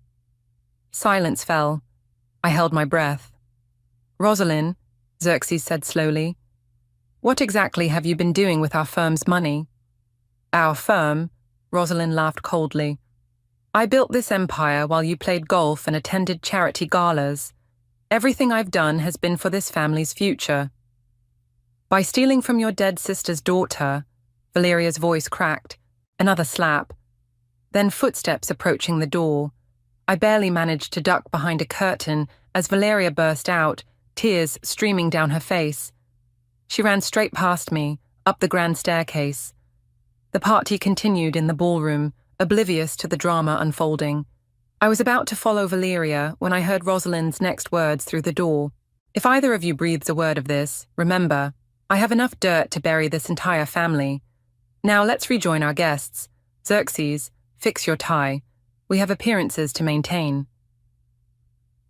Silence fell. I held my breath. "Rosalind," Xerxes said slowly, "what exactly have you been doing with our firm's money?" "Our firm?" Rosalind laughed coldly. "I built this empire while you played golf and attended charity galas. Everything I've done has been for this family's future." "By stealing from your dead sister's daughter," Valeria's voice cracked. Another slap. Then footsteps approaching the door. I barely managed to duck behind a curtain as Valeria burst out, tears streaming down her face. She ran straight past me, up the grand staircase. The party continued in the ballroom, oblivious to the drama unfolding. I was about to follow Valeria when I heard Rosalind's next words through the door. "If either of you breathes a word of this, remember, I have enough dirt to bury this entire family. Now let's rejoin our guests. Xerxes, fix your tie. We have appearances to maintain."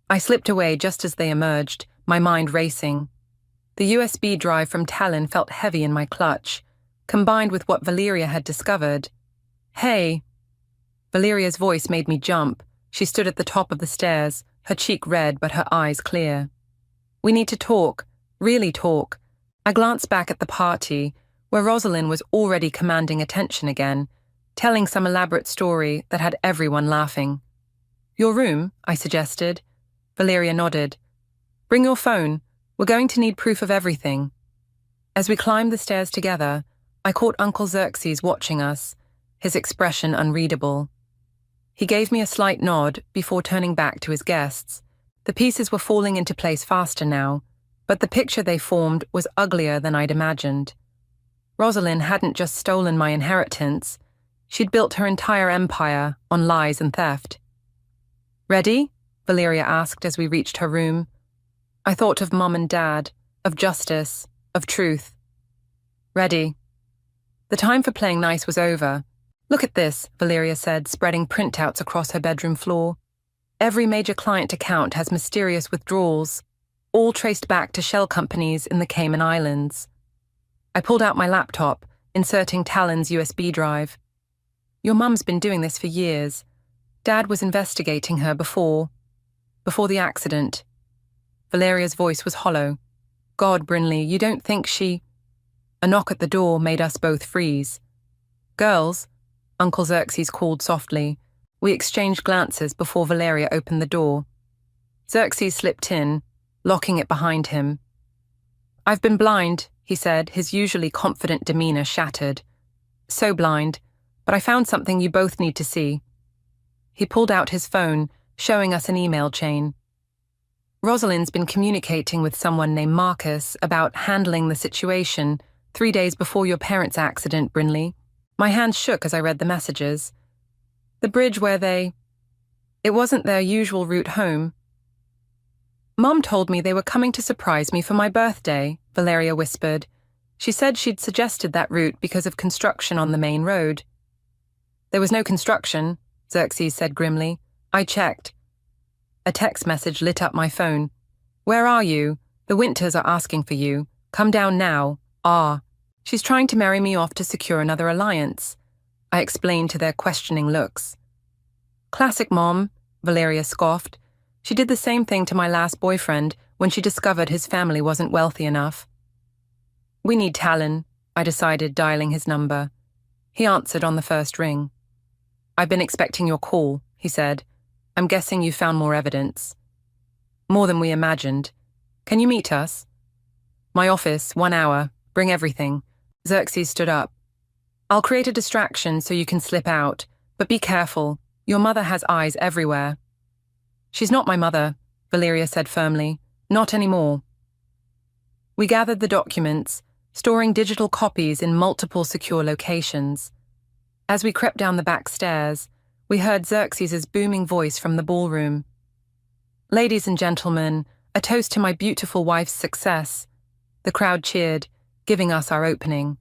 I slipped away just as they emerged, my mind racing. The USB drive from Talon felt heavy in my clutch, combined with what Valeria had discovered. "Hey!" Valeria's voice made me jump. She stood at the top of the stairs, her cheek red but her eyes clear. "We need to talk, really talk." I glanced back at the party, where Rosalind was already commanding attention again, telling some elaborate story that had everyone laughing. "Your room," I suggested. Valeria nodded. "Bring your phone. We're going to need proof of everything." As we climbed the stairs together, I caught Uncle Xerxes watching us, his expression unreadable. He gave me a slight nod before turning back to his guests. The pieces were falling into place faster now, but the picture they formed was uglier than I'd imagined. Rosalind hadn't just stolen my inheritance, she'd built her entire empire on lies and theft. "Ready?" Valeria asked as we reached her room. I thought of Mum and Dad, of justice, of truth. "Ready." The time for playing nice was over. "Look at this," Valeria said, spreading printouts across her bedroom floor. "Every major client account has mysterious withdrawals, all traced back to shell companies in the Cayman Islands." I pulled out my laptop, inserting Talon's USB drive. "Your mum's been doing this for years. Dad was investigating her before the accident." Valeria's voice was hollow. "God, Brinley, you don't think she—" A knock at the door made us both freeze. "Girls," Uncle Xerxes called softly. We exchanged glances before Valeria opened the door. Xerxes slipped in, locking it behind him. "I've been blind," he said, his usually confident demeanor shattered. "So blind, but I found something you both need to see." He pulled out his phone, showing us an email chain. "Rosalind's been communicating with someone named Marcus about handling the situation 3 days before your parents' accident, Brinley." My hands shook as I read the messages. "The bridge where they— It wasn't their usual route home." "Mum told me they were coming to surprise me for my birthday," Valeria whispered. "She said she'd suggested that route because of construction on the main road." "There was no construction," Xerxes said grimly. "I checked." A text message lit up my phone. "Where are you? The Winters are asking for you. Come down now. Ah. She's trying to marry me off to secure another alliance," I explained to their questioning looks. "Classic Mom," Valeria scoffed. "She did the same thing to my last boyfriend when she discovered his family wasn't wealthy enough." "We need Talon," I decided, dialing his number. He answered on the first ring. "I've been expecting your call," he said. "I'm guessing you found more evidence." "More than we imagined. Can you meet us?" "My office, 1 hour. Bring everything." Xerxes stood up. "I'll create a distraction so you can slip out, but be careful. Your mother has eyes everywhere." "She's not my mother," Valeria said firmly. "Not anymore." We gathered the documents, storing digital copies in multiple secure locations. As we crept down the back stairs, we heard Xerxes' booming voice from the ballroom. "Ladies and gentlemen, a toast to my beautiful wife's success." The crowd cheered, giving us our opening.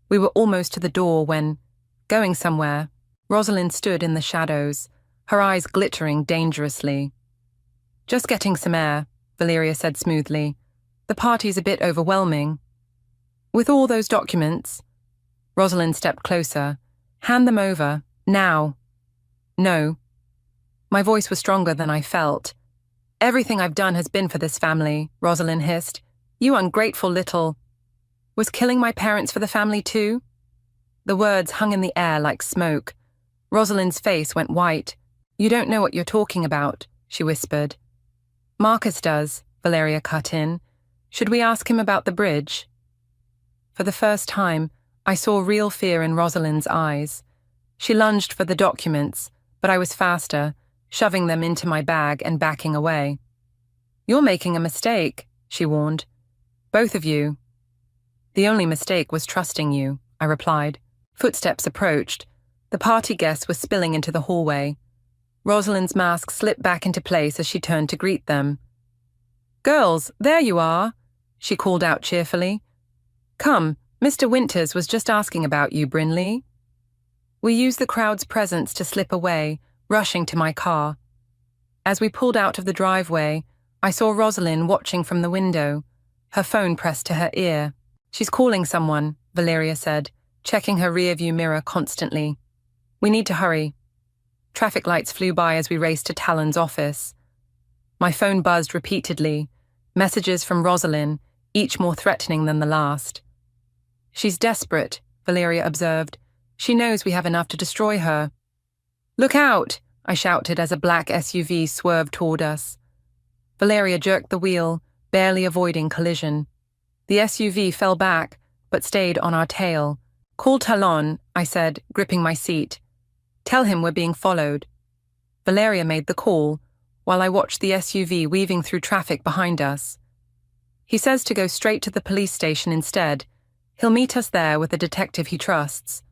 We were almost to the door when, going somewhere, Rosalind stood in the shadows, her eyes glittering dangerously. "Just getting some air," Valeria said smoothly. "The party's a bit overwhelming." "With all those documents?" Rosalind stepped closer. "Hand them over, now." "No." My voice was stronger than I felt. "Everything I've done has been for this family," Rosalind hissed. "You ungrateful little—" "Was killing my parents for the family too?" The words hung in the air like smoke. Rosalind's face went white. "You don't know what you're talking about," she whispered. "Marcus does," Valeria cut in. "Should we ask him about the bridge?" For the first time, I saw real fear in Rosalind's eyes. She lunged for the documents, but I was faster, shoving them into my bag and backing away. "You're making a mistake," she warned. "Both of you." "The only mistake was trusting you," I replied. Footsteps approached. The party guests were spilling into the hallway. Rosalind's mask slipped back into place as she turned to greet them. "Girls, there you are," she called out cheerfully. "Come, Mr. Winters was just asking about you, Brinley." We used the crowd's presence to slip away, rushing to my car. As we pulled out of the driveway, I saw Rosalind watching from the window, her phone pressed to her ear. "She's calling someone," Valeria said, checking her rearview mirror constantly. "We need to hurry." Traffic lights flew by as we raced to Talon's office. My phone buzzed repeatedly, messages from Rosalind, each more threatening than the last. "She's desperate," Valeria observed. She knows we have enough to destroy her. "Look out!" I shouted as a black SUV swerved toward us. Valeria jerked the wheel, barely avoiding collision. The SUV fell back, but stayed on our tail. "Call Talon," I said, gripping my seat. "Tell him we're being followed." Valeria made the call, while I watched the SUV weaving through traffic behind us. "He says to go straight to the police station instead. He'll meet us there with a detective he trusts."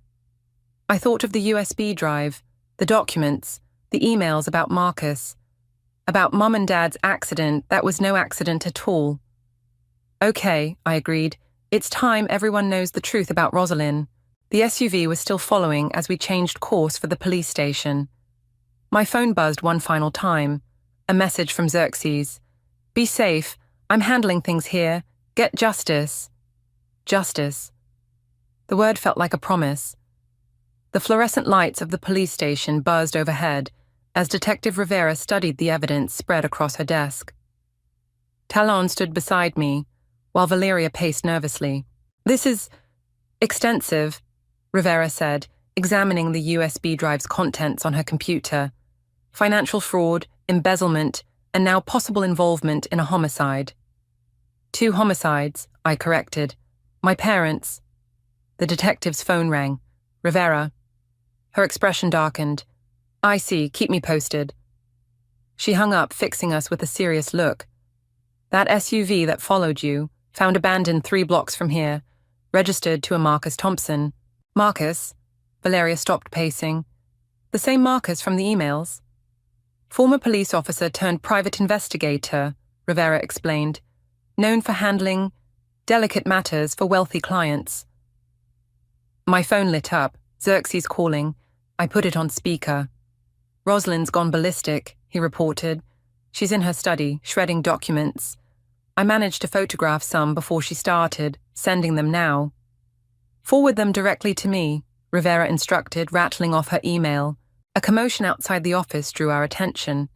I thought of the USB drive, the documents, the emails about Marcus, about Mum and Dad's accident that was no accident at all. "Okay," I agreed. "It's time everyone knows the truth about Rosalind." The SUV was still following as we changed course for the police station. My phone buzzed one final time. A message from Xerxes. "Be safe. I'm handling things here. Get justice." Justice. The word felt like a promise. The fluorescent lights of the police station buzzed overhead as Detective Rivera studied the evidence spread across her desk. Talon stood beside me, while Valeria paced nervously. "This is extensive," Rivera said, examining the USB drive's contents on her computer. "Financial fraud, embezzlement, and now possible involvement in a homicide." "2 homicides," I corrected. "My parents." The detective's phone rang. "Rivera." Her expression darkened. "I see, keep me posted." She hung up, fixing us with a serious look. "That SUV that followed you, found abandoned 3 blocks from here, registered to a Marcus Thompson." "Marcus?" Valeria stopped pacing. "The same Marcus from the emails?" "Former police officer turned private investigator," Rivera explained. "Known for handling delicate matters for wealthy clients." My phone lit up. Xerxes calling. I put it on speaker. "Rosalind's gone ballistic," he reported. "She's in her study, shredding documents. I managed to photograph some before she started, sending them now." "Forward them directly to me," Rivera instructed, rattling off her email. A commotion outside the office drew our attention.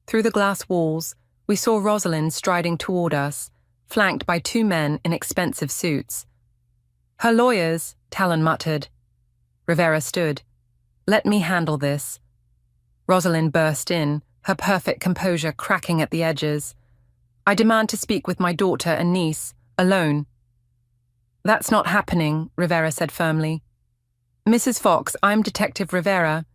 Through the glass walls, we saw Rosalind striding toward us, flanked by 2 men in expensive suits. "Her lawyers," Talon muttered. Rivera stood. "Let me handle this." Rosalind burst in, her perfect composure cracking at the edges. "I demand to speak with my daughter and niece, alone." "That's not happening," Rivera said firmly. "Mrs. Fox, I'm Detective Rivera.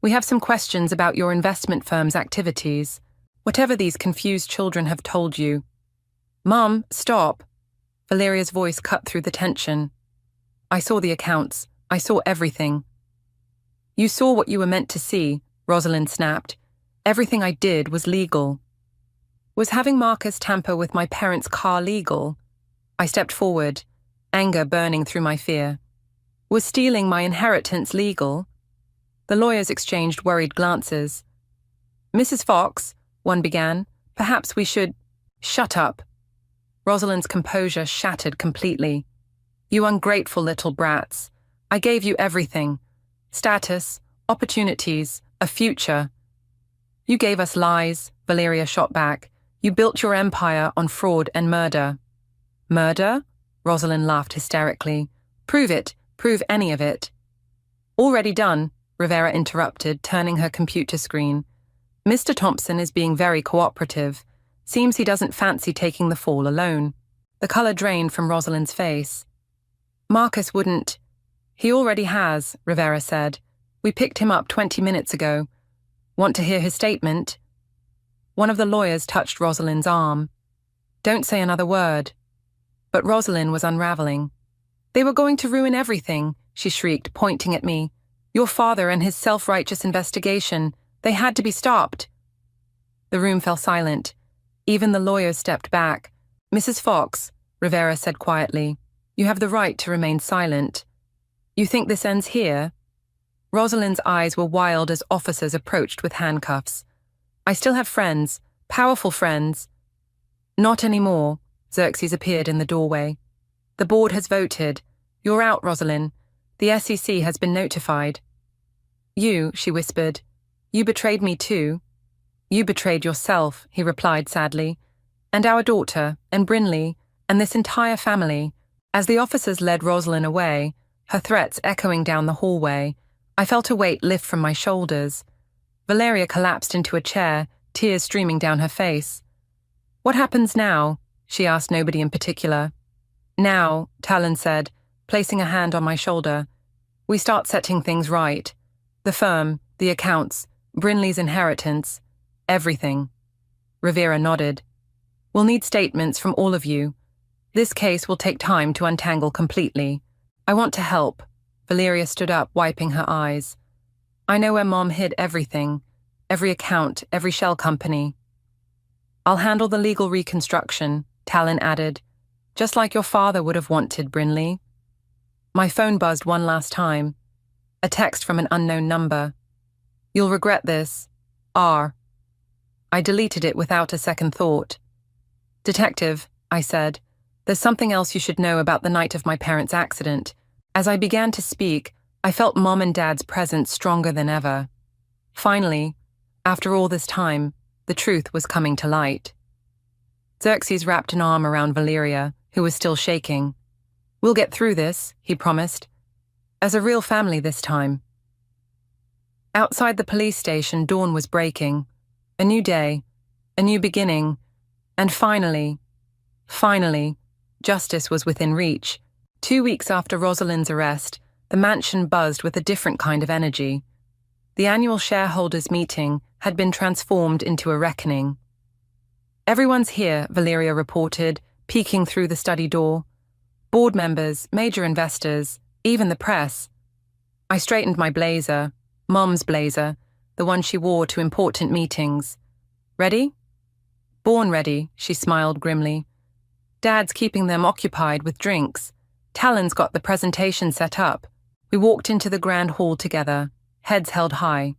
We have some questions about your investment firm's activities. Whatever these confused children have told you." "Mom, stop." Valeria's voice cut through the tension. "I saw the accounts. I saw everything." "You saw what you were meant to see," Rosalind snapped. "Everything I did was legal." "Was having Marcus tamper with my parents' car legal?" I stepped forward, anger burning through my fear. "Was stealing my inheritance legal?" The lawyers exchanged worried glances. "Mrs. Fox," one began, "perhaps we should—" "Shut up." Rosalind's composure shattered completely. "You ungrateful little brats. I gave you everything. Status, opportunities, a future. You gave us lies," Valeria shot back. "You built your empire on fraud and murder." "Murder?" Rosalind laughed hysterically. "Prove it. Prove any of it." "Already done," Rivera interrupted, turning her computer screen. "Mr. Thompson is being very cooperative. Seems he doesn't fancy taking the fall alone." The color drained from Rosalind's face. "Marcus wouldn't—" "He already has," Rivera said. "We picked him up 20 minutes ago. Want to hear his statement?" One of the lawyers touched Rosalind's arm. "Don't say another word." But Rosalind was unraveling. "They were going to ruin everything," she shrieked, pointing at me. "Your father and his self-righteous investigation. They had to be stopped." The room fell silent. Even the lawyers stepped back. "Mrs. Fox," Rivera said quietly, "you have the right to remain silent. You think this ends here?" Rosalind's eyes were wild as officers approached with handcuffs. "I still have friends, powerful friends." "Not anymore," Xerxes appeared in the doorway. "The board has voted. You're out, Rosalind. The SEC has been notified." "You," she whispered. "You betrayed me too." "You betrayed yourself," he replied sadly. "And our daughter, and Brinley, and this entire family." As the officers led Rosalind away, her threats echoing down the hallway. I felt a weight lift from my shoulders. Valeria collapsed into a chair, tears streaming down her face. "What happens now?" she asked nobody in particular. "Now," Talon said, placing a hand on my shoulder, "we start setting things right. The firm, the accounts, Brinley's inheritance, everything." Rivera nodded. "We'll need statements from all of you. This case will take time to untangle completely. I want to help." Valeria stood up, wiping her eyes. "I know where Mom hid everything, every account, every shell company." "I'll handle the legal reconstruction," Talon added, "just like your father would have wanted, Brinley." My phone buzzed one last time. A text from an unknown number. "You'll regret this. R." I deleted it without a second thought. "Detective," I said, "there's something else you should know about the night of my parents' accident." As I began to speak, I felt Mom and Dad's presence stronger than ever. Finally, after all this time, the truth was coming to light. Xerxes wrapped an arm around Valeria, who was still shaking. "We'll get through this," he promised. "As a real family this time." Outside the police station, dawn was breaking. A new day, a new beginning, and finally, justice was within reach. 2 weeks after Rosalind's arrest, the mansion buzzed with a different kind of energy. The annual shareholders' meeting had been transformed into a reckoning. "Everyone's here," Valeria reported, peeking through the study door. "Board members, major investors, even the press." I straightened my blazer, Mom's blazer, the one she wore to important meetings. "Ready?" "Born ready," she smiled grimly. "Dad's keeping them occupied with drinks. Talon's got the presentation set up." We walked into the grand hall together, heads held high.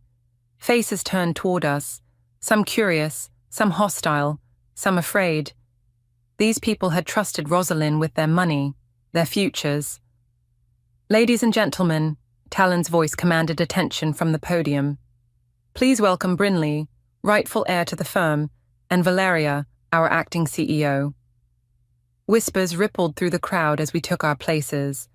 Faces turned toward us, some curious, some hostile, some afraid. These people had trusted Rosalind with their money, their futures. "Ladies and gentlemen," Talon's voice commanded attention from the podium. "Please welcome Brinley, rightful heir to the firm, and Valeria, our acting CEO." Whispers rippled through the crowd as we took our places.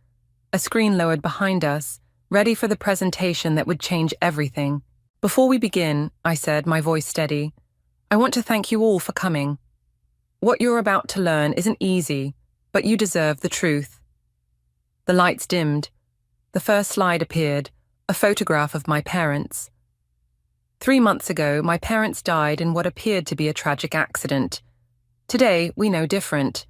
A screen lowered behind us, ready for the presentation that would change everything. "Before we begin," I said, my voice steady, "I want to thank you all for coming. What you're about to learn isn't easy, but you deserve the truth." The lights dimmed. The first slide appeared, a photograph of my parents. 3 months ago, my parents died in what appeared to be a tragic accident. Today, we know different.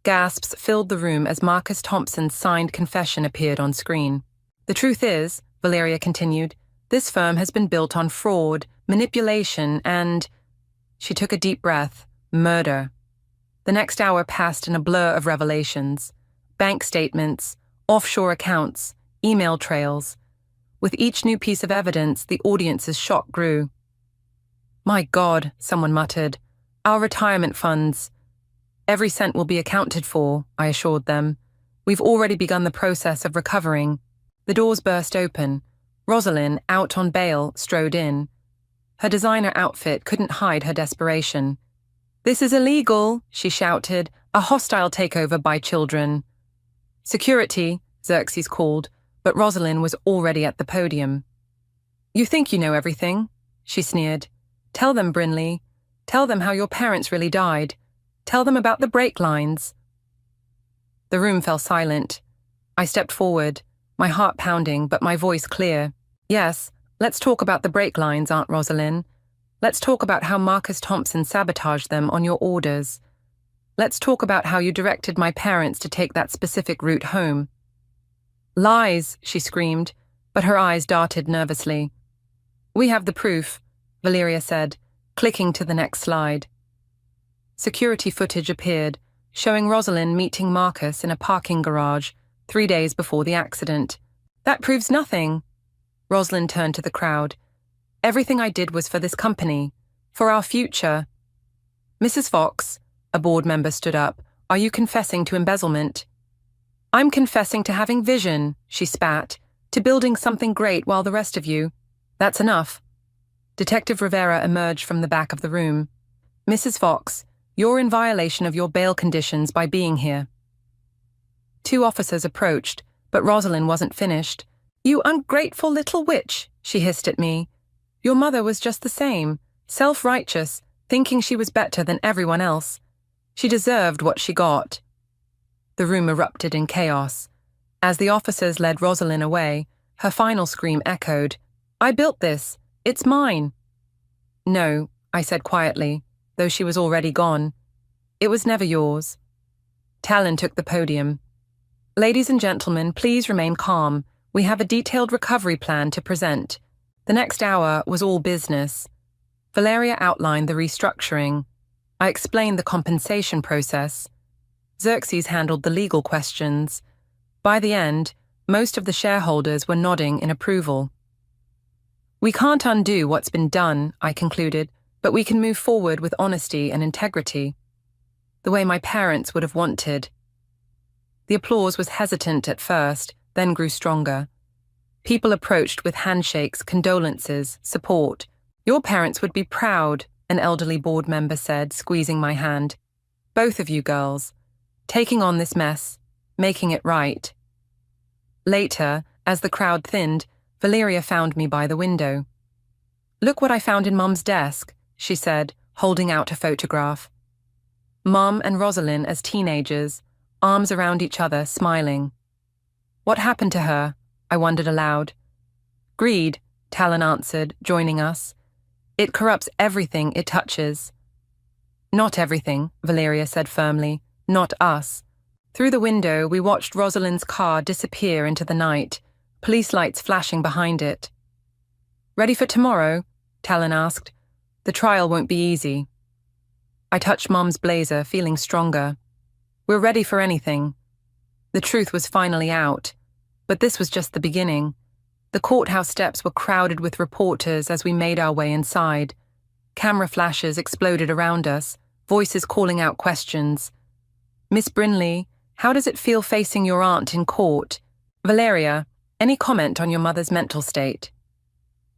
Gasps filled the room as Marcus Thompson's signed confession appeared on screen. "The truth is," Valeria continued, "this firm has been built on fraud, manipulation, and—" She took a deep breath. "Murder." The next hour passed in a blur of revelations. Bank statements, offshore accounts, email trails. With each new piece of evidence, the audience's shock grew. "My God," someone muttered. "Our retirement funds." "Every cent will be accounted for," I assured them. "We've already begun the process of recovering." The doors burst open. Rosalind, out on bail, strode in. Her designer outfit couldn't hide her desperation. "This is illegal," she shouted. "A hostile takeover by children." "Security," Xerxes called, but Rosalind was already at the podium. "You think you know everything," she sneered. "Tell them, Brinley. Tell them how your parents really died. Tell them about the brake lines." The room fell silent. I stepped forward, my heart pounding, but my voice clear. "Yes, let's talk about the brake lines, Aunt Rosalind. Let's talk about how Marcus Thompson sabotaged them on your orders. Let's talk about how you directed my parents to take that specific route home." "Lies," she screamed, but her eyes darted nervously. "We have the proof," Valeria said, clicking to the next slide. Security footage appeared, showing Rosalind meeting Marcus in a parking garage 3 days before the accident. "That proves nothing." Rosalind turned to the crowd. "Everything I did was for this company, for our future." "Mrs. Fox," a board member stood up, "are you confessing to embezzlement?" "I'm confessing to having vision," she spat, "to building something great while the rest of you—" "That's enough." Detective Rivera emerged from the back of the room. "Mrs. Fox, you're in violation of your bail conditions by being here." 2 officers approached, But Rosalind wasn't finished. "You ungrateful little witch," she hissed at me. "Your mother was just the same, self-righteous, thinking she was better than everyone else. She deserved what she got." The room erupted in chaos. As the officers led Rosalind away, her final scream echoed, "I built this. It's mine." "No," I said quietly, though she was already gone. "It was never yours." Talon took the podium. "Ladies and gentlemen, please remain calm. We have a detailed recovery plan to present." The next hour was all business. Valeria outlined the restructuring. I explained the compensation process. Xerxes handled the legal questions. By the end, most of the shareholders were nodding in approval. "We can't undo what's been done," I concluded, "but we can move forward with honesty and integrity, the way my parents would have wanted." The applause was hesitant at first, then grew stronger. People approached with handshakes, condolences, support. "Your parents would be proud," an elderly board member said, squeezing my hand. "Both of you girls, taking on this mess, making it right." Later, as the crowd thinned, Valeria found me by the window. "Look what I found in Mum's desk," she said, holding out a photograph. Mum and Rosalind as teenagers, arms around each other, smiling. "What happened to her?" I wondered aloud. "Greed," Talon answered, joining us. "It corrupts everything it touches." "Not everything," Valeria said firmly. "Not us." Through the window, we watched Rosalind's car disappear into the night, police lights flashing behind it. "Ready for tomorrow?" Talon asked. "The trial won't be easy." I touched Mum's blazer, feeling stronger. "We're ready for anything." The truth was finally out. But this was just the beginning. The courthouse steps were crowded with reporters as we made our way inside. Camera flashes exploded around us, voices calling out questions. "Miss Brinley, how does it feel facing your aunt in court?" "Valeria, any comment on your mother's mental state?"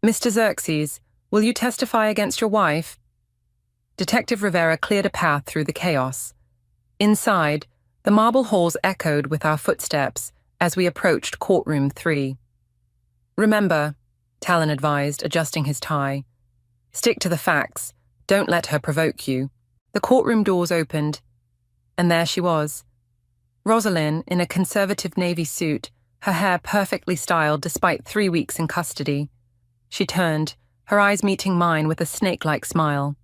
"Mr. Xerxes, will you testify against your wife?" Detective Rivera cleared a path through the chaos. Inside, the marble halls echoed with our footsteps as we approached courtroom 3. "Remember," Talon advised, adjusting his tie, "stick to the facts. Don't let her provoke you." The courtroom doors opened, and there she was. Rosalind, in a conservative navy suit, her hair perfectly styled despite 3 weeks in custody. She turned, her eyes meeting mine with a snake-like smile.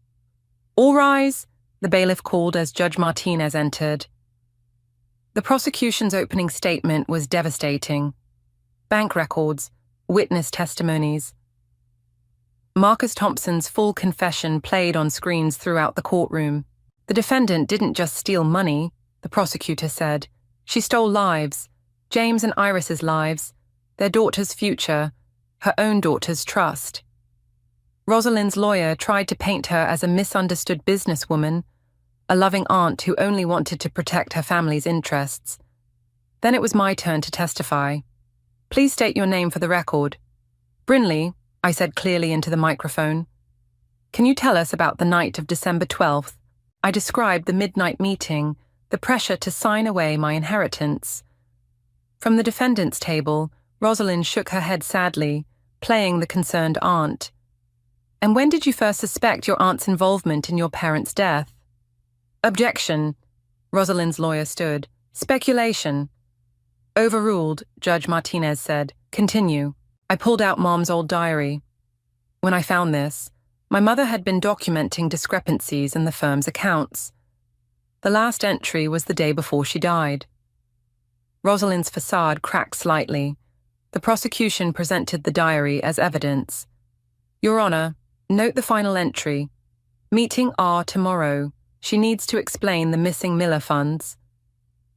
"All rise," the bailiff called as Judge Martinez entered. The prosecution's opening statement was devastating. Bank records, witness testimonies. Marcus Thompson's full confession played on screens throughout the courtroom. The defendant didn't just steal money, the prosecutor said. She stole lives, James and Iris's lives, their daughter's future, her own daughter's trust. Rosalind's lawyer tried to paint her as a misunderstood businesswoman, a loving aunt who only wanted to protect her family's interests. Then it was my turn to testify. "Please state your name for the record." "Brinley," I said clearly into the microphone. "Can you tell us about the night of December 12th? I described the midnight meeting, the pressure to sign away my inheritance." From the defendant's table, Rosalind shook her head sadly, playing the concerned aunt. "And when did you first suspect your aunt's involvement in your parents' death?" "Objection," Rosalind's lawyer stood. "Speculation." "Overruled," Judge Martinez said. "Continue." I pulled out Mom's old diary. When I found this, my mother had been documenting discrepancies in the firm's accounts. The last entry was the day before she died. Rosalind's facade cracked slightly. The prosecution presented the diary as evidence. "Your Honor, note the final entry. Meeting R tomorrow. She needs to explain the missing Miller funds."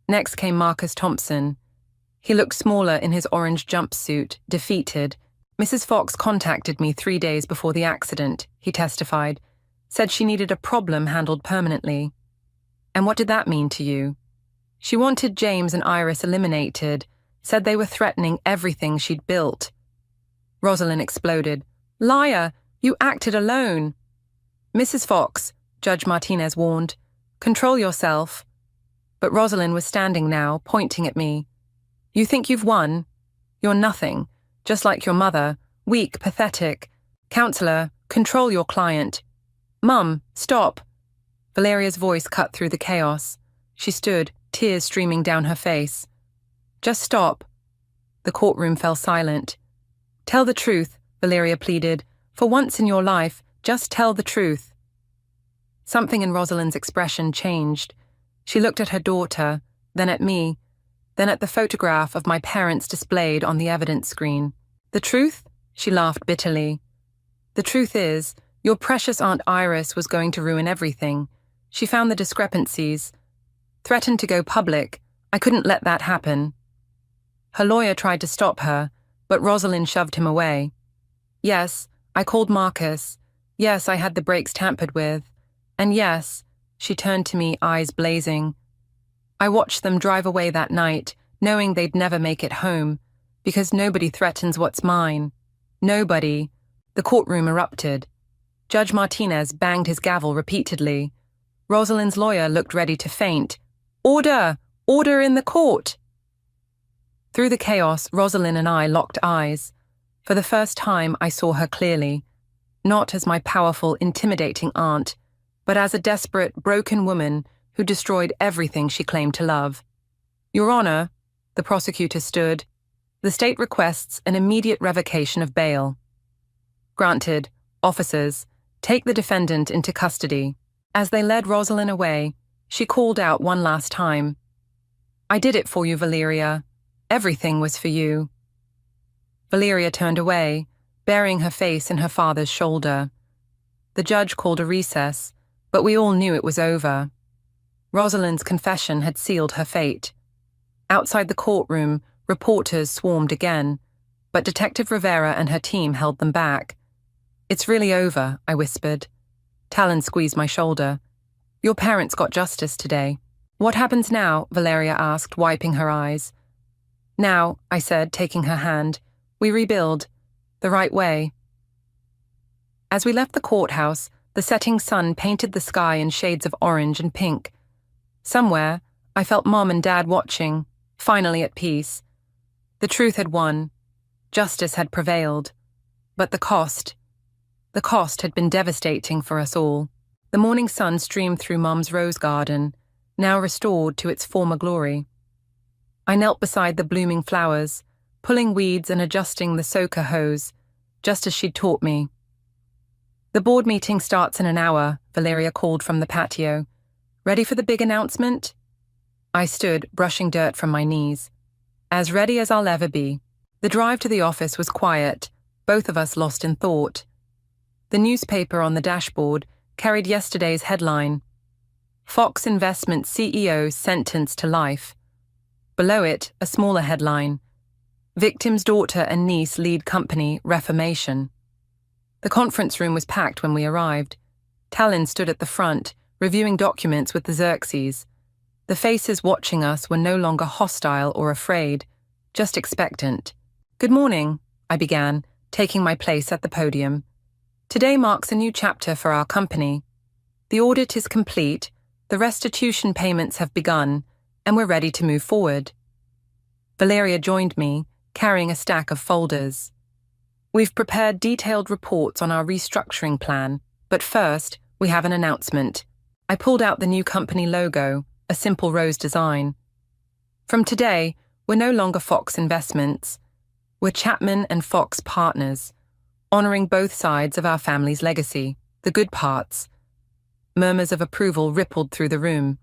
Next came Marcus Thompson. He looked smaller in his orange jumpsuit, defeated. "Mrs. Fox contacted me 3 days before the accident," he testified. "Said she needed a problem handled permanently." "And what did that mean to you?" "She wanted James and Iris eliminated, said they were threatening everything she'd built." Rosalind exploded. "Liar! You acted alone." "Mrs. Fox," Judge Martinez warned, "control yourself." But Rosalind was standing now, pointing at me. You think you've won? You're nothing, just like your mother, weak, pathetic. Counselor, control your client. Mum, stop. Valeria's voice cut through the chaos. She stood, tears streaming down her face. Just stop. The courtroom fell silent. Tell the truth, Valeria pleaded. For once in your life, just tell the truth. Something in Rosalind's expression changed. She looked at her daughter, then at me, then at the photograph of my parents displayed on the evidence screen. The truth? She laughed bitterly. The truth is, your precious Aunt Iris was going to ruin everything. She found the discrepancies, threatened to go public. I couldn't let that happen. Her lawyer tried to stop her, but Rosalind shoved him away. Yes, I called Marcus. Yes, I had the brakes tampered with. And yes, she turned to me, eyes blazing. I watched them drive away that night, knowing they'd never make it home, because nobody threatens what's mine. Nobody. The courtroom erupted. Judge Martinez banged his gavel repeatedly. Rosalind's lawyer looked ready to faint. Order! Order in the court! Through the chaos, Rosalind and I locked eyes. For the first time, I saw her clearly, not as my powerful, intimidating aunt, but as a desperate, broken woman who destroyed everything she claimed to love. Your Honor, the prosecutor stood. The state requests an immediate revocation of bail. Granted. Officers, take the defendant into custody. As they led Rosalind away, she called out one last time. I did it for you, Valeria. Everything was for you. Valeria turned away, burying her face in her father's shoulder. The judge called a recess, but we all knew it was over. Rosalind's confession had sealed her fate. Outside the courtroom, reporters swarmed again, but Detective Rivera and her team held them back. It's really over, I whispered. Talon squeezed my shoulder. Your parents got justice today. What happens now? Valeria asked, wiping her eyes. Now, I said, taking her hand, we rebuild. The right way. As we left the courthouse, the setting sun painted the sky in shades of orange and pink. Somewhere, I felt Mom and Dad watching, finally at peace. The truth had won. Justice had prevailed. But the cost had been devastating for us all. The morning sun streamed through Mom's rose garden, now restored to its former glory. I knelt beside the blooming flowers, pulling weeds and adjusting the soaker hose, just as she'd taught me. The board meeting starts in an hour, Valeria called from the patio. Ready for the big announcement? I stood, brushing dirt from my knees. As ready as I'll ever be. The drive to the office was quiet, both of us lost in thought. The newspaper on the dashboard carried yesterday's headline, Fox Investment CEO sentenced to life. Below it, a smaller headline, Victim's daughter and niece lead company reformation. The conference room was packed when we arrived. Talon stood at the front, reviewing documents with the Xerxes. The faces watching us were no longer hostile or afraid, just expectant. Good morning, I began, taking my place at the podium. Today marks a new chapter for our company. The audit is complete, the restitution payments have begun, and we're ready to move forward. Valeria joined me, carrying a stack of folders. We've prepared detailed reports on our restructuring plan, but first, we have an announcement. I pulled out the new company logo, a simple rose design. From today, we're no longer Fox Investments. We're Chapman and Fox Partners, honoring both sides of our family's legacy, the good parts. Murmurs of approval rippled through the room.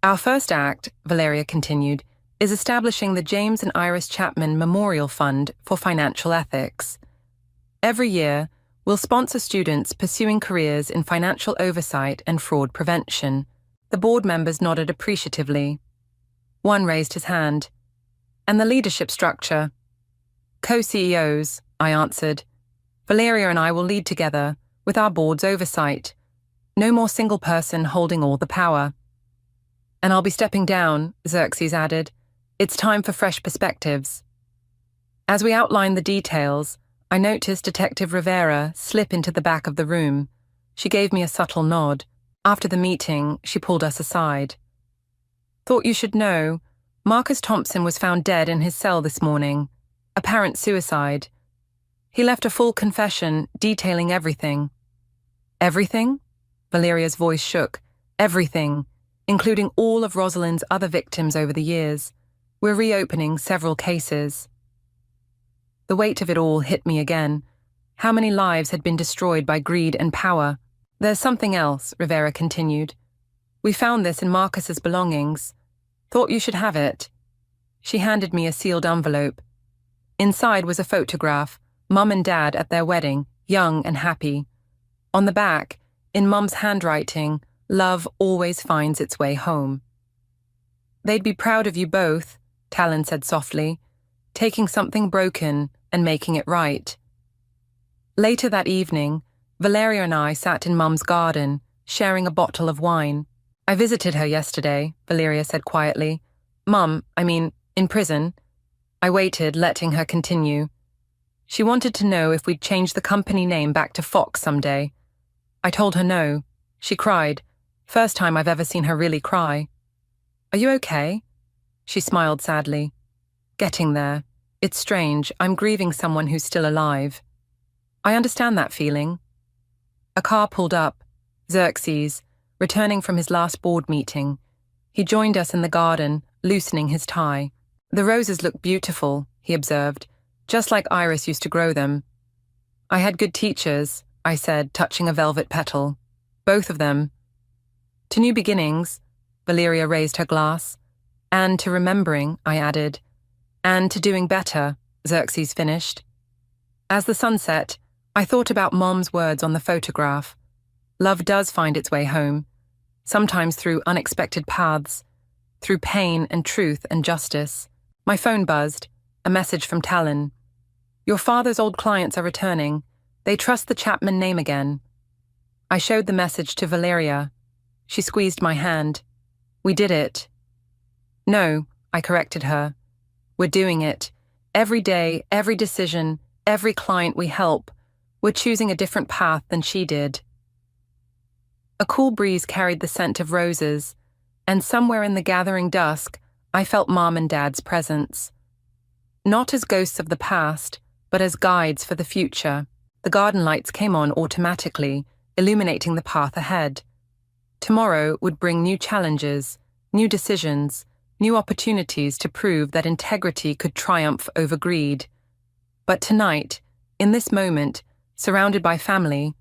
Our first act, Valeria continued, is establishing the James and Iris Chapman Memorial Fund for Financial Ethics. Every year, we'll sponsor students pursuing careers in financial oversight and fraud prevention. The board members nodded appreciatively. One raised his hand. And the leadership structure? Co-CEOs, I answered. Valeria and I will lead together, with our board's oversight. No more single person holding all the power. And I'll be stepping down, Xerxes added. It's time for fresh perspectives. As we outlined the details, I noticed Detective Rivera slip into the back of the room. She gave me a subtle nod. After the meeting, she pulled us aside. Thought you should know, Marcus Thompson was found dead in his cell this morning. Apparent suicide. He left a full confession detailing everything. Everything? Valeria's voice shook. Everything, including all of Rosalind's other victims over the years. We're reopening several cases. The weight of it all hit me again. How many lives had been destroyed by greed and power? There's something else, Rivera continued. We found this in Marcus's belongings. Thought you should have it. She handed me a sealed envelope. Inside was a photograph, Mum and Dad at their wedding, young and happy. On the back, in Mum's handwriting, love always finds its way home. They'd be proud of you both, Talon said softly, taking something broken and making it right. Later that evening, Valeria and I sat in Mum's garden, sharing a bottle of wine. I visited her yesterday, Valeria said quietly. Mum, in prison. I waited, letting her continue. She wanted to know if we'd change the company name back to Fox someday. I told her no. She cried. First time I've ever seen her really cry. Are you okay? She smiled sadly. Getting there. It's strange. I'm grieving someone who's still alive. I understand that feeling. A car pulled up. Xerxes, returning from his last board meeting. He joined us in the garden, loosening his tie. The roses look beautiful, he observed, just like Iris used to grow them. I had good teachers, I said, touching a velvet petal. Both of them. To new beginnings, Valeria raised her glass. And to remembering, I added. And to doing better, Xerxes finished. As the sun set, I thought about Mom's words on the photograph. Love does find its way home, sometimes through unexpected paths, through pain and truth and justice. My phone buzzed, a message from Talon. Your father's old clients are returning. They trust the Chapman name again. I showed the message to Valeria. She squeezed my hand. We did it. No, I corrected her. We're doing it. Every day, every decision, every client we help, we're choosing a different path than she did. A cool breeze carried the scent of roses, and somewhere in the gathering dusk, I felt Mom and Dad's presence. Not as ghosts of the past, but as guides for the future. The garden lights came on automatically, illuminating the path ahead. Tomorrow would bring new challenges, new decisions, new opportunities to prove that integrity could triumph over greed. But tonight, in this moment, surrounded by family,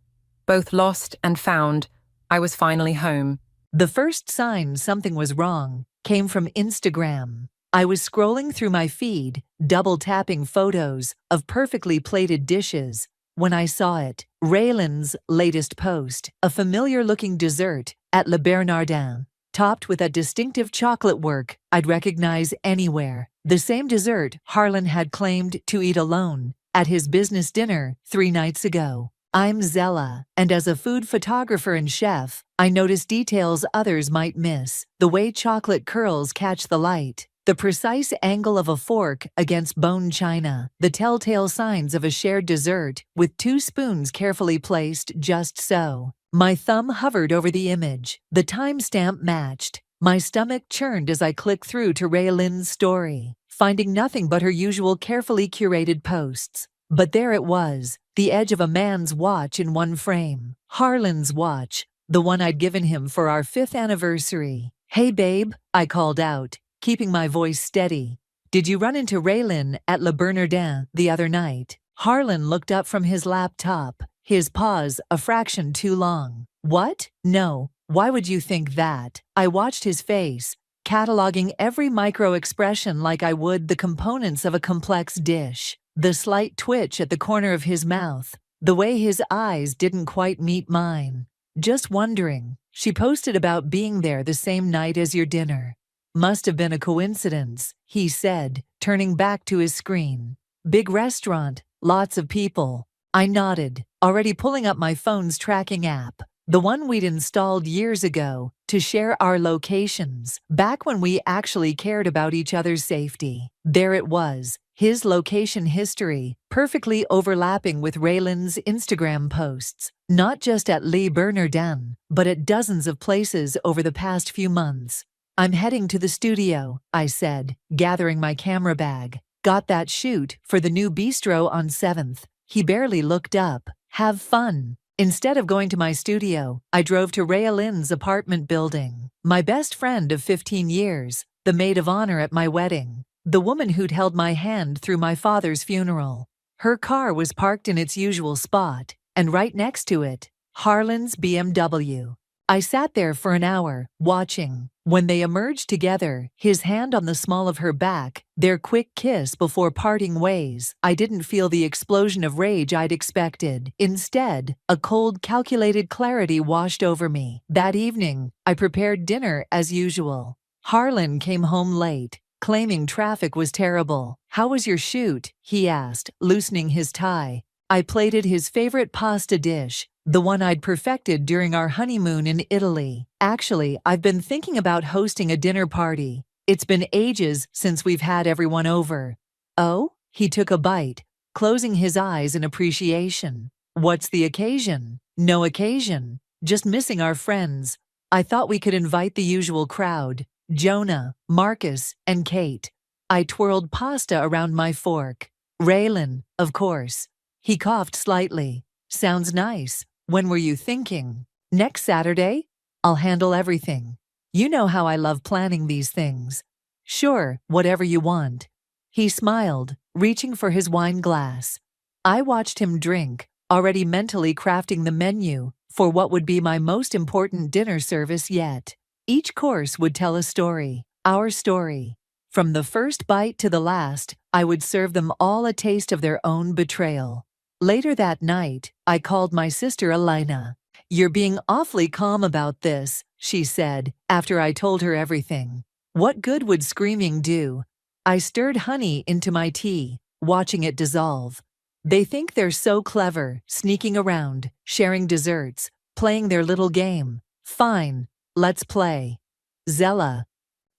both lost and found, I was finally home. The first sign something was wrong came from Instagram. I was scrolling through my feed, double-tapping photos of perfectly plated dishes, when I saw it. Raylan's latest post, a familiar-looking dessert at Le Bernardin, topped with a distinctive chocolate work I'd recognize anywhere. The same dessert Harlan had claimed to eat alone at his business dinner 3 nights ago. I'm Zella, and as a food photographer and chef, I notice details others might miss. The way chocolate curls catch the light, the precise angle of a fork against bone china, the telltale signs of a shared dessert with 2 spoons carefully placed just so. My thumb hovered over the image. The timestamp matched. My stomach churned as I clicked through to Raylan's story, finding nothing but her usual carefully curated posts. But there it was, the edge of a man's watch in one frame. Harlan's watch, the one I'd given him for our 5th anniversary. Hey babe, I called out, keeping my voice steady. Did you run into Raylan at Le Bernardin the other night? Harlan looked up from his laptop, his pause a fraction too long. What? No, why would you think that? I watched his face, cataloging every micro-expression like I would the components of a complex dish. The slight twitch at the corner of his mouth, the way his eyes didn't quite meet mine. Just wondering, she posted about being there the same night as your dinner. Must have been a coincidence, he said, turning back to his screen. Big restaurant, lots of people. I nodded, already pulling up my phone's tracking app, the one we'd installed years ago, to share our locations, back when we actually cared about each other's safety. There it was. His location history, perfectly overlapping with Raylan's Instagram posts, not just at Le Bernardin, but at dozens of places over the past few months. I'm heading to the studio, I said, gathering my camera bag. Got that shoot for the new bistro on 7th. He barely looked up. Have fun. Instead of going to my studio, I drove to Rayalin's apartment building. My best friend of 15 years, the maid of honor at my wedding, the woman who'd held my hand through my father's funeral. Her car was parked in its usual spot, and right next to it, Harlan's BMW. I sat there for an hour, watching. When they emerged together, his hand on the small of her back, their quick kiss before parting ways, I didn't feel the explosion of rage I'd expected. Instead, a cold, calculated clarity washed over me. That evening, I prepared dinner as usual. Harlan came home late, claiming traffic was terrible. "How was your shoot?" he asked, loosening his tie. I plated his favorite pasta dish, the one I'd perfected during our honeymoon in Italy. "Actually, I've been thinking about hosting a dinner party. It's been ages since we've had everyone over." "Oh?" He took a bite, closing his eyes in appreciation. "What's the occasion?" "No occasion. Just missing our friends. I thought we could invite the usual crowd. Jonah, Marcus, and Kate." I twirled pasta around my fork. "Raylan, of course." He coughed slightly. "Sounds nice. When were you thinking?" "Next Saturday? I'll handle everything. You know how I love planning these things." "Sure, whatever you want." He smiled, reaching for his wine glass. I watched him drink, already mentally crafting the menu for what would be my most important dinner service yet. Each course would tell a story, our story. From the first bite to the last, I would serve them all a taste of their own betrayal. Later that night, I called my sister Elena. "You're being awfully calm about this," she said, after I told her everything. "What good would screaming do?" I stirred honey into my tea, watching it dissolve. "They think they're so clever, sneaking around, sharing desserts, playing their little game. Fine, let's play." "Zella,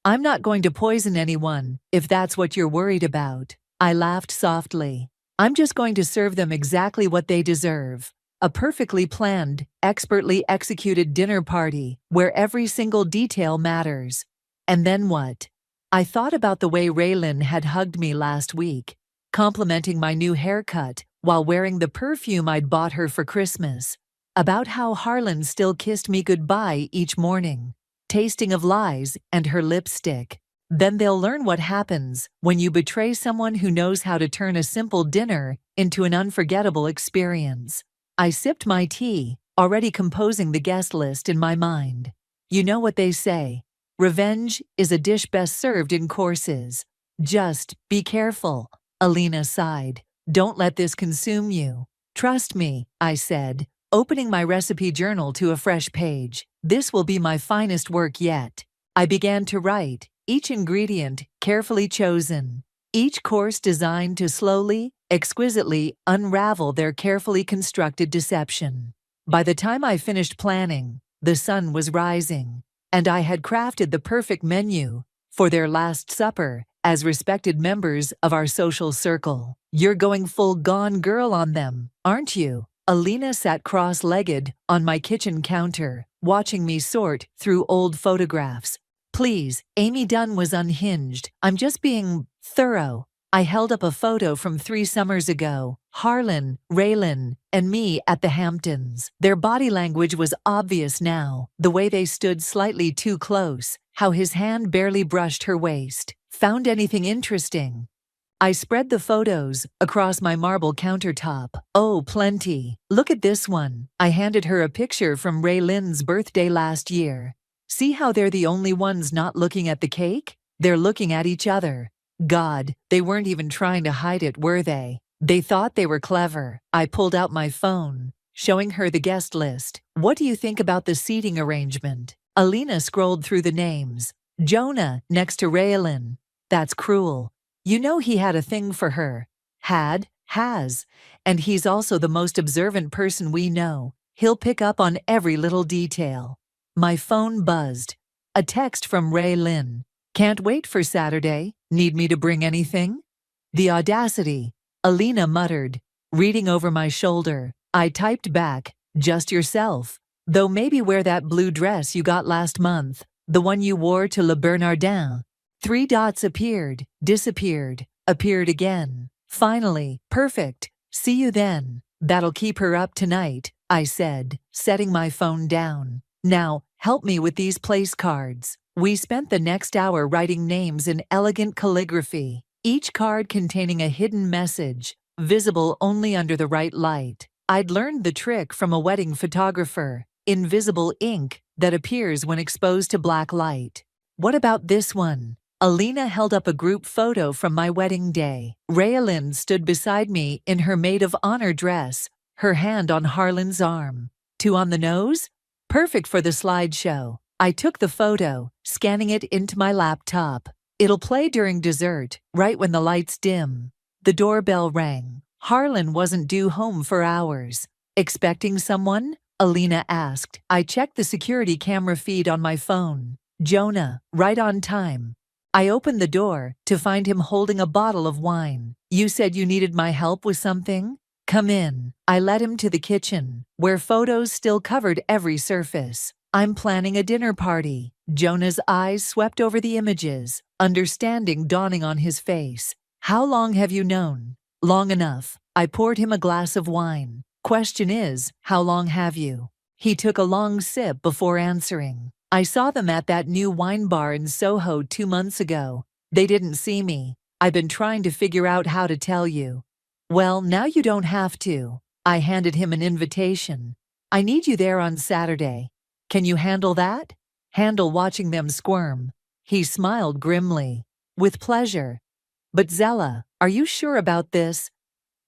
I'm not going to poison anyone, if that's what you're worried about." I laughed softly. "I'm just going to serve them exactly what they deserve. A perfectly planned, expertly executed dinner party where every single detail matters." And then what? I thought about the way Raylan had hugged me last week, complimenting my new haircut while wearing the perfume I'd bought her for Christmas. About how Harlan still kissed me goodbye each morning, tasting of lies and her lipstick. Then they'll learn what happens when you betray someone who knows how to turn a simple dinner into an unforgettable experience. I sipped my tea, already composing the guest list in my mind. You know what they say, revenge is a dish best served in courses. "Just be careful," Alina sighed. "Don't let this consume you." "Trust me," I said, opening my recipe journal to a fresh page. "This will be my finest work yet." I began to write, each ingredient carefully chosen, each course designed to slowly, exquisitely unravel their carefully constructed deception. By the time I finished planning, the sun was rising, and I had crafted the perfect menu for their last supper as respected members of our social circle. "You're going full Gone Girl on them, aren't you?" Alina sat cross-legged on my kitchen counter, watching me sort through old photographs. "Please," Amy Dunn was unhinged. "I'm just being thorough." I held up a photo from 3 summers ago. Harlan, Raylan, and me at the Hamptons. Their body language was obvious now, the way they stood slightly too close, how his hand barely brushed her waist. "Found anything interesting?" I spread the photos across my marble countertop. "Oh, plenty. Look at this one." I handed her a picture from Raylin's birthday last year. "See how they're the only ones not looking at the cake? They're looking at each other." God, they weren't even trying to hide it, were they? They thought they were clever. I pulled out my phone, showing her the guest list. "What do you think about the seating arrangement?" Alina scrolled through the names. "Jonah next to Raylin. That's cruel. You know he had a thing for her." Has. And he's also the most observant person we know. He'll pick up on every little detail." My phone buzzed. A text from Raylin. "Can't wait for Saturday. Need me to bring anything?" "The audacity," Alina muttered, reading over my shoulder. I typed back, "Just yourself. Though maybe wear that blue dress you got last month." The one you wore to Le Bernardin. 3 dots appeared, disappeared, appeared again. Finally, perfect. See you then. That'll keep her up tonight, I said, setting my phone down. Now, help me with these place cards. We spent the next hour writing names in elegant calligraphy, each card containing a hidden message, visible only under the right light. I'd learned the trick from a wedding photographer, invisible ink that appears when exposed to black light. What about this one? Alina held up a group photo from my wedding day. Rayalyn stood beside me in her maid of honor dress, her hand on Harlan's arm. 2 on the nose? Perfect for the slideshow. I took the photo, scanning it into my laptop. It'll play during dessert, right when the lights dim. The doorbell rang. Harlan wasn't due home for hours. Expecting someone? Alina asked. I checked the security camera feed on my phone. Jonah, right on time. I opened the door to find him holding a bottle of wine. You said you needed my help with something? Come in. I led him to the kitchen, where photos still covered every surface. I'm planning a dinner party. Jonah's eyes swept over the images, understanding dawning on his face. How long have you known? Long enough. I poured him a glass of wine. Question is, how long have you? He took a long sip before answering. I saw them at that new wine bar in Soho 2 months ago. They didn't see me. I've been trying to figure out how to tell you. Well, now you don't have to. I handed him an invitation. I need you there on Saturday. Can you handle that? Handle watching them squirm. He smiled grimly. With pleasure. But Zella, are you sure about this?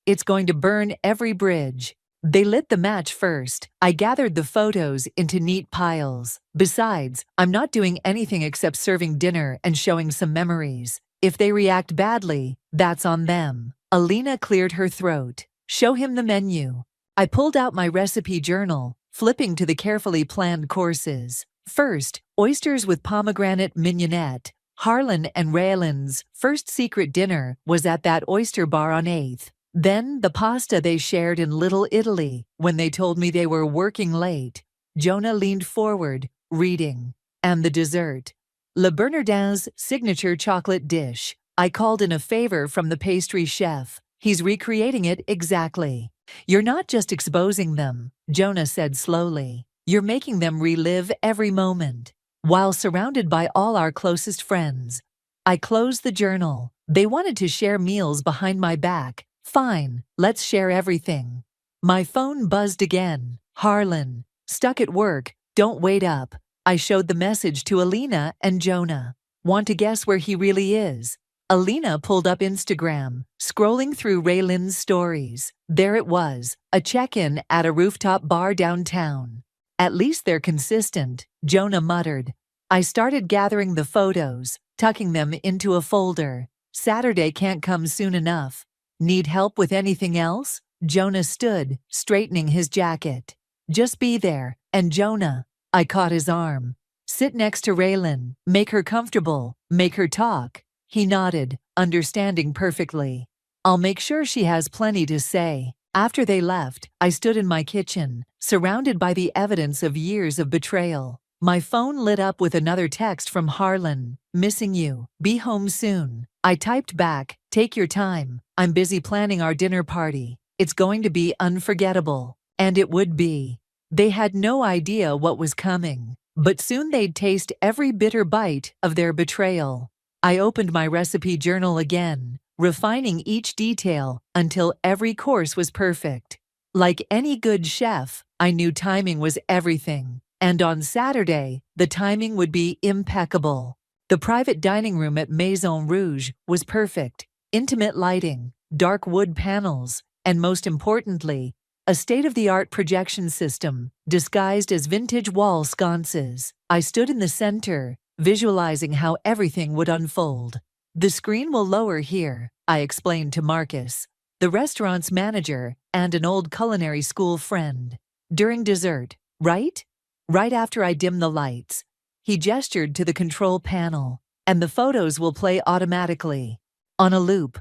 It's going to burn every bridge. They lit the match first. I gathered the photos into neat piles. Besides, I'm not doing anything except serving dinner and showing some memories. If they react badly, that's on them. Alina cleared her throat. Show him the menu. I pulled out my recipe journal, flipping to the carefully planned courses. First, oysters with pomegranate mignonette. Harlan and Raylan's first secret dinner was at that oyster bar on 8th. Then the pasta they shared in Little Italy when they told me they were working late. Jonah leaned forward, reading. And the dessert. Le Bernardin's signature chocolate dish. I called in a favor from the pastry chef. He's recreating it exactly. You're not just exposing them, Jonah said slowly. You're making them relive every moment, while surrounded by all our closest friends. I closed the journal. They wanted to share meals behind my back. Fine, let's share everything. My phone buzzed again. Harlan, stuck at work, don't wait up. I showed the message to Alina and Jonah. Want to guess where he really is? Alina pulled up Instagram, scrolling through Raylan's stories. There it was, a check-in at a rooftop bar downtown. At least they're consistent, Jonah muttered. I started gathering the photos, tucking them into a folder. Saturday can't come soon enough. Need help with anything else? Jonah stood, straightening his jacket. Just be there, and Jonah. I caught his arm. Sit next to Raylan, make her comfortable, make her talk. He nodded, understanding perfectly. I'll make sure she has plenty to say. After they left, I stood in my kitchen, surrounded by the evidence of years of betrayal. My phone lit up with another text from Harlan. Missing you. Be home soon. I typed back, take your time. I'm busy planning our dinner party. It's going to be unforgettable. And it would be. They had no idea what was coming, but soon they'd taste every bitter bite of their betrayal. I opened my recipe journal again, refining each detail until every course was perfect. Like any good chef, I knew timing was everything. And on Saturday, the timing would be impeccable. The private dining room at Maison Rouge was perfect. Intimate lighting, dark wood panels, and most importantly, a state-of-the-art projection system disguised as vintage wall sconces. I stood in the center, visualizing how everything would unfold. The screen will lower here, I explained to Marcus, the restaurant's manager and an old culinary school friend. During dessert, right? Right after I dim the lights. He gestured to the control panel, and the photos will play automatically. On a loop.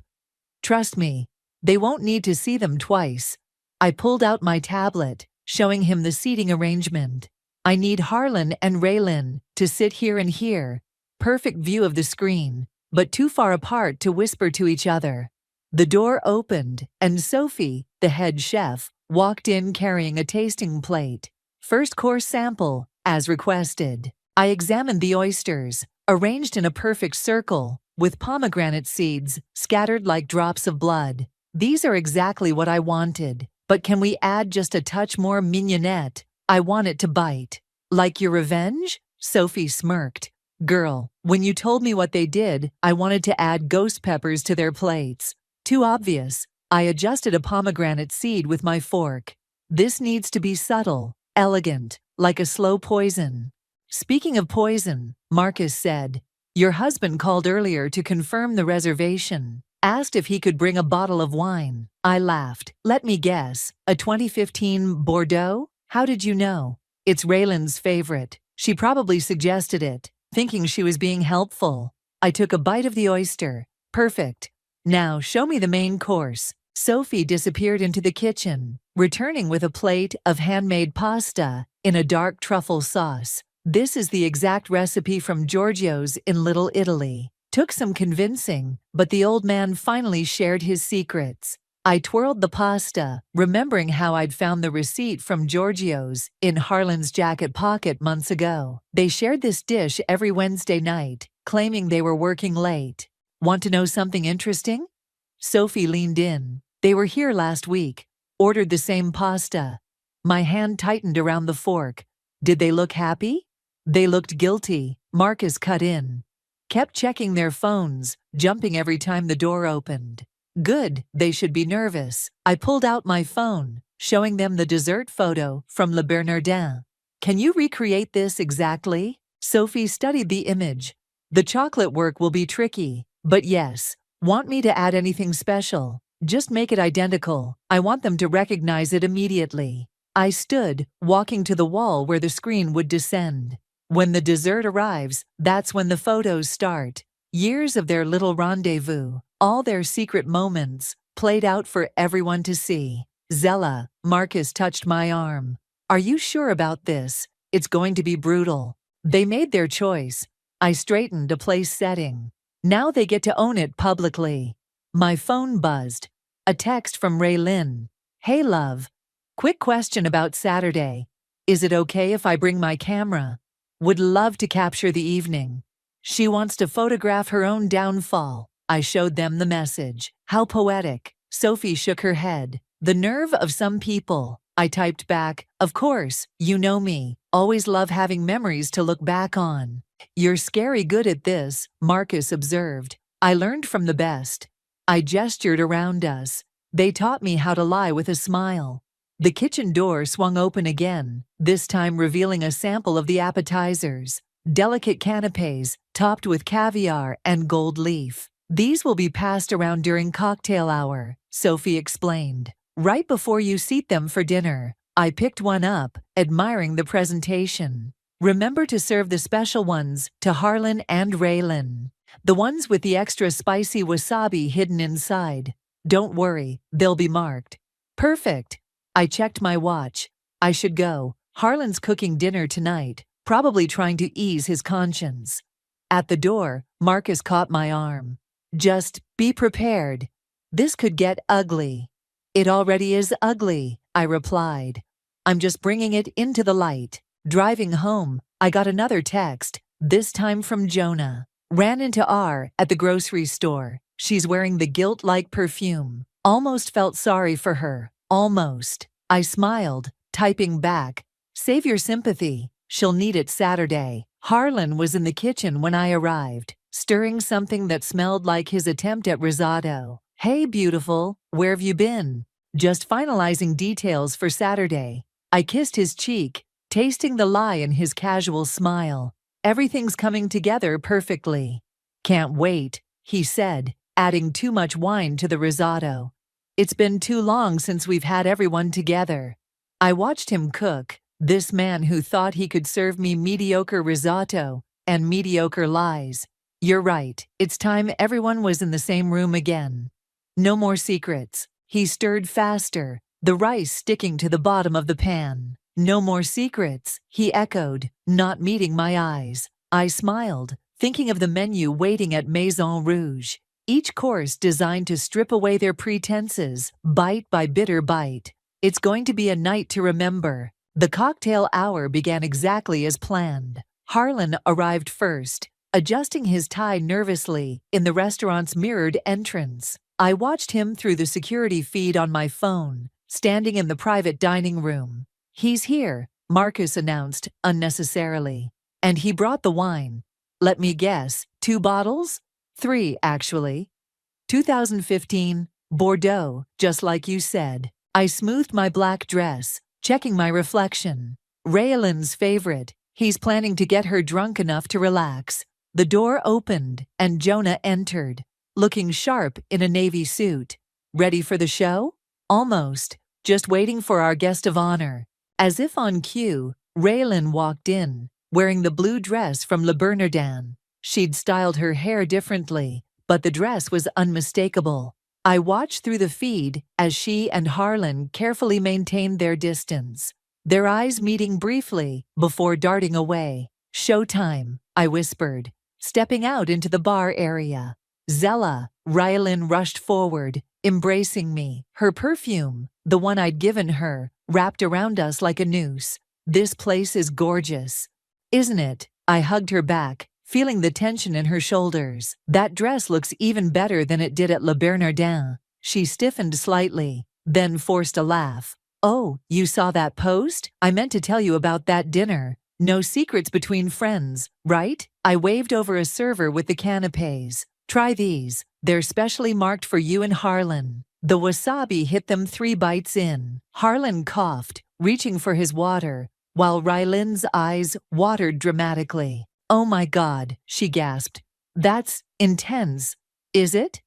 Trust me, they won't need to see them twice. I pulled out my tablet, showing him the seating arrangement. I need Harlan and Raylan to sit here and here. Perfect view of the screen, but too far apart to whisper to each other. The door opened, and Sophie, the head chef, walked in carrying a tasting plate. First course sample, as requested. I examined the oysters, arranged in a perfect circle, with pomegranate seeds scattered like drops of blood. These are exactly what I wanted, but can we add just a touch more mignonette? I want it to bite. Like your revenge? Sophie smirked. Girl, when you told me what they did, I wanted to add ghost peppers to their plates. Too obvious. I adjusted a pomegranate seed with my fork. This needs to be subtle, elegant, like a slow poison. Speaking of poison, Marcus said, your husband called earlier to confirm the reservation. Asked if he could bring a bottle of wine. I laughed. Let me guess, a 2015 Bordeaux? How did you know? It's Raylan's favorite. She probably suggested it, thinking she was being helpful. I took a bite of the oyster. Perfect. Now show me the main course. Sophie disappeared into the kitchen, returning with a plate of handmade pasta in a dark truffle sauce. This is the exact recipe from Giorgio's in Little Italy. Took some convincing, but the old man finally shared his secrets. I twirled the pasta, remembering how I'd found the receipt from Giorgio's in Harlan's jacket pocket months ago. They shared this dish every Wednesday night, claiming they were working late. Want to know something interesting? Sophie leaned in. They were here last week. Ordered the same pasta. My hand tightened around the fork. Did they look happy? They looked guilty. Marcus cut in. Kept checking their phones, jumping every time the door opened. Good, they should be nervous. I pulled out my phone, showing them the dessert photo from Le Bernardin. Can you recreate this exactly? Sophie studied the image. The chocolate work will be tricky, but yes. Want me to add anything special? Just make it identical. I want them to recognize it immediately. I stood, walking to the wall where the screen would descend. When the dessert arrives, that's when the photos start. Years of their little rendezvous, all their secret moments, played out for everyone to see. Zella, Marcus touched my arm. Are you sure about this? It's going to be brutal. They made their choice. I straightened a place setting. Now they get to own it publicly. My phone buzzed. A text from Ray Lynn. Hey love. Quick question about Saturday. Is it okay if I bring my camera? Would love to capture the evening. She wants to photograph her own downfall. I showed them the message. How poetic. Sophie shook her head. The nerve of some people. I typed back, of course, you know me. Always love having memories to look back on. You're scary good at this, Marcus observed. I learned from the best. I gestured around us. They taught me how to lie with a smile. The kitchen door swung open again, this time revealing a sample of the appetizers. Delicate canapes, topped with caviar and gold leaf. These will be passed around during cocktail hour, Sophie explained. Right before you seat them for dinner. I picked one up, admiring the presentation. Remember to serve the special ones to Harlan and Raylan. The ones with the extra spicy wasabi hidden inside. Don't worry, they'll be marked. Perfect. I checked my watch. I should go. Harlan's cooking dinner tonight, probably trying to ease his conscience. At the door, Marcus caught my arm. Just be prepared. This could get ugly. It already is ugly, I replied. I'm just bringing it into the light. Driving home, I got another text, this time from Jonah. Ran into R at the grocery store. She's wearing the guilt-like perfume. Almost felt sorry for her. Almost. I smiled, typing back. Save your sympathy. She'll need it Saturday. Harlan was in the kitchen when I arrived, stirring something that smelled like his attempt at risotto. Hey, beautiful, where've you been? Just finalizing details for Saturday. I kissed his cheek, tasting the lie in his casual smile. Everything's coming together perfectly. Can't wait, he said, adding too much wine to the risotto. It's been too long since we've had everyone together. I watched him cook, this man who thought he could serve me mediocre risotto and mediocre lies. You're right, it's time everyone was in the same room again. No more secrets. He stirred faster, the rice sticking to the bottom of the pan. No more secrets, he echoed, not meeting my eyes. I smiled, thinking of the menu waiting at Maison Rouge. Each course designed to strip away their pretenses, bite by bitter bite. It's going to be a night to remember. The cocktail hour began exactly as planned. Harlan arrived first, adjusting his tie nervously in the restaurant's mirrored entrance. I watched him through the security feed on my phone, standing in the private dining room. "He's here," Marcus announced unnecessarily. "And he brought the wine. Let me guess, 2 bottles? 3, actually. 2015, Bordeaux, just like you said." I smoothed my black dress, checking my reflection. Raylan's favorite. He's planning to get her drunk enough to relax. The door opened, and Jonah entered, looking sharp in a navy suit. "Ready for the show?" "Almost. Just waiting for our guest of honor." As if on cue, Raylan walked in, wearing the blue dress from Le Bernardin. She'd styled her hair differently, but the dress was unmistakable. I watched through the feed as she and Harlan carefully maintained their distance, their eyes meeting briefly before darting away. "Showtime," I whispered, stepping out into the bar area. "Zella," Raylan rushed forward, embracing me, her perfume, the one I'd given her, wrapped around us like a noose. "This place is gorgeous." "Isn't it?" I hugged her back, feeling the tension in her shoulders. "That dress looks even better than it did at Le Bernardin." She stiffened slightly, then forced a laugh. "Oh, you saw that post? I meant to tell you about that dinner. No secrets between friends, right?" I waved over a server with the canapes. "Try these. They're specially marked for you and Harlan." The wasabi hit them 3 bites in. Harlan coughed, reaching for his water, while Raylan's eyes watered dramatically. "Oh my God," she gasped. "That's intense." "Is it?"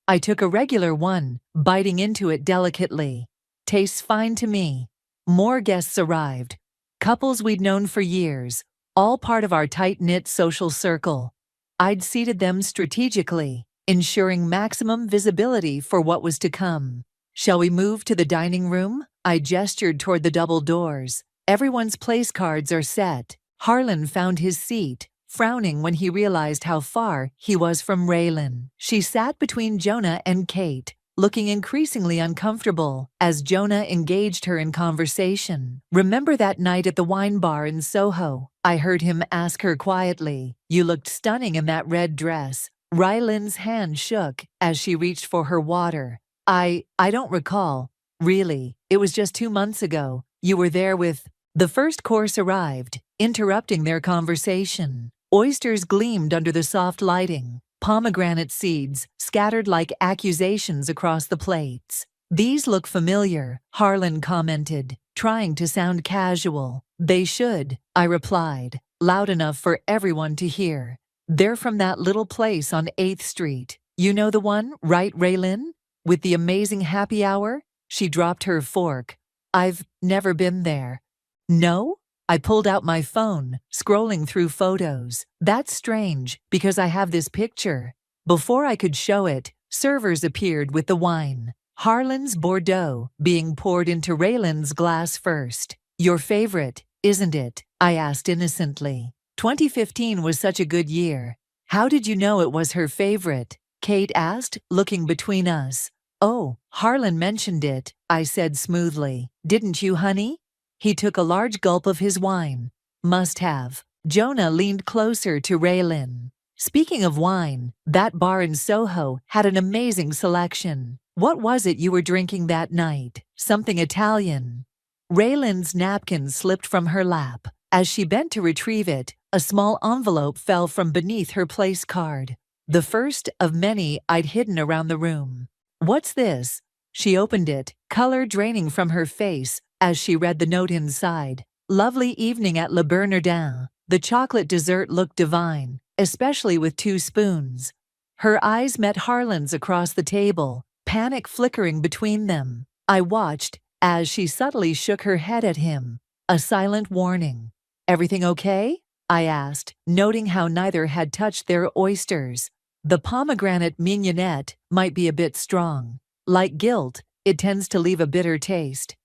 I took a regular one, biting into it delicately. "Tastes fine to me." More guests arrived. Couples we'd known for years, all part of our tight-knit social circle. I'd seated them strategically, ensuring maximum visibility for what was to come. "Shall we move to the dining room?" I gestured toward the double doors. "Everyone's place cards are set." Harlan found his seat, frowning when he realized how far he was from Raylan. She sat between Jonah and Kate, looking increasingly uncomfortable as Jonah engaged her in conversation. "Remember that night at the wine bar in Soho?" I heard him ask her quietly. "You looked stunning in that red dress." Raylan's hand shook as she reached for her water. I don't recall. Really, it was just 2 months ago. You were there with..." The first course arrived, interrupting their conversation. Oysters gleamed under the soft lighting, pomegranate seeds scattered like accusations across the plates. "These look familiar," Harlan commented, trying to sound casual. "They should," I replied, loud enough for everyone to hear. "They're from that little place on 8th Street. You know the one, right, Raylan? With the amazing happy hour?" She dropped her fork. "I've never been there." "No?" I pulled out my phone, scrolling through photos. "That's strange, because I have this picture." Before I could show it, servers appeared with the wine. Harlan's Bordeaux being poured into Raylan's glass first. "Your favorite, isn't it?" I asked innocently. 2015 was such a good year. "How did you know it was her favorite?" Kate asked, looking between us. "Oh, Harlan mentioned it," I said smoothly. "Didn't you, honey?" He took a large gulp of his wine. "Must have." Jonah leaned closer to Raylan. "Speaking of wine, that bar in Soho had an amazing selection. What was it you were drinking that night? Something Italian." Raylan's napkin slipped from her lap. As she bent to retrieve it, a small envelope fell from beneath her place card. The first of many I'd hidden around the room. "What's this?" She opened it, color draining from her face as she read the note inside. "Lovely evening at Le Bernardin. The chocolate dessert looked divine, especially with 2 spoons." Her eyes met Harlan's across the table, panic flickering between them. I watched as she subtly shook her head at him, a silent warning. "Everything okay?" I asked, noting how neither had touched their oysters. The pomegranate mignonette might be a bit strong. Like guilt, it tends to leave a bitter taste.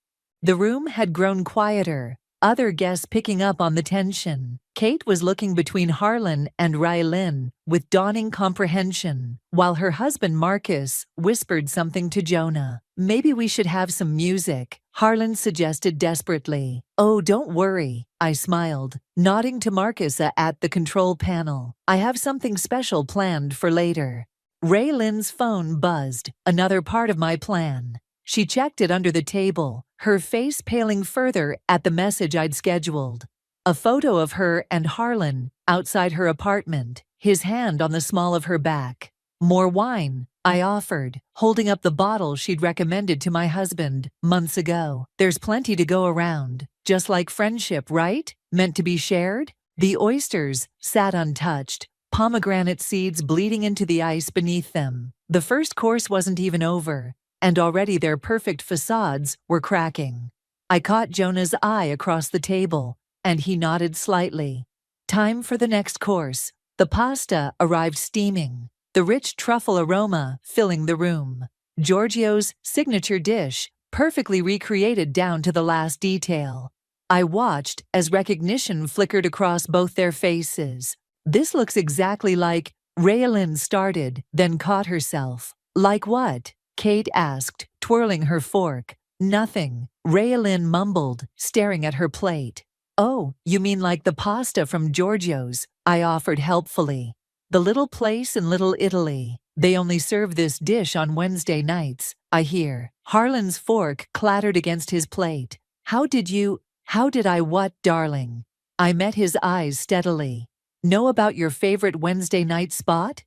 The room had grown quieter, other guests picking up on the tension. Kate was looking between Harlan and Rylin with dawning comprehension, while her husband Marcus whispered something to Jonah. "Maybe we should have some music," Harlan suggested desperately. "Oh, don't worry," I smiled, nodding to Marcus at the control panel. "I have something special planned for later." Raylin's phone buzzed, another part of my plan. She checked it under the table, her face paling further at the message I'd scheduled. A photo of her and Harlan outside her apartment, his hand on the small of her back. "More wine," I offered, holding up the bottle she'd recommended to my husband months ago. "There's plenty to go around, just like friendship, right? Meant to be shared?" The oysters sat untouched, pomegranate seeds bleeding into the ice beneath them. The first course wasn't even over, and already their perfect facades were cracking. I caught Jonah's eye across the table, and he nodded slightly. Time for the next course. The pasta arrived steaming, the rich truffle aroma filling the room. Giorgio's signature dish, perfectly recreated down to the last detail. I watched as recognition flickered across both their faces. "This looks exactly like..." Raylan started, then caught herself. "Like what?" Kate asked, twirling her fork. "Nothing," Raylan mumbled, staring at her plate. "Oh, you mean like the pasta from Giorgio's," I offered helpfully. "The little place in Little Italy. They only serve this dish on Wednesday nights, I hear." Harlan's fork clattered against his plate. How did I what, darling?" I met his eyes steadily. "Know about your favorite Wednesday night spot?"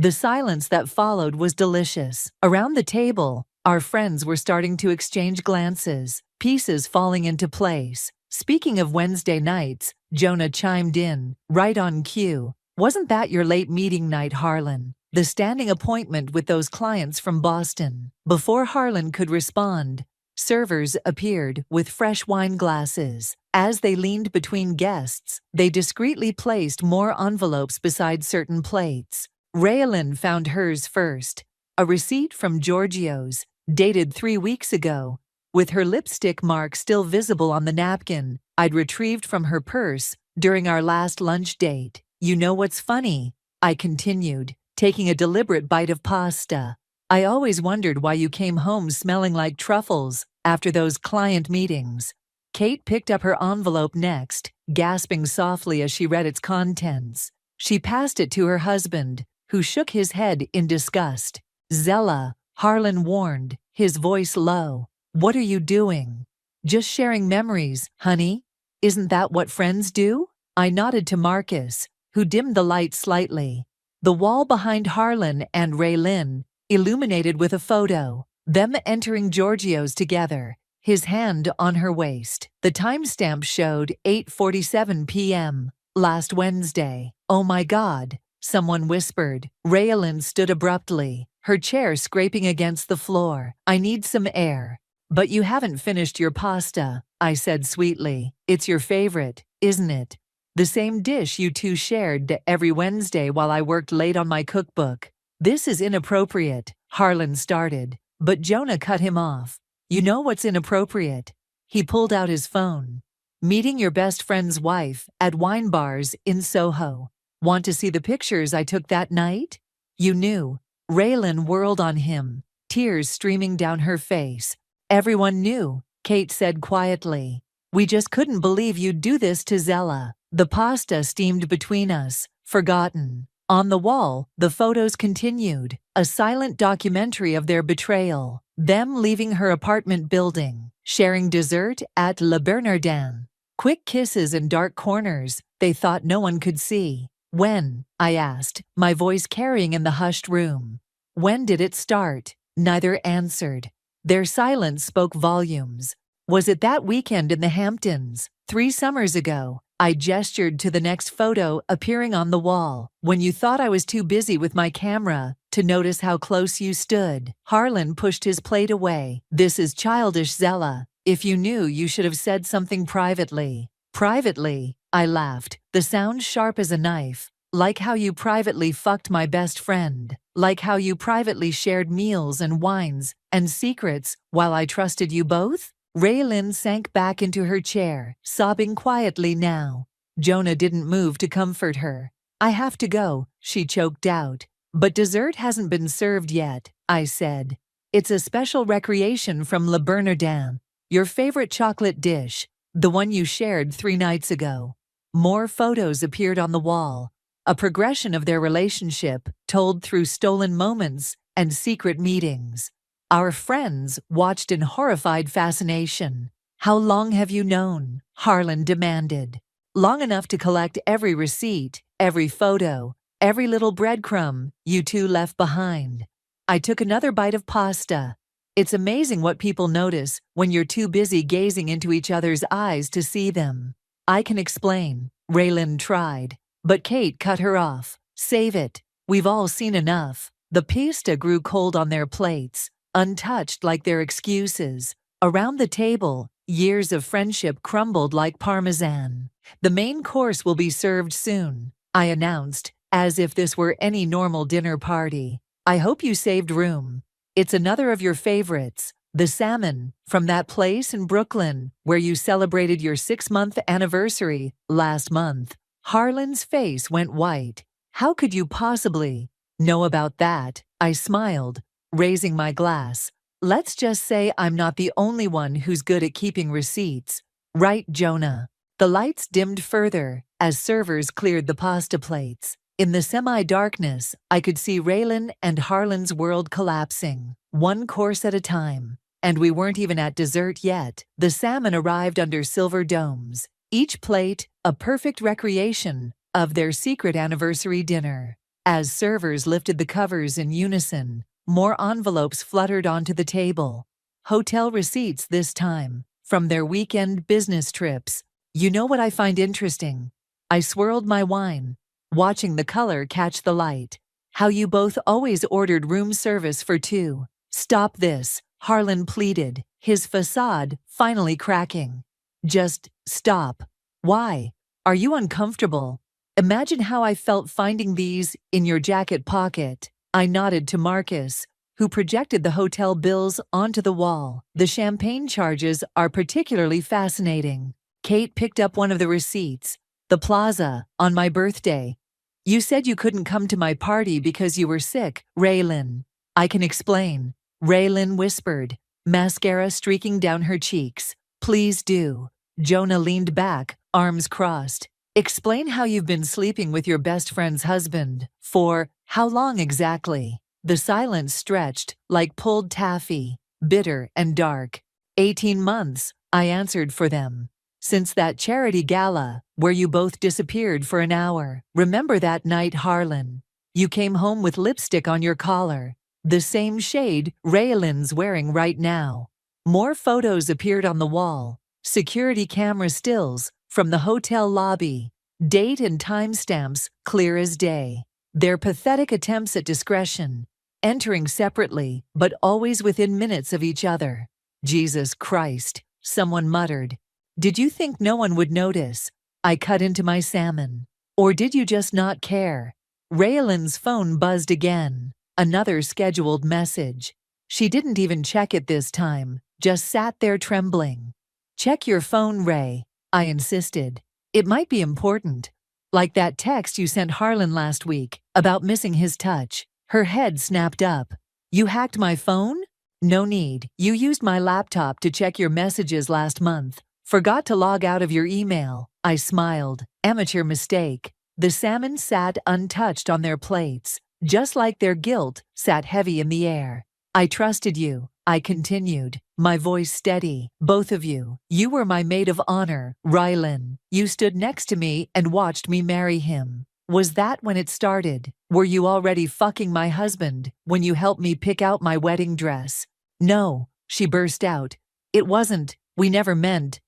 The silence that followed was delicious. Around the table, our friends were starting to exchange glances, pieces falling into place. Speaking of Wednesday nights, Jonah chimed in, right on cue. "Wasn't that your late meeting night, Harlan? The standing appointment with those clients from Boston?" Before Harlan could respond, servers appeared with fresh wine glasses. As they leaned between guests, they discreetly placed more envelopes beside certain plates. Raylan found hers first, a receipt from Giorgio's, dated 3 weeks ago, with her lipstick mark still visible on the napkin I'd retrieved from her purse during our last lunch date. "You know what's funny?" I continued, taking a deliberate bite of pasta. "I always wondered why you came home smelling like truffles after those client meetings." Kate picked up her envelope next, gasping softly as she read its contents. She passed it to her husband, who shook his head in disgust. "Zella," Harlan warned, his voice low. "What are you doing?" "Just sharing memories, honey. Isn't that what friends do?" I nodded to Marcus, who dimmed the light slightly. The wall behind Harlan and Raylan, illuminated with a photo, them entering Giorgio's together, his hand on her waist. The timestamp showed 8:47 p.m. last Wednesday. "Oh my God," someone whispered. Raylan stood abruptly, her chair scraping against the floor. "I need some air." "But you haven't finished your pasta," I said sweetly. "It's your favorite, isn't it? The same dish you two shared every Wednesday while I worked late on my cookbook." "This is inappropriate," Harlan started, but Jonah cut him off. "You know what's inappropriate?" He pulled out his phone. "Meeting your best friend's wife at wine bars in Soho. Want to see the pictures I took that night?" "You knew." Raylan whirled on him, tears streaming down her face. "Everyone knew," Kate said quietly. "We just couldn't believe you'd do this to Zella." The pasta steamed between us, forgotten. On the wall, the photos continued, a silent documentary of their betrayal. Them leaving her apartment building, sharing dessert at Le Bernardin. Quick kisses in dark corners they thought no one could see. "When?" I asked, my voice carrying in the hushed room. "When did it start?" Neither answered. Their silence spoke volumes. "Was it that weekend in the Hamptons, 3 summers ago?" I gestured to the next photo appearing on the wall. "When you thought I was too busy with my camera to notice how close you stood." Harlan pushed his plate away. "This is childish, Zella. If you knew, you should have said something privately." "Privately?" I laughed, the sound sharp as a knife. "Like how you privately fucked my best friend. Like how you privately shared meals and wines and secrets while I trusted you both?" Raylin sank back into her chair, sobbing quietly now. Jonah didn't move to comfort her. I have to go, she choked out. But dessert hasn't been served yet, I said. It's a special recreation from Le Bernardin, your favorite chocolate dish, the one you shared 3 nights ago. More photos appeared on the wall, a progression of their relationship told through stolen moments and secret meetings. Our friends watched in horrified fascination. How long have you known? Harlan demanded. Long enough to collect every receipt, every photo, every little breadcrumb you two left behind. I took another bite of pasta. It's amazing what people notice when you're too busy gazing into each other's eyes to see them. I can explain, Raylin tried, but Kate cut her off. Save it. We've all seen enough. The pasta grew cold on their plates, untouched like their excuses. Around the table, years of friendship crumbled like parmesan. The main course will be served soon, I announced, as if this were any normal dinner party. I hope you saved room. It's another of your favorites, the salmon, from that place in Brooklyn where you celebrated your 6-month anniversary last month. Harlan's face went white. How could you possibly know about that? I smiled, raising my glass. Let's just say I'm not the only one who's good at keeping receipts. Right, Jonah? The lights dimmed further as servers cleared the pasta plates. In the semi-darkness, I could see Raylin and Harlan's world collapsing, one course at a time. And we weren't even at dessert yet. The salmon arrived under silver domes, each plate a perfect recreation of their secret anniversary dinner. As servers lifted the covers in unison, more envelopes fluttered onto the table. Hotel receipts this time, from their weekend business trips. You know what I find interesting? I swirled my wine, watching the color catch the light. How you both always ordered room service for 2. Stop this, Harlan pleaded, his facade finally cracking. Just stop. Why? Are you uncomfortable? Imagine how I felt finding these in your jacket pocket. I nodded to Marcus, who projected the hotel bills onto the wall. The champagne charges are particularly fascinating. Kate picked up one of the receipts. The plaza, on my birthday. You said you couldn't come to my party because you were sick, Raylin. I can explain, Raylin whispered, mascara streaking down her cheeks. Please do. Jonah leaned back, arms crossed. Explain how you've been sleeping with your best friend's husband. For how long exactly? The silence stretched like pulled taffy, bitter and dark. 18 months, I answered for them. Since that charity gala, where you both disappeared for an hour. Remember that night, Harlan? You came home with lipstick on your collar, the same shade Raylin's wearing right now. More photos appeared on the wall, security camera stills from the hotel lobby, date and timestamps clear as day. Their pathetic attempts at discretion, entering separately but always within minutes of each other. Jesus Christ, someone muttered. Did you think no one would notice? I cut into my salmon. Or did you just not care? Raylin's phone buzzed again. Another scheduled message. She didn't even check it this time, just sat there trembling. Check your phone, Ray, I insisted. It might be important. Like that text you sent Harlan last week about missing his touch. Her head snapped up. You hacked my phone? No need. You used my laptop to check your messages last month. Forgot to log out of your email. I smiled. Amateur mistake. The salmon sat untouched on their plates, just like their guilt sat heavy in the air. I trusted you, I continued, my voice steady. Both of you. You were my maid of honor, Raylin. You stood next to me and watched me marry him. Was that when it started? Were you already fucking my husband when you helped me pick out my wedding dress? No, she burst out. It wasn't. We never meant.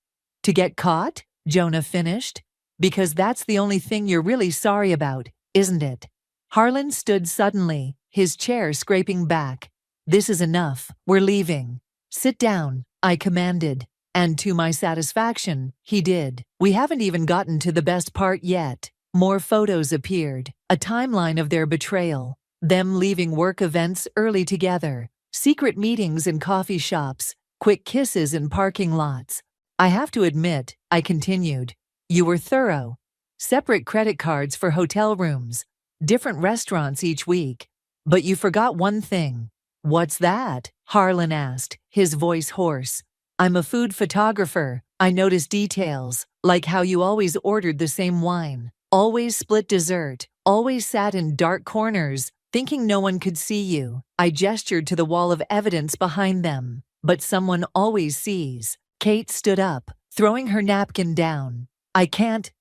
To get caught? Jonah finished. Because that's the only thing you're really sorry about, isn't it? Harlan stood suddenly, his chair scraping back. This is enough. We're leaving. Sit down, I commanded. And to my satisfaction, he did. We haven't even gotten to the best part yet. More photos appeared, a timeline of their betrayal, them leaving work events early together, secret meetings in coffee shops, quick kisses in parking lots. I have to admit, I continued, you were thorough. Separate credit cards for hotel rooms, different restaurants each week. But you forgot one thing. What's that? Harlan asked, his voice hoarse. I'm a food photographer. I notice details, like how you always ordered the same wine, always split dessert, always sat in dark corners, thinking no one could see you. I gestured to the wall of evidence behind them. But someone always sees. Kate stood up, throwing her napkin down. I can't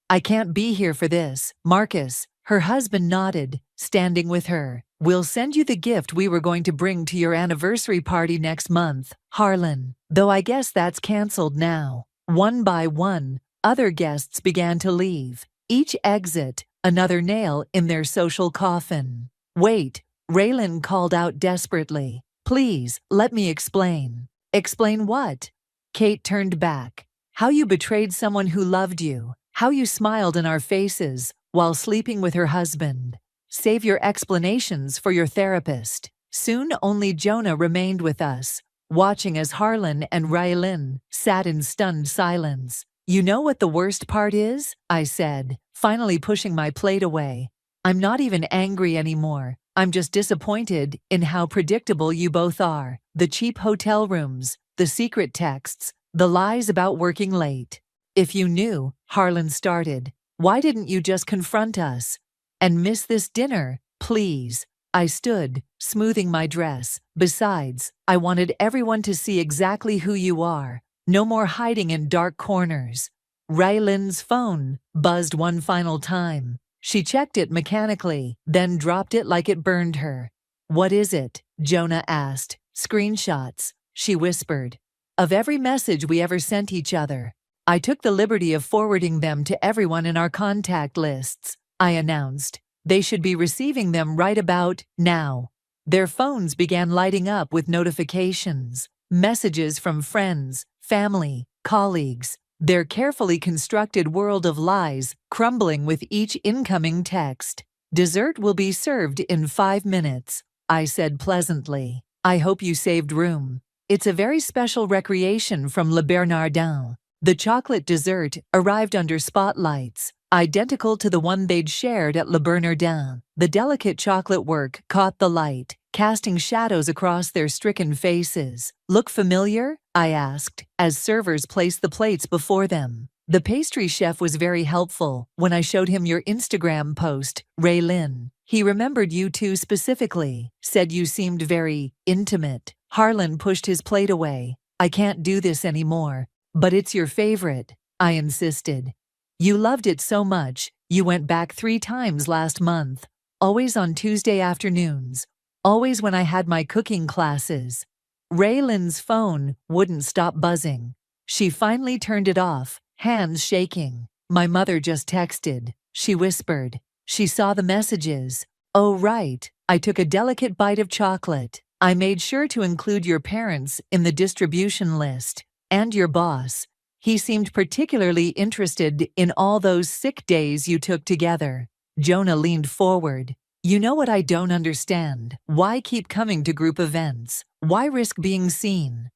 be here for this. Marcus, her husband nodded, standing with her. We'll send you the gift we were going to bring to your anniversary party next month, Harlan. Though I guess that's canceled now. One by one, other guests began to leave. Each exit, another nail in their social coffin. Wait, Raylan called out desperately. Please, let me explain. Explain what? Kate turned back. How you betrayed someone who loved you. How you smiled in our faces while sleeping with her husband. Save your explanations for your therapist. Soon only Jonah remained with us, watching as Harlan and Raylan sat in stunned silence. You know what the worst part is? I said, finally pushing my plate away. I'm not even angry anymore. I'm just disappointed in how predictable you both are. The cheap hotel rooms, the secret texts, the lies about working late. If you knew, Harlan started, why didn't you just confront us? And miss this dinner, please. I stood, smoothing my dress. Besides, I wanted everyone to see exactly who you are. No more hiding in dark corners. Raylan's phone buzzed one final time. She checked it mechanically, then dropped it like it burned her. What is it? Jonah asked. Screenshots, she whispered, of every message we ever sent each other. I took the liberty of forwarding them to everyone in our contact lists, I announced. They should be receiving them right about now. Their phones began lighting up with notifications, messages from friends, family, colleagues, their carefully constructed world of lies crumbling with each incoming text. Dessert will be served in 5 minutes, I said pleasantly. I hope you saved room. It's a very special recreation from Le Bernardin. The chocolate dessert arrived under spotlights, identical to the one they'd shared at Le Bernardin. The delicate chocolate work caught the light, casting shadows across their stricken faces. Look familiar? I asked, as servers placed the plates before them. The pastry chef was very helpful when I showed him your Instagram post, Raylan. He remembered you two specifically, said you seemed very intimate. Harlan pushed his plate away. I can't do this anymore. But it's your favorite, I insisted. You loved it so much, you went back 3 times last month. Always on Tuesday afternoons. Always when I had my cooking classes. Raylan's phone wouldn't stop buzzing. She finally turned it off, hands shaking. My mother just texted, she whispered. She saw the messages. Oh right, I took a delicate bite of chocolate. I made sure to include your parents in the distribution list. And your boss. He seemed particularly interested in all those sick days you took together. Jonah leaned forward. You know what I don't understand? Why keep coming to group events? Why risk being seen?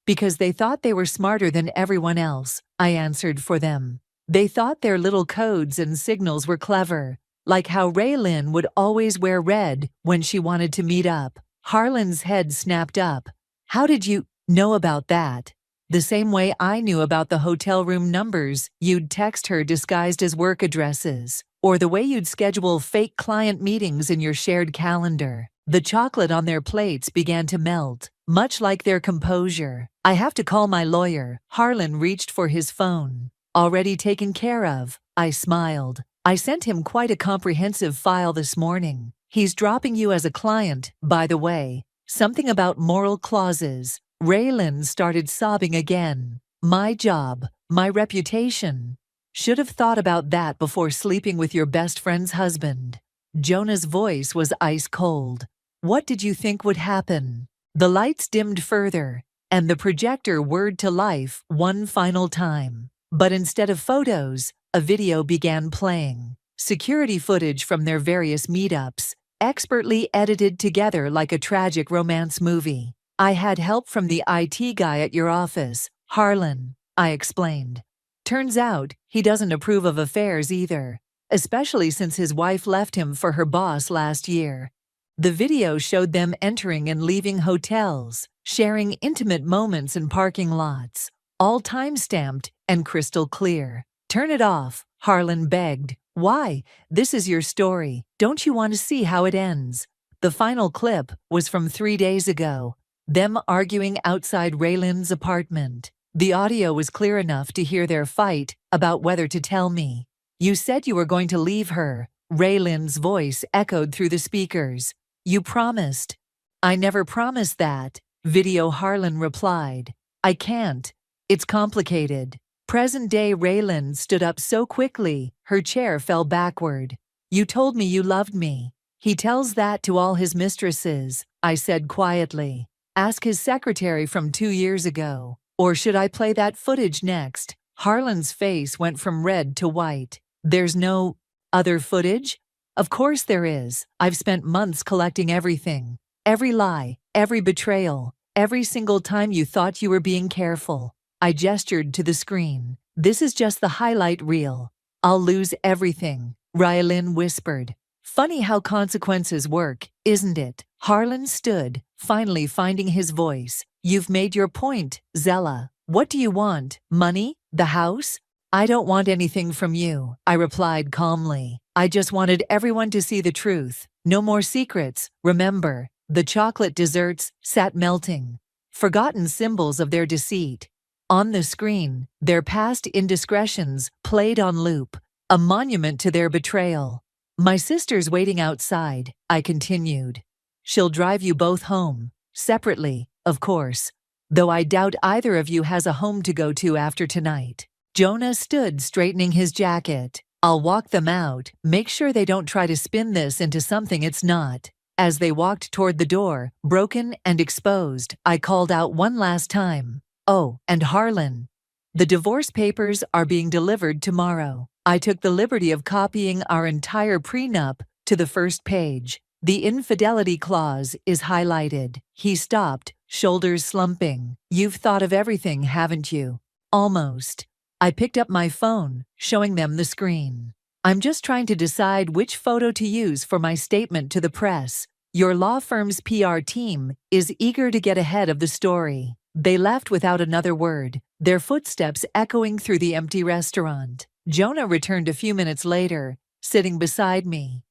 Because they thought they were smarter than everyone else, I answered for them. They thought their little codes and signals were clever, like how Raylan would always wear red when she wanted to meet up. Harlan's head snapped up. How did you know about that? The same way I knew about the hotel room numbers you'd text her disguised as work addresses, or the way you'd schedule fake client meetings in your shared calendar. The chocolate on their plates began to melt, much like their composure. I have to call my lawyer. Harlan reached for his phone. Already taken care of, I smiled. I sent him quite a comprehensive file this morning. He's dropping you as a client, by the way. Something about moral clauses. Raylan started sobbing again. My job, my reputation. Should have thought about that before sleeping with your best friend's husband. Jonah's voice was ice cold. What did you think would happen? The lights dimmed further, and the projector whirred to life one final time. But instead of photos, a video began playing. Security footage from their various meetups, expertly edited together like a tragic romance movie. I had help from the IT guy at your office, Harlan, I explained. Turns out, he doesn't approve of affairs either, especially since his wife left him for her boss last year. The video showed them entering and leaving hotels, sharing intimate moments in parking lots, all time-stamped and crystal clear. Turn it off, Harlan begged. Why? This is your story. Don't you want to see how it ends? The final clip was from 3 days ago, them arguing outside Raylan's apartment. The audio was clear enough to hear their fight about whether to tell me. You said you were going to leave her. Raylan's voice echoed through the speakers. You promised. I never promised that, Video Harlan replied. I can't. It's complicated. Present-day Raylan stood up so quickly, her chair fell backward. You told me you loved me. He tells that to all his mistresses, I said quietly. Ask his secretary from 2 years ago. Or should I play that footage next? Harlan's face went from red to white. There's no other footage? Of course there is. I've spent months collecting everything. Every lie, every betrayal, every single time you thought you were being careful. I gestured to the screen. This is just the highlight reel. I'll lose everything, Raylan whispered. Funny how consequences work, isn't it? Harlan stood, finally finding his voice. You've made your point, Zella. What do you want? Money? The house? I don't want anything from you, I replied calmly. I just wanted everyone to see the truth. No more secrets, remember. The chocolate desserts sat melting, forgotten symbols of their deceit. On the screen, their past indiscretions played on loop, a monument to their betrayal. My sister's waiting outside, I continued. She'll drive you both home, separately, of course, though I doubt either of you has a home to go to after tonight. Jonah stood straightening his jacket. I'll walk them out, make sure they don't try to spin this into something it's not. As they walked toward the door, broken and exposed, I called out one last time. Oh, and Harlan. The divorce papers are being delivered tomorrow. I took the liberty of copying our entire prenup to the first page. The infidelity clause is highlighted. He stopped, shoulders slumping. You've thought of everything, haven't you? Almost. I picked up my phone, showing them the screen. I'm just trying to decide which photo to use for my statement to the press. Your law firm's PR team is eager to get ahead of the story. They left without another word, their footsteps echoing through the empty restaurant. Jonah returned a few minutes later, sitting beside me.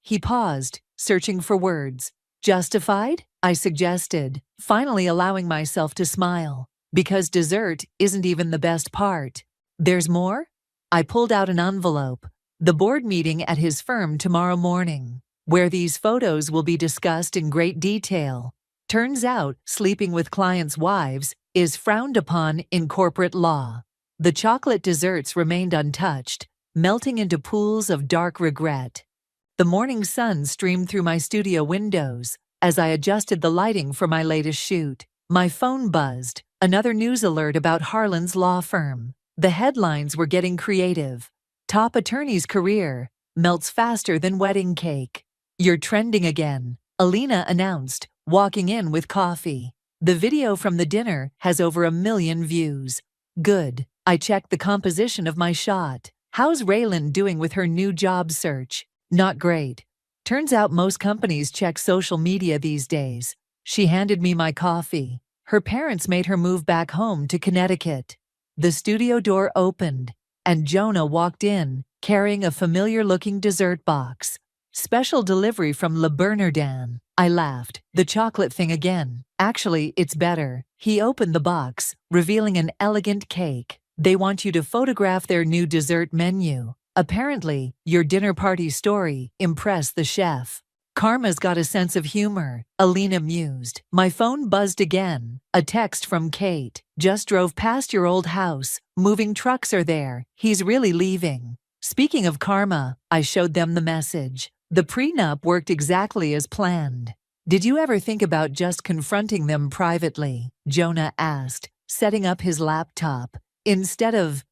He paused, searching for words. Justified? I suggested, finally allowing myself to smile. Because dessert isn't even the best part. There's more? I pulled out an envelope. The board meeting at his firm tomorrow morning, where these photos will be discussed in great detail. Turns out, sleeping with clients' wives is frowned upon in corporate law. The chocolate desserts remained untouched, melting into pools of dark regret. The morning sun streamed through my studio windows as I adjusted the lighting for my latest shoot. My phone buzzed, another news alert about Harlan's law firm. The headlines were getting creative. Top attorney's career melts faster than wedding cake. You're trending again, Alina announced, walking in with coffee. The video from the dinner has over 1 million views. Good. I checked the composition of my shot. How's Raylan doing with her new job search? Not great. Turns out most companies check social media these days. She handed me my coffee. Her parents made her move back home to Connecticut. The studio door opened, and Jonah walked in, carrying a familiar-looking dessert box. Special delivery from Le Bernardin. I laughed. The chocolate thing again. Actually, it's better. He opened the box, revealing an elegant cake. They want you to photograph their new dessert menu. Apparently, your dinner party story impressed the chef. Karma's got a sense of humor, Alina mused. My phone buzzed again. A text from Kate. Just drove past your old house. Moving trucks are there. He's really leaving. Speaking of karma, I showed them the message. The prenup worked exactly as planned. Did you ever think about just confronting them privately? Jonah asked, setting up his laptop. Instead of,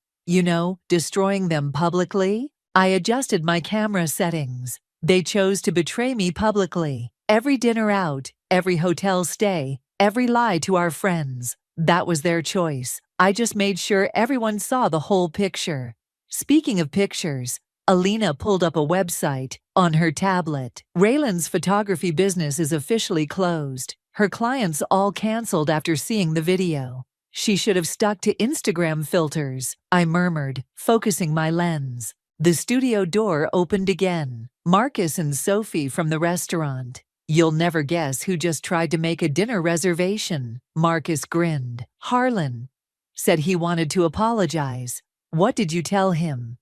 destroying them publicly? I adjusted my camera settings. They chose to betray me publicly. Every dinner out, every hotel stay, every lie to our friends. That was their choice. I just made sure everyone saw the whole picture. Speaking of pictures, Alina pulled up a website on her tablet. Raylan's photography business is officially closed. Her clients all canceled after seeing the video. She should have stuck to Instagram filters, I murmured, focusing my lens. The studio door opened again. Marcus and Sophie from the restaurant. You'll never guess who just tried to make a dinner reservation. Marcus grinned. Harlan said he wanted to apologize. What did you tell him?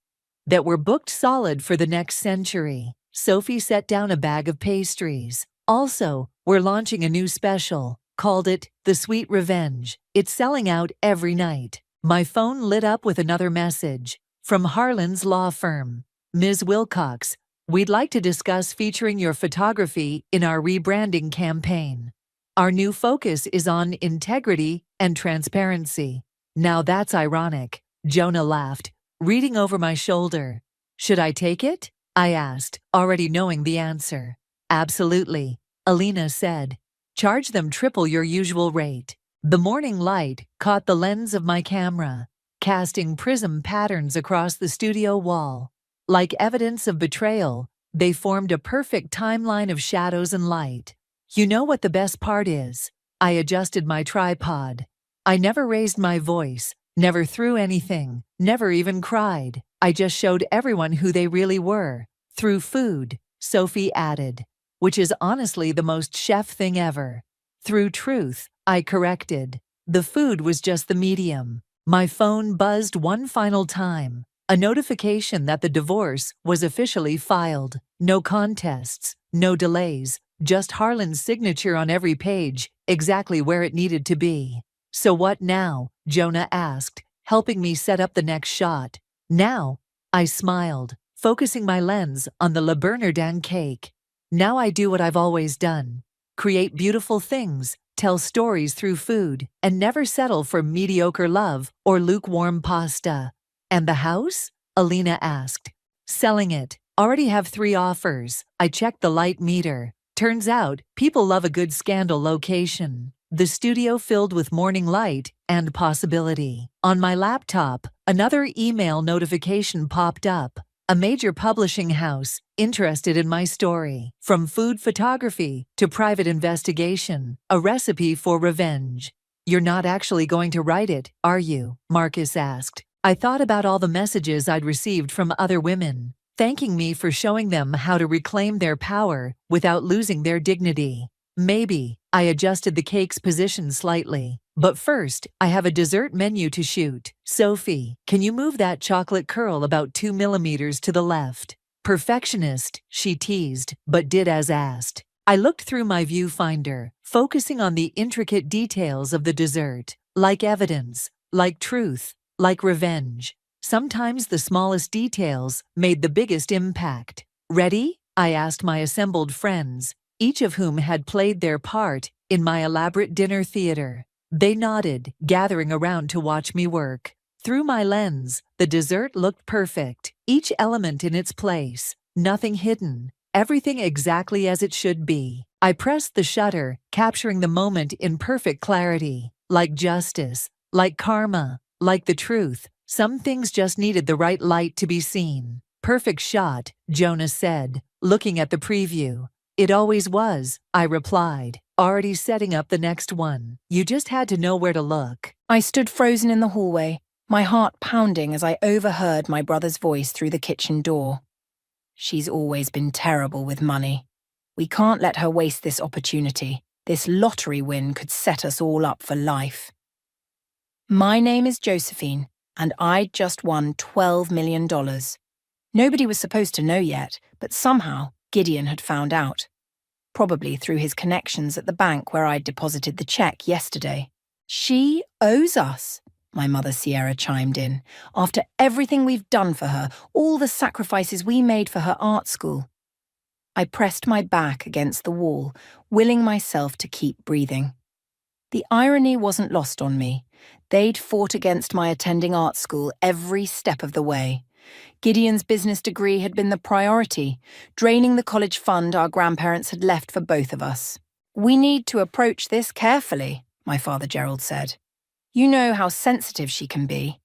That we're booked solid for the next century. Sophie set down a bag of pastries. Also, we're launching a new special. Called it The Sweet Revenge. It's selling out every night. My phone lit up with another message. From Harlan's law firm. Ms. Wilcox, we'd like to discuss featuring your photography in our rebranding campaign. Our new focus is on integrity and transparency. Now that's ironic. Jonah laughed, reading over my shoulder. Should I take it? I asked, already knowing the answer. Absolutely, Alina said. Charge them triple your usual rate. The morning light caught the lens of my camera, casting prism patterns across the studio wall. Like evidence of betrayal, they formed a perfect timeline of shadows and light. You know what the best part is? I adjusted my tripod. I never raised my voice, never threw anything, never even cried. I just showed everyone who they really were. Through food, Sophie added, which is honestly the most chef thing ever. Through truth, I corrected. The food was just the medium. My phone buzzed one final time. A notification that the divorce was officially filed. No contests, no delays, just Harlan's signature on every page, exactly where it needed to be. So what now? Jonah asked, helping me set up the next shot. Now, I smiled, focusing my lens on the Le Bernardin cake. Now I do what I've always done. Create beautiful things, tell stories through food, and never settle for mediocre love or lukewarm pasta. And the house? Alina asked. Selling it. Already have 3 offers. I checked the light meter. Turns out, people love a good scandal location. The studio filled with morning light and possibility. On my laptop, another email notification popped up. A major publishing house interested in my story. From food photography to private investigation, a recipe for revenge. You're not actually going to write it, are you? Marcus asked. I thought about all the messages I'd received from other women, thanking me for showing them how to reclaim their power without losing their dignity. Maybe. I adjusted the cake's position slightly. But first, I have a dessert menu to shoot. Sophie, can you move that chocolate curl about 2 millimeters to the left? Perfectionist, she teased, but did as asked. I looked through my viewfinder, focusing on the intricate details of the dessert. Like evidence, like truth, like revenge. Sometimes the smallest details made the biggest impact. Ready? I asked my assembled friends, each of whom had played their part in my elaborate dinner theater. They nodded, gathering around to watch me work. Through my lens, the dessert looked perfect, each element in its place, nothing hidden, everything exactly as it should be. I pressed the shutter, capturing the moment in perfect clarity. Like justice, like karma, like the truth, some things just needed the right light to be seen. Perfect shot, Jonah said, looking at the preview. It always was, I replied, already setting up the next one. You just had to know where to look. I stood frozen in the hallway, my heart pounding as I overheard my brother's voice through the kitchen door. She's always been terrible with money. We can't let her waste this opportunity. This lottery win could set us all up for life. My name is Josephine, and I just won $12 million. Nobody was supposed to know yet, but somehow Gideon had found out. Probably through his connections at the bank where I'd deposited the check yesterday. She owes us, my mother Sierra chimed in, after everything we've done for her, all the sacrifices we made for her art school. I pressed my back against the wall, willing myself to keep breathing. The irony wasn't lost on me. They'd fought against my attending art school every step of the way. Gideon's business degree had been the priority, draining the college fund our grandparents had left for both of us. "We need to approach this carefully," my father Gerald said. "You know how sensitive she can be.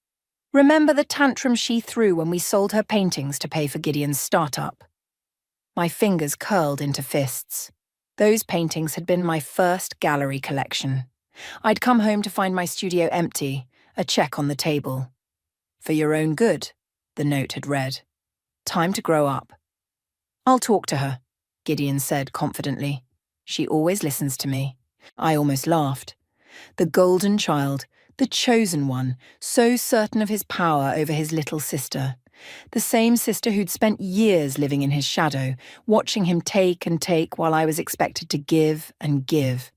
Remember the tantrum she threw when we sold her paintings to pay for Gideon's startup?" My fingers curled into fists. Those paintings had been my first gallery collection. I'd come home to find my studio empty, a check on the table. "For your own good," the note had read. "Time to grow up." "I'll talk to her," Gideon said confidently. "She always listens to me." I almost laughed. The golden child, the chosen one, so certain of his power over his little sister. The same sister who'd spent years living in his shadow, watching him take and take while I was expected to give and give.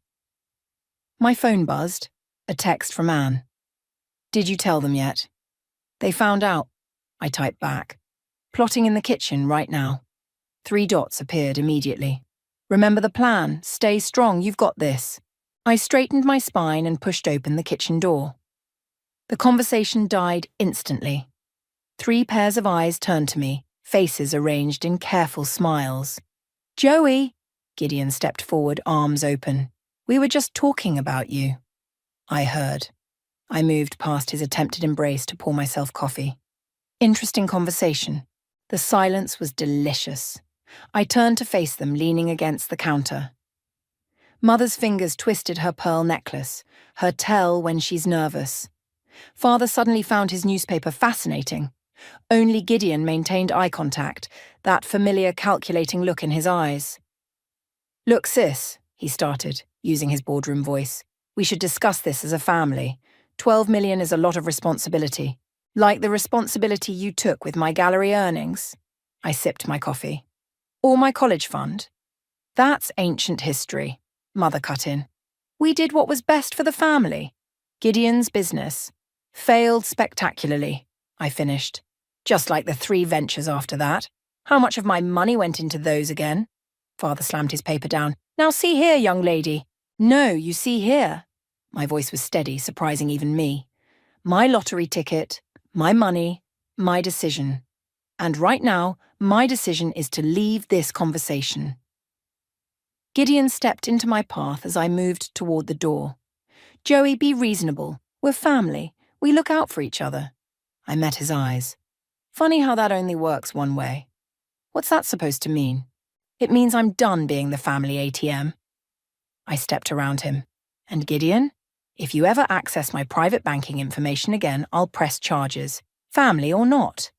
My phone buzzed. A text from Anne. "Did you tell them yet?" "They found out," I typed back. "Plotting in the kitchen right now." 3 dots appeared immediately. "Remember the plan. Stay strong. You've got this." I straightened my spine and pushed open the kitchen door. The conversation died instantly. 3 pairs of eyes turned to me, faces arranged in careful smiles. "Joey!" Gideon stepped forward, arms open. "We were just talking about you." I heard. I moved past his attempted embrace to pour myself coffee. Interesting conversation. The silence was delicious. I turned to face them, leaning against the counter. Mother's fingers twisted her pearl necklace, her tell when she's nervous. Father suddenly found his newspaper fascinating. Only Gideon maintained eye contact, that familiar calculating look in his eyes. "Look, sis," he started, using his boardroom voice. "We should discuss this as a family. 12 million is a lot of responsibility. Like the responsibility you took with my gallery earnings." I sipped my coffee. "Or my college fund." "That's ancient history," Mother cut in. "We did what was best for the family. Gideon's business. Failed spectacularly," I finished. "Just like the 3 ventures after that. How much of my money went into those again?" Father slammed his paper down. "Now see here, young lady." "No, you see here." My voice was steady, surprising even me. "My lottery ticket, my money, my decision. And right now, my decision is to leave this conversation." Gideon stepped into my path as I moved toward the door. "Joey, be reasonable. We're family. We look out for each other." I met his eyes. "Funny how that only works one way." "What's that supposed to mean?" "It means I'm done being the family ATM." I stepped around him. "And Gideon, if you ever access my private banking information again, I'll press charges, family or not."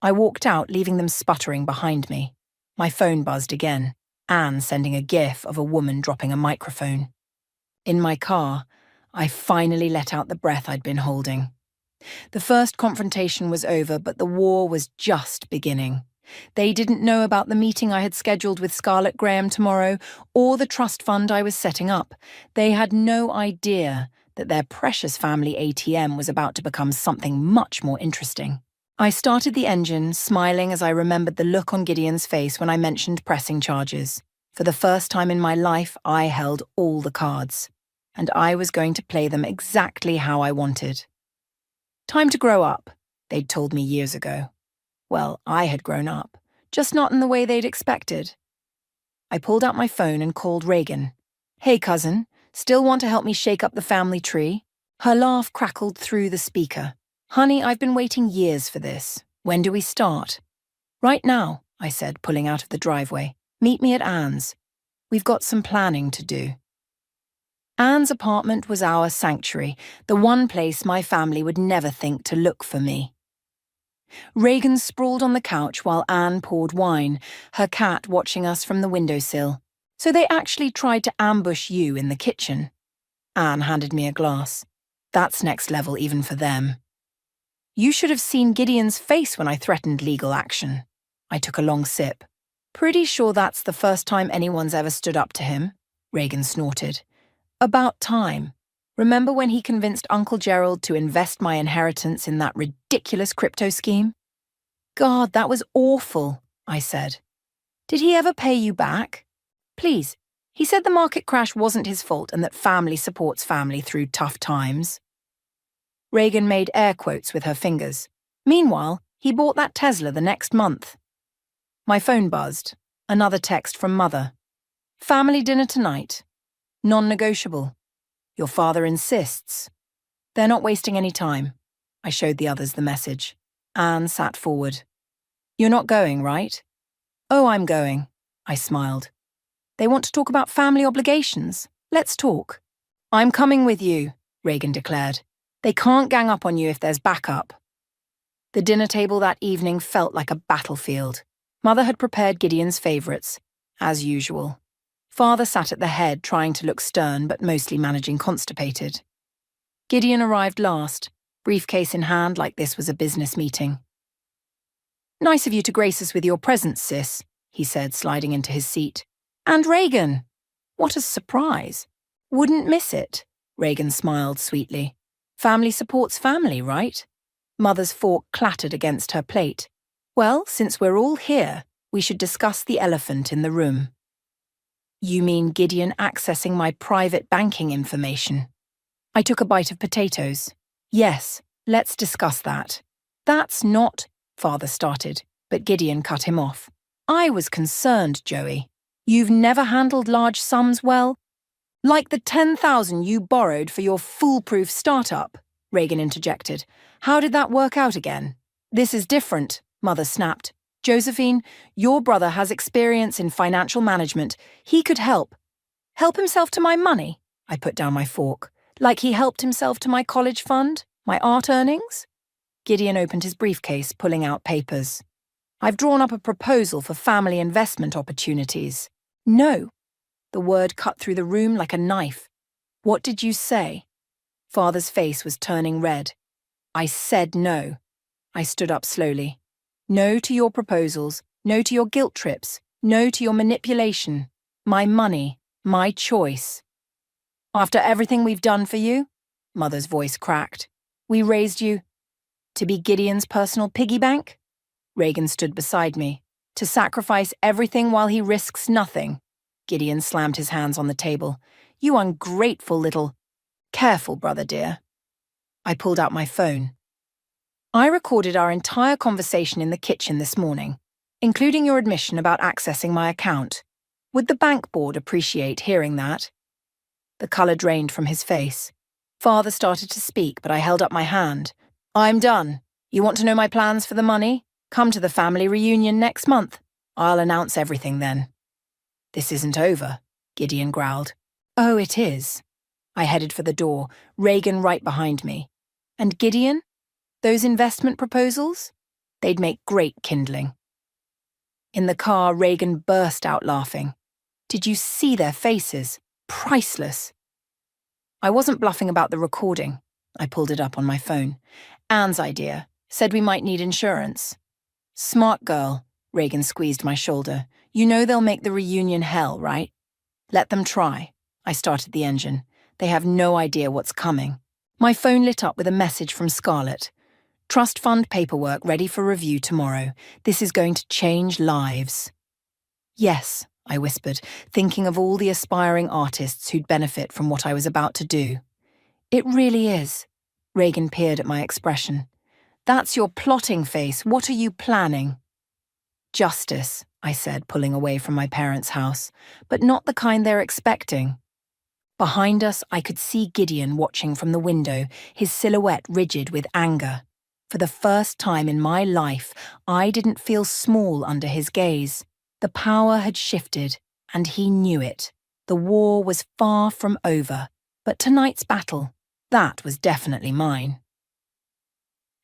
I walked out, leaving them sputtering behind me. My phone buzzed again, Anne sending a gif of a woman dropping a microphone. In my car, I finally let out the breath I'd been holding. The first confrontation was over, but the war was just beginning. They didn't know about the meeting I had scheduled with Scarlett Graham tomorrow, or the trust fund I was setting up. They had no idea that their precious family ATM was about to become something much more interesting. I started the engine, smiling as I remembered the look on Gideon's face when I mentioned pressing charges. For the first time in my life, I held all the cards, and I was going to play them exactly how I wanted. Time to grow up, they'd told me years ago. Well, I had grown up, just not in the way they'd expected. I pulled out my phone and called Reagan. "Hey, cousin, still want to help me shake up the family tree?" Her laugh crackled through the speaker. "Honey, I've been waiting years for this. When do we start?" "Right now," I said, pulling out of the driveway. "Meet me at Anne's. We've got some planning to do." Anne's apartment was our sanctuary, the one place my family would never think to look for me. Reagan sprawled on the couch while Anne poured wine, her cat watching us from the windowsill. "So they actually tried to ambush you in the kitchen." Anne handed me a glass. "That's next level even for them." "You should have seen Gideon's face when I threatened legal action." I took a long sip. "Pretty sure that's the first time anyone's ever stood up to him," Reagan snorted. "About time. Remember when he convinced Uncle Gerald to invest my inheritance in that ridiculous crypto scheme?" "God, that was awful," I said. "Did he ever pay you back?" "Please, he said the market crash wasn't his fault and that family supports family through tough times." Reagan made air quotes with her fingers. "Meanwhile, he bought that Tesla the next month." My phone buzzed. Another text from Mother. Family dinner tonight. Non-negotiable. Your father insists. They're not wasting any time. I showed the others the message. Anne sat forward. You're not going, right? Oh, I'm going. I smiled. They want to talk about family obligations. Let's talk. I'm coming with you, Reagan declared. They can't gang up on you if there's backup. The dinner table that evening felt like a battlefield. Mother had prepared Gideon's favourites, as usual. Father sat at the head, trying to look stern but mostly managing constipated. Gideon arrived last, briefcase in hand like this was a business meeting. Nice of you to grace us with your presence, sis, he said, sliding into his seat. And Reagan! What a surprise. Wouldn't miss it, Reagan smiled sweetly. Family supports family, right? Mother's fork clattered against her plate. Well, since we're all here, we should discuss the elephant in the room. You mean Gideon accessing my private banking information? I took a bite of potatoes. Yes, let's discuss that. That's not, Father started, but Gideon cut him off. I was concerned, Joey. You've never handled large sums well? Like the 10,000 you borrowed for your foolproof startup, Reagan interjected. How did that work out again? This is different, Mother snapped. Josephine, your brother has experience in financial management. He could help. Help himself to my money? I put down my fork. Like he helped himself to my college fund? My art earnings? Gideon opened his briefcase, pulling out papers. I've drawn up a proposal for family investment opportunities. No. The word cut through the room like a knife. What did you say? Father's face was turning red. I said no. I stood up slowly. No to your proposals, no to your guilt trips, no to your manipulation. My money, my choice. After everything we've done for you, Mother's voice cracked. We raised you to be Gideon's personal piggy bank? Reagan stood beside me. To sacrifice everything while he risks nothing. Gideon slammed his hands on the table. You ungrateful little... Careful, brother dear. I pulled out my phone. I recorded our entire conversation in the kitchen this morning, including your admission about accessing my account. Would the bank board appreciate hearing that? The colour drained from his face. Father started to speak, but I held up my hand. I'm done. You want to know my plans for the money? Come to the family reunion next month. I'll announce everything then. This isn't over, Gideon growled. Oh, it is. I headed for the door, Reagan right behind me. And Gideon? Those investment proposals? They'd make great kindling. In the car, Reagan burst out laughing. Did you see their faces? Priceless. I wasn't bluffing about the recording. I pulled it up on my phone. Anne's idea. Said we might need insurance. Smart girl, Reagan squeezed my shoulder. You know they'll make the reunion hell, right? Let them try. I started the engine. They have no idea what's coming. My phone lit up with a message from Scarlett. Trust fund paperwork ready for review tomorrow. This is going to change lives. Yes, I whispered, thinking of all the aspiring artists who'd benefit from what I was about to do. It really is. Reagan peered at my expression. That's your plotting face. What are you planning? Justice, I said, pulling away from my parents' house, but not the kind they're expecting. Behind us, I could see Gideon watching from the window, his silhouette rigid with anger. For the first time in my life, I didn't feel small under his gaze. The power had shifted, and he knew it. The war was far from over, but tonight's battle, that was definitely mine.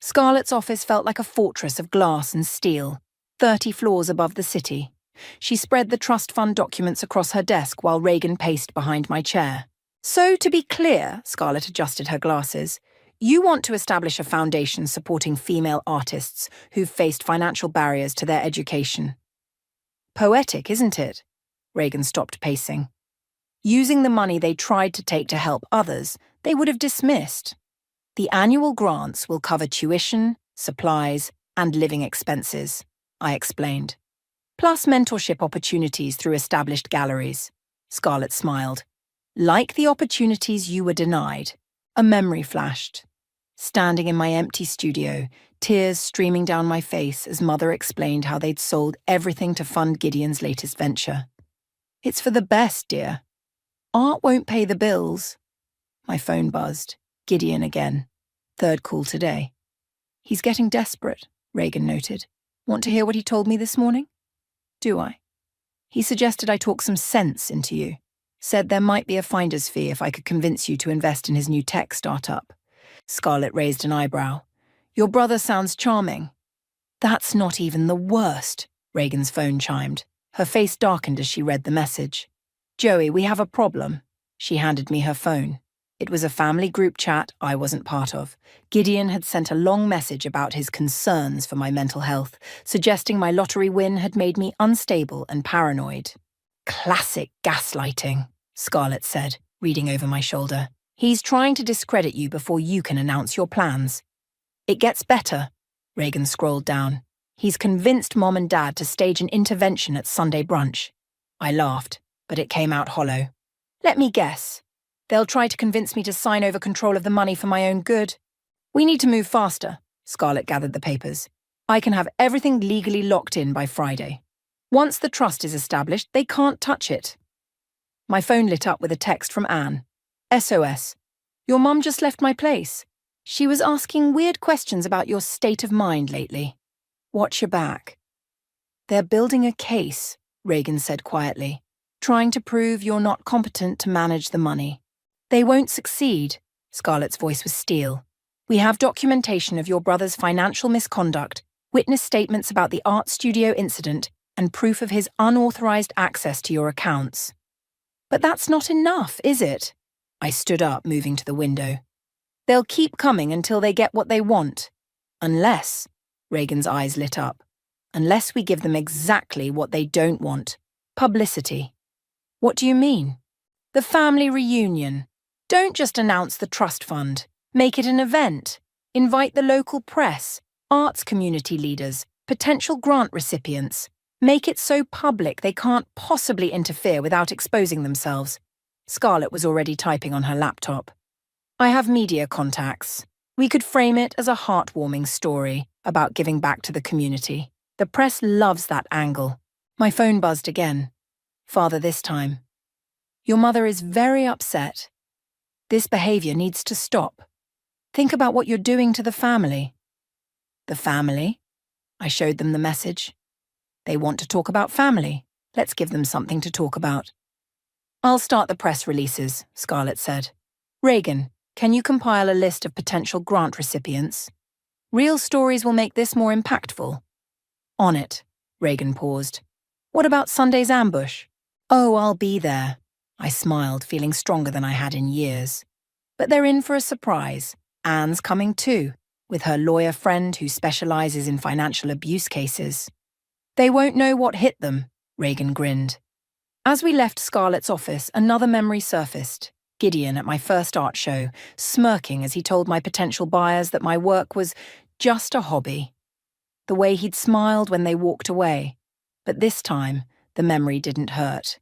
Scarlett's office felt like a fortress of glass and steel, 30 floors above the city. She spread the trust fund documents across her desk while Reagan paced behind my chair. So, to be clear, Scarlett adjusted her glasses, you want to establish a foundation supporting female artists who've faced financial barriers to their education. Poetic, isn't it? Reagan stopped pacing. Using the money they tried to take to help others, they would have dismissed. The annual grants will cover tuition, supplies, and living expenses, I explained. Plus mentorship opportunities through established galleries. Scarlett smiled. Like the opportunities you were denied. A memory flashed. Standing in my empty studio, tears streaming down my face as Mother explained how they'd sold everything to fund Gideon's latest venture. It's for the best, dear. Art won't pay the bills. My phone buzzed. Gideon again. Third call today. He's getting desperate, Reagan noted. Want to hear what he told me this morning? Do I? He suggested I talk some sense into you. Said there might be a finder's fee if I could convince you to invest in his new tech startup. Scarlett raised an eyebrow. Your brother sounds charming. That's not even the worst, Reagan's phone chimed. Her face darkened as she read the message. Joey, we have a problem. She handed me her phone. It was a family group chat I wasn't part of. Gideon had sent a long message about his concerns for my mental health, suggesting my lottery win had made me unstable and paranoid. Classic gaslighting, Scarlett said, reading over my shoulder. He's trying to discredit you before you can announce your plans. It gets better, Reagan scrolled down. He's convinced Mom and Dad to stage an intervention at Sunday brunch. I laughed, but it came out hollow. Let me guess. They'll try to convince me to sign over control of the money for my own good. We need to move faster, Scarlett gathered the papers. I can have everything legally locked in by Friday. Once the trust is established, they can't touch it. My phone lit up with a text from Anne. SOS. Your mum just left my place. She was asking weird questions about your state of mind lately. Watch your back. They're building a case, Reagan said quietly, trying to prove you're not competent to manage the money. They won't succeed, Scarlett's voice was steel. We have documentation of your brother's financial misconduct, witness statements about the art studio incident, and proof of his unauthorized access to your accounts. But that's not enough, is it? I stood up, moving to the window. They'll keep coming until they get what they want. Unless, Reagan's eyes lit up, unless we give them exactly what they don't want. Publicity. What do you mean? The family reunion. Don't just announce the trust fund. Make it an event. Invite the local press, arts community leaders, potential grant recipients. Make it so public they can't possibly interfere without exposing themselves. Scarlett was already typing on her laptop. I have media contacts. We could frame it as a heartwarming story about giving back to the community. The press loves that angle. My phone buzzed again. Father this time. Your mother is very upset. This behavior needs to stop. Think about what you're doing to the family. The family? I showed them the message. They want to talk about family. Let's give them something to talk about. I'll start the press releases, Scarlett said. Reagan, can you compile a list of potential grant recipients? Real stories will make this more impactful. On it, Reagan paused. What about Sunday's ambush? Oh, I'll be there. I smiled, feeling stronger than I had in years. But they're in for a surprise. Anne's coming too, with her lawyer friend who specializes in financial abuse cases. They won't know what hit them, Reagan grinned. As we left Scarlett's office, another memory surfaced. Gideon at my first art show, smirking as he told my potential buyers that my work was just a hobby. The way he'd smiled when they walked away. But this time, the memory didn't hurt.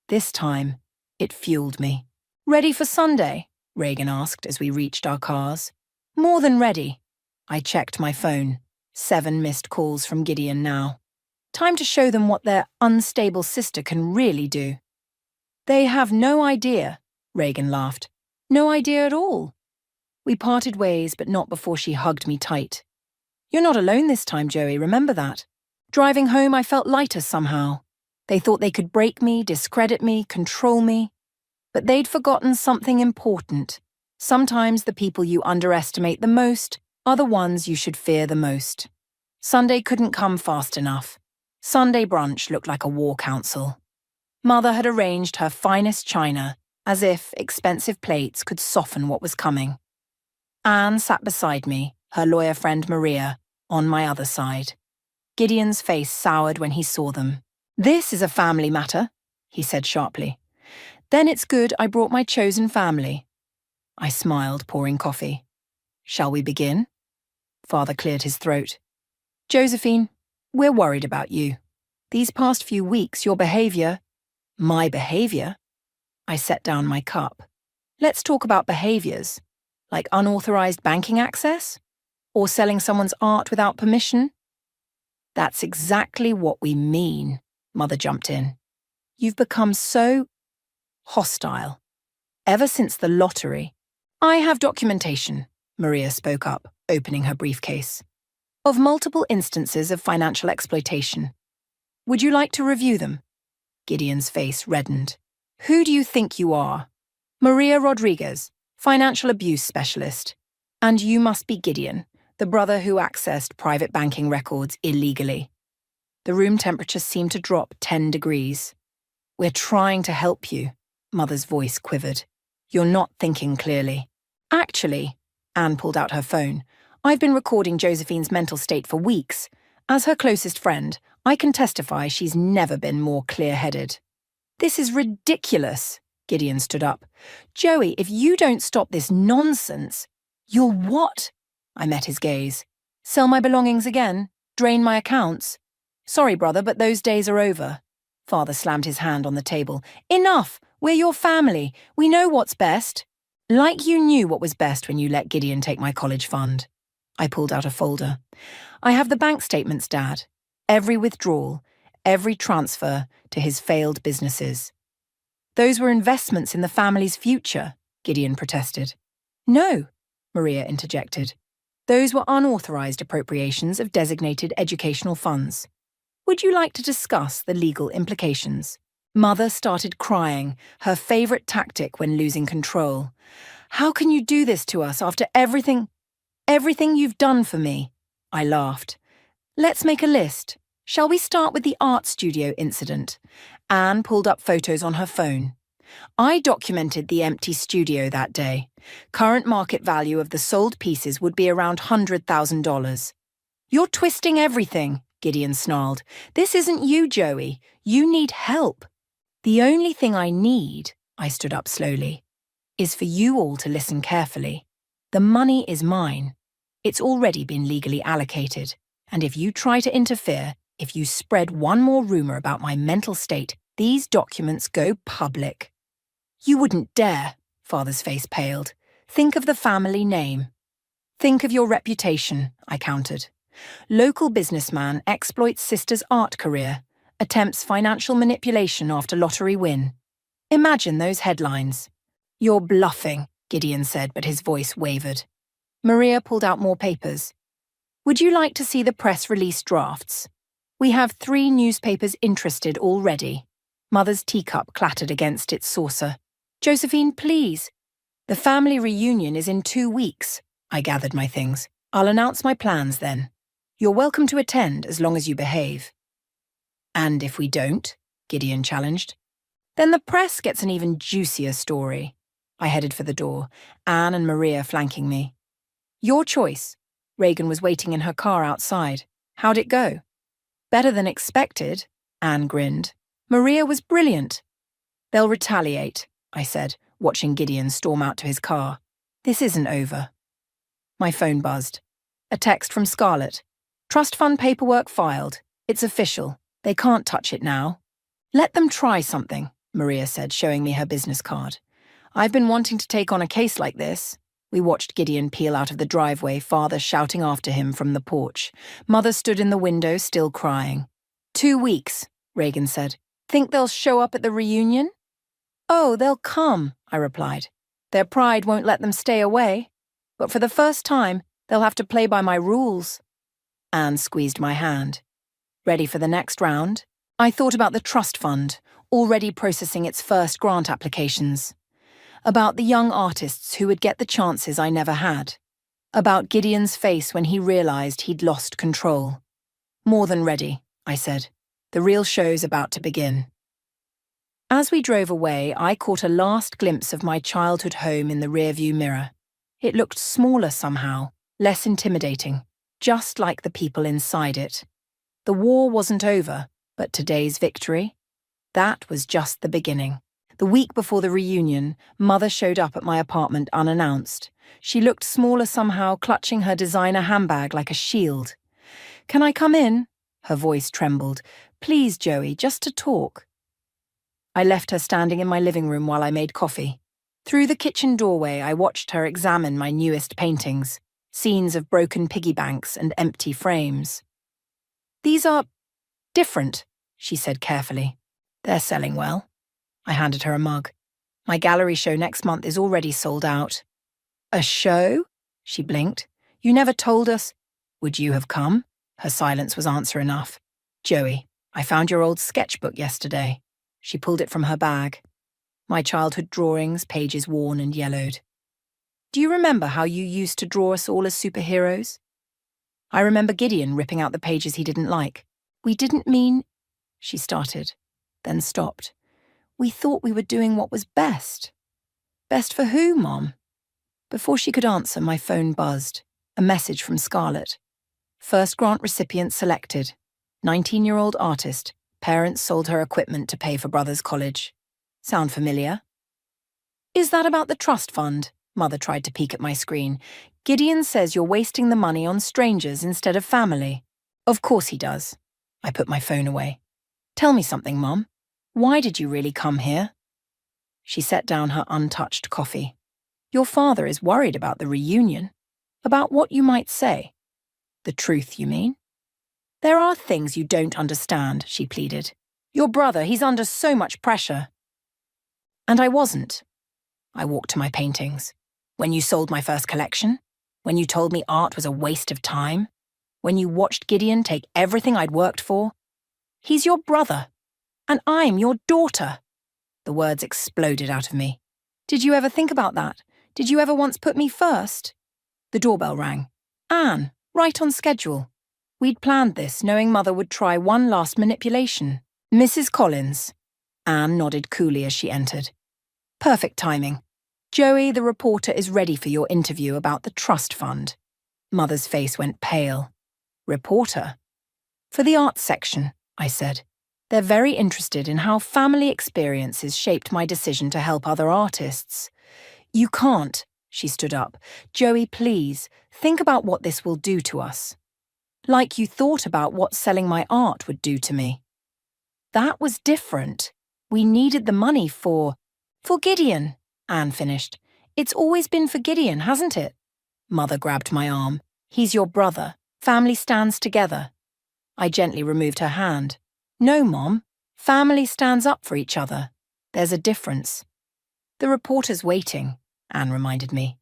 This time, it fueled me. Ready for Sunday? Reagan asked as we reached our cars. More than ready. I checked my phone. 7 missed calls from Gideon now. Time to show them what their unstable sister can really do. They have no idea, Reagan laughed. No idea at all. We parted ways, but not before she hugged me tight. You're not alone this time, Joey, remember that. Driving home, I felt lighter somehow. They thought they could break me, discredit me, control me. But they'd forgotten something important. Sometimes the people you underestimate the most are the ones you should fear the most. Sunday couldn't come fast enough. Sunday brunch looked like a war council. Mother had arranged her finest china, as if expensive plates could soften what was coming. Anne sat beside me, her lawyer friend Maria, on my other side. Gideon's face soured when he saw them. This is a family matter, he said sharply. Then it's good I brought my chosen family. I smiled, pouring coffee. Shall we begin? Father cleared his throat. Josephine, we're worried about you. These past few weeks, your behavior... My behavior? I set down my cup. Let's talk about behaviors, like unauthorized banking access? Or selling someone's art without permission? That's exactly what we mean, Mother jumped in. You've become so hostile. Ever since the lottery. I have documentation, Maria spoke up, opening her briefcase, of multiple instances of financial exploitation. Would you like to review them? Gideon's face reddened. Who do you think you are? Maria Rodriguez, financial abuse specialist. And you must be Gideon, the brother who accessed private banking records illegally. The room temperature seemed to drop 10 degrees. We're trying to help you, Mother's voice quivered. You're not thinking clearly. Actually, Anne pulled out her phone. I've been recording Josephine's mental state for weeks. As her closest friend, I can testify she's never been more clear-headed. This is ridiculous, Gideon stood up. Joey, if you don't stop this nonsense... You'll what? I met his gaze. Sell my belongings again? Drain my accounts? Sorry, brother, but those days are over. Father slammed his hand on the table. Enough! We're your family. We know what's best. Like you knew what was best when you let Gideon take my college fund. I pulled out a folder. I have the bank statements, Dad. Every withdrawal, every transfer to his failed businesses. Those were investments in the family's future, Gideon protested. No, Maria interjected. Those were unauthorized appropriations of designated educational funds. Would you like to discuss the legal implications? Mother started crying, her favorite tactic when losing control. How can you do this to us after everything you've done for me? I laughed. Let's make a list. Shall we start with the art studio incident? Anne pulled up photos on her phone. I documented the empty studio that day. Current market value of the sold pieces would be around $100,000. You're twisting everything, Gideon snarled. This isn't you, Joey. You need help. The only thing I need, I stood up slowly, is for you all to listen carefully. The money is mine. It's already been legally allocated. And if you try to interfere, if you spread one more rumor about my mental state, these documents go public. You wouldn't dare, Father's face paled. Think of the family name. Think of your reputation, I countered. Local businessman exploits sister's art career, attempts financial manipulation after lottery win. Imagine those headlines. You're bluffing, Gideon said, but his voice wavered. Maria pulled out more papers. Would you like to see the press release drafts? We have 3 newspapers interested already. Mother's teacup clattered against its saucer. Josephine, please. The family reunion is in 2 weeks. I gathered my things. I'll announce my plans then. You're welcome to attend as long as you behave. And if we don't, Gideon challenged, then the press gets an even juicier story. I headed for the door, Anne and Maria flanking me. Your choice. Reagan was waiting in her car outside. How'd it go? Better than expected, Anne grinned. Maria was brilliant. They'll retaliate, I said, watching Gideon storm out to his car. This isn't over. My phone buzzed. A text from Scarlett. Trust fund paperwork filed. It's official. They can't touch it now. Let them try something, Maria said, showing me her business card. I've been wanting to take on a case like this. We watched Gideon peel out of the driveway, Father shouting after him from the porch. Mother stood in the window, still crying. 2 weeks, Reagan said. Think they'll show up at the reunion? Oh, they'll come, I replied. Their pride won't let them stay away. But for the first time, they'll have to play by my rules. Anne squeezed my hand. Ready for the next round? I thought about the trust fund, already processing its first grant applications. About the young artists who would get the chances I never had. About Gideon's face when he realized he'd lost control. More than ready, I said. The real show's about to begin. As we drove away, I caught a last glimpse of my childhood home in the rearview mirror. It looked smaller somehow, less intimidating, just like the people inside it. The war wasn't over, but today's victory? That was just the beginning. The week before the reunion, Mother showed up at my apartment unannounced. She looked smaller somehow, clutching her designer handbag like a shield. Can I come in? Her voice trembled. Please, Joey, just to talk. I left her standing in my living room while I made coffee. Through the kitchen doorway, I watched her examine my newest paintings, scenes of broken piggy banks and empty frames. These are different, she said carefully. They're selling well. I handed her a mug. My gallery show next month is already sold out. A show? She blinked. You never told us. Would you have come? Her silence was answer enough. Joey, I found your old sketchbook yesterday. She pulled it from her bag. My childhood drawings, pages worn and yellowed. Do you remember how you used to draw us all as superheroes? I remember Gideon ripping out the pages he didn't like. We didn't mean... She started, then stopped. We thought we were doing what was best. Best for who, Mom? Before she could answer, my phone buzzed. A message from Scarlett. First grant recipient selected. 19-year-old artist. Parents sold her equipment to pay for brother's college. Sound familiar? Is that about the trust fund? Mother tried to peek at my screen. Gideon says you're wasting the money on strangers instead of family. Of course he does. I put my phone away. Tell me something, Mom. Why did you really come here? She set down her untouched coffee. Your father is worried about the reunion. About what you might say. The truth, you mean? There are things you don't understand, she pleaded. Your brother, he's under so much pressure. And I wasn't. I walked to my paintings. When you sold my first collection? When you told me art was a waste of time? When you watched Gideon take everything I'd worked for? He's your brother. And I'm your daughter. The words exploded out of me. Did you ever think about that? Did you ever once put me first? The doorbell rang. Anne, right on schedule. We'd planned this, knowing Mother would try one last manipulation. Mrs. Collins. Anne nodded coolly as she entered. Perfect timing. Joey, the reporter, is ready for your interview about the trust fund. Mother's face went pale. Reporter? For the arts section, I said. They're very interested in how family experiences shaped my decision to help other artists. You can't, she stood up. Joey, please, think about what this will do to us. Like you thought about what selling my art would do to me. That was different. We needed the money for Gideon, Anne finished. It's always been for Gideon, hasn't it? Mother grabbed my arm. He's your brother. Family stands together. I gently removed her hand. No, Mom. Family stands up for each other. There's a difference. The reporter's waiting, Anne reminded me.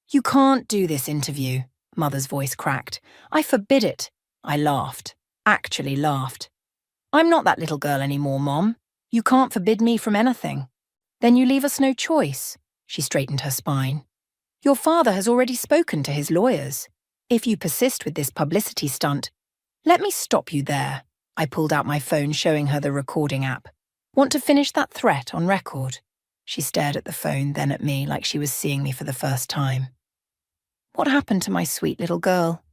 You can't do this interview, Mother's voice cracked. I forbid it. I laughed. Actually laughed. I'm not that little girl anymore, Mom. You can't forbid me from anything. Then you leave us no choice. She straightened her spine. Your father has already spoken to his lawyers. If you persist with this publicity stunt, let me stop you there. I pulled out my phone, showing her the recording app. Want to finish that threat on record? She stared at the phone, then at me, like she was seeing me for the first time. What happened to my sweet little girl?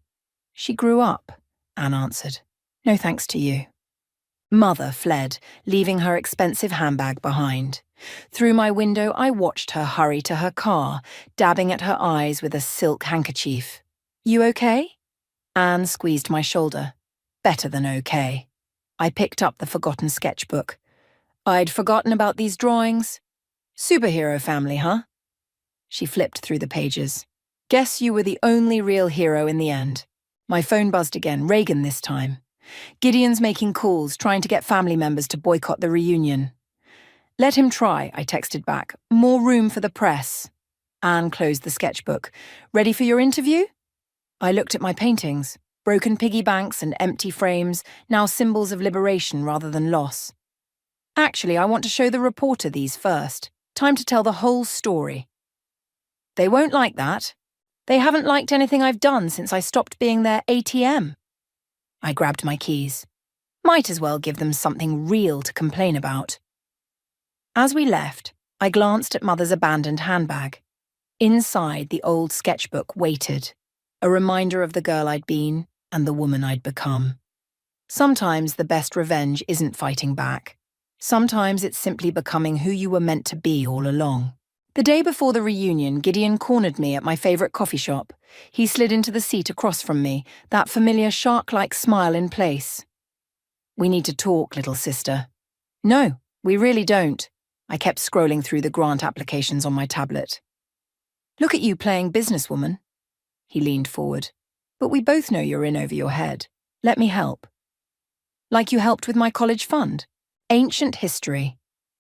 She grew up, Anne answered. No thanks to you. Mother fled, leaving her expensive handbag behind. Through my window, I watched her hurry to her car, dabbing at her eyes with a silk handkerchief. You okay? Anne squeezed my shoulder. Better than okay. I picked up the forgotten sketchbook. I'd forgotten about these drawings. Superhero family, huh? She flipped through the pages. Guess you were the only real hero in the end. My phone buzzed again, Reagan this time. Gideon's making calls, trying to get family members to boycott the reunion. Let him try, I texted back. More room for the press. Anne closed the sketchbook. Ready for your interview? I looked at my paintings. Broken piggy banks and empty frames, now symbols of liberation rather than loss. Actually, I want to show the reporter these first. Time to tell the whole story. They won't like that. They haven't liked anything I've done since I stopped being their ATM. I grabbed my keys. Might as well give them something real to complain about. As we left, I glanced at Mother's abandoned handbag. Inside, the old sketchbook waited, a reminder of the girl I'd been and the woman I'd become. Sometimes the best revenge isn't fighting back. Sometimes it's simply becoming who you were meant to be all along. The day before the reunion, Gideon cornered me at my favourite coffee shop. He slid into the seat across from me, that familiar shark-like smile in place. We need to talk, little sister. No, we really don't. I kept scrolling through the grant applications on my tablet. Look at you playing businesswoman. He leaned forward. But we both know you're in over your head. Let me help. Like you helped with my college fund. Ancient history.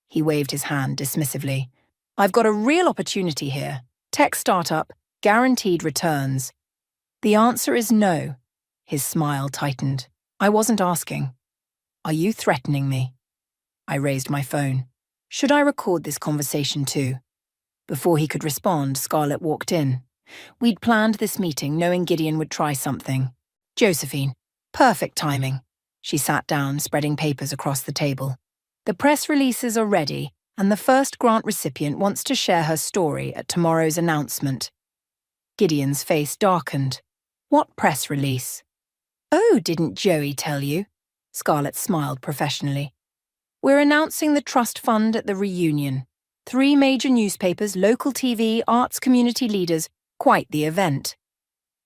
He waved his hand dismissively. I've got a real opportunity here. Tech startup, guaranteed returns. The answer is no. His smile tightened. I wasn't asking. Are you threatening me? I raised my phone. Should I record this conversation too? Before he could respond, Scarlett walked in. We'd planned this meeting knowing Gideon would try something. Josephine. Perfect timing. She sat down, spreading papers across the table. The press releases are ready, and the first grant recipient wants to share her story at tomorrow's announcement. Gideon's face darkened. What press release? Oh, didn't Joey tell you? Scarlett smiled professionally. We're announcing the trust fund at the reunion. 3 major newspapers, local TV, arts community leaders. Quite the event.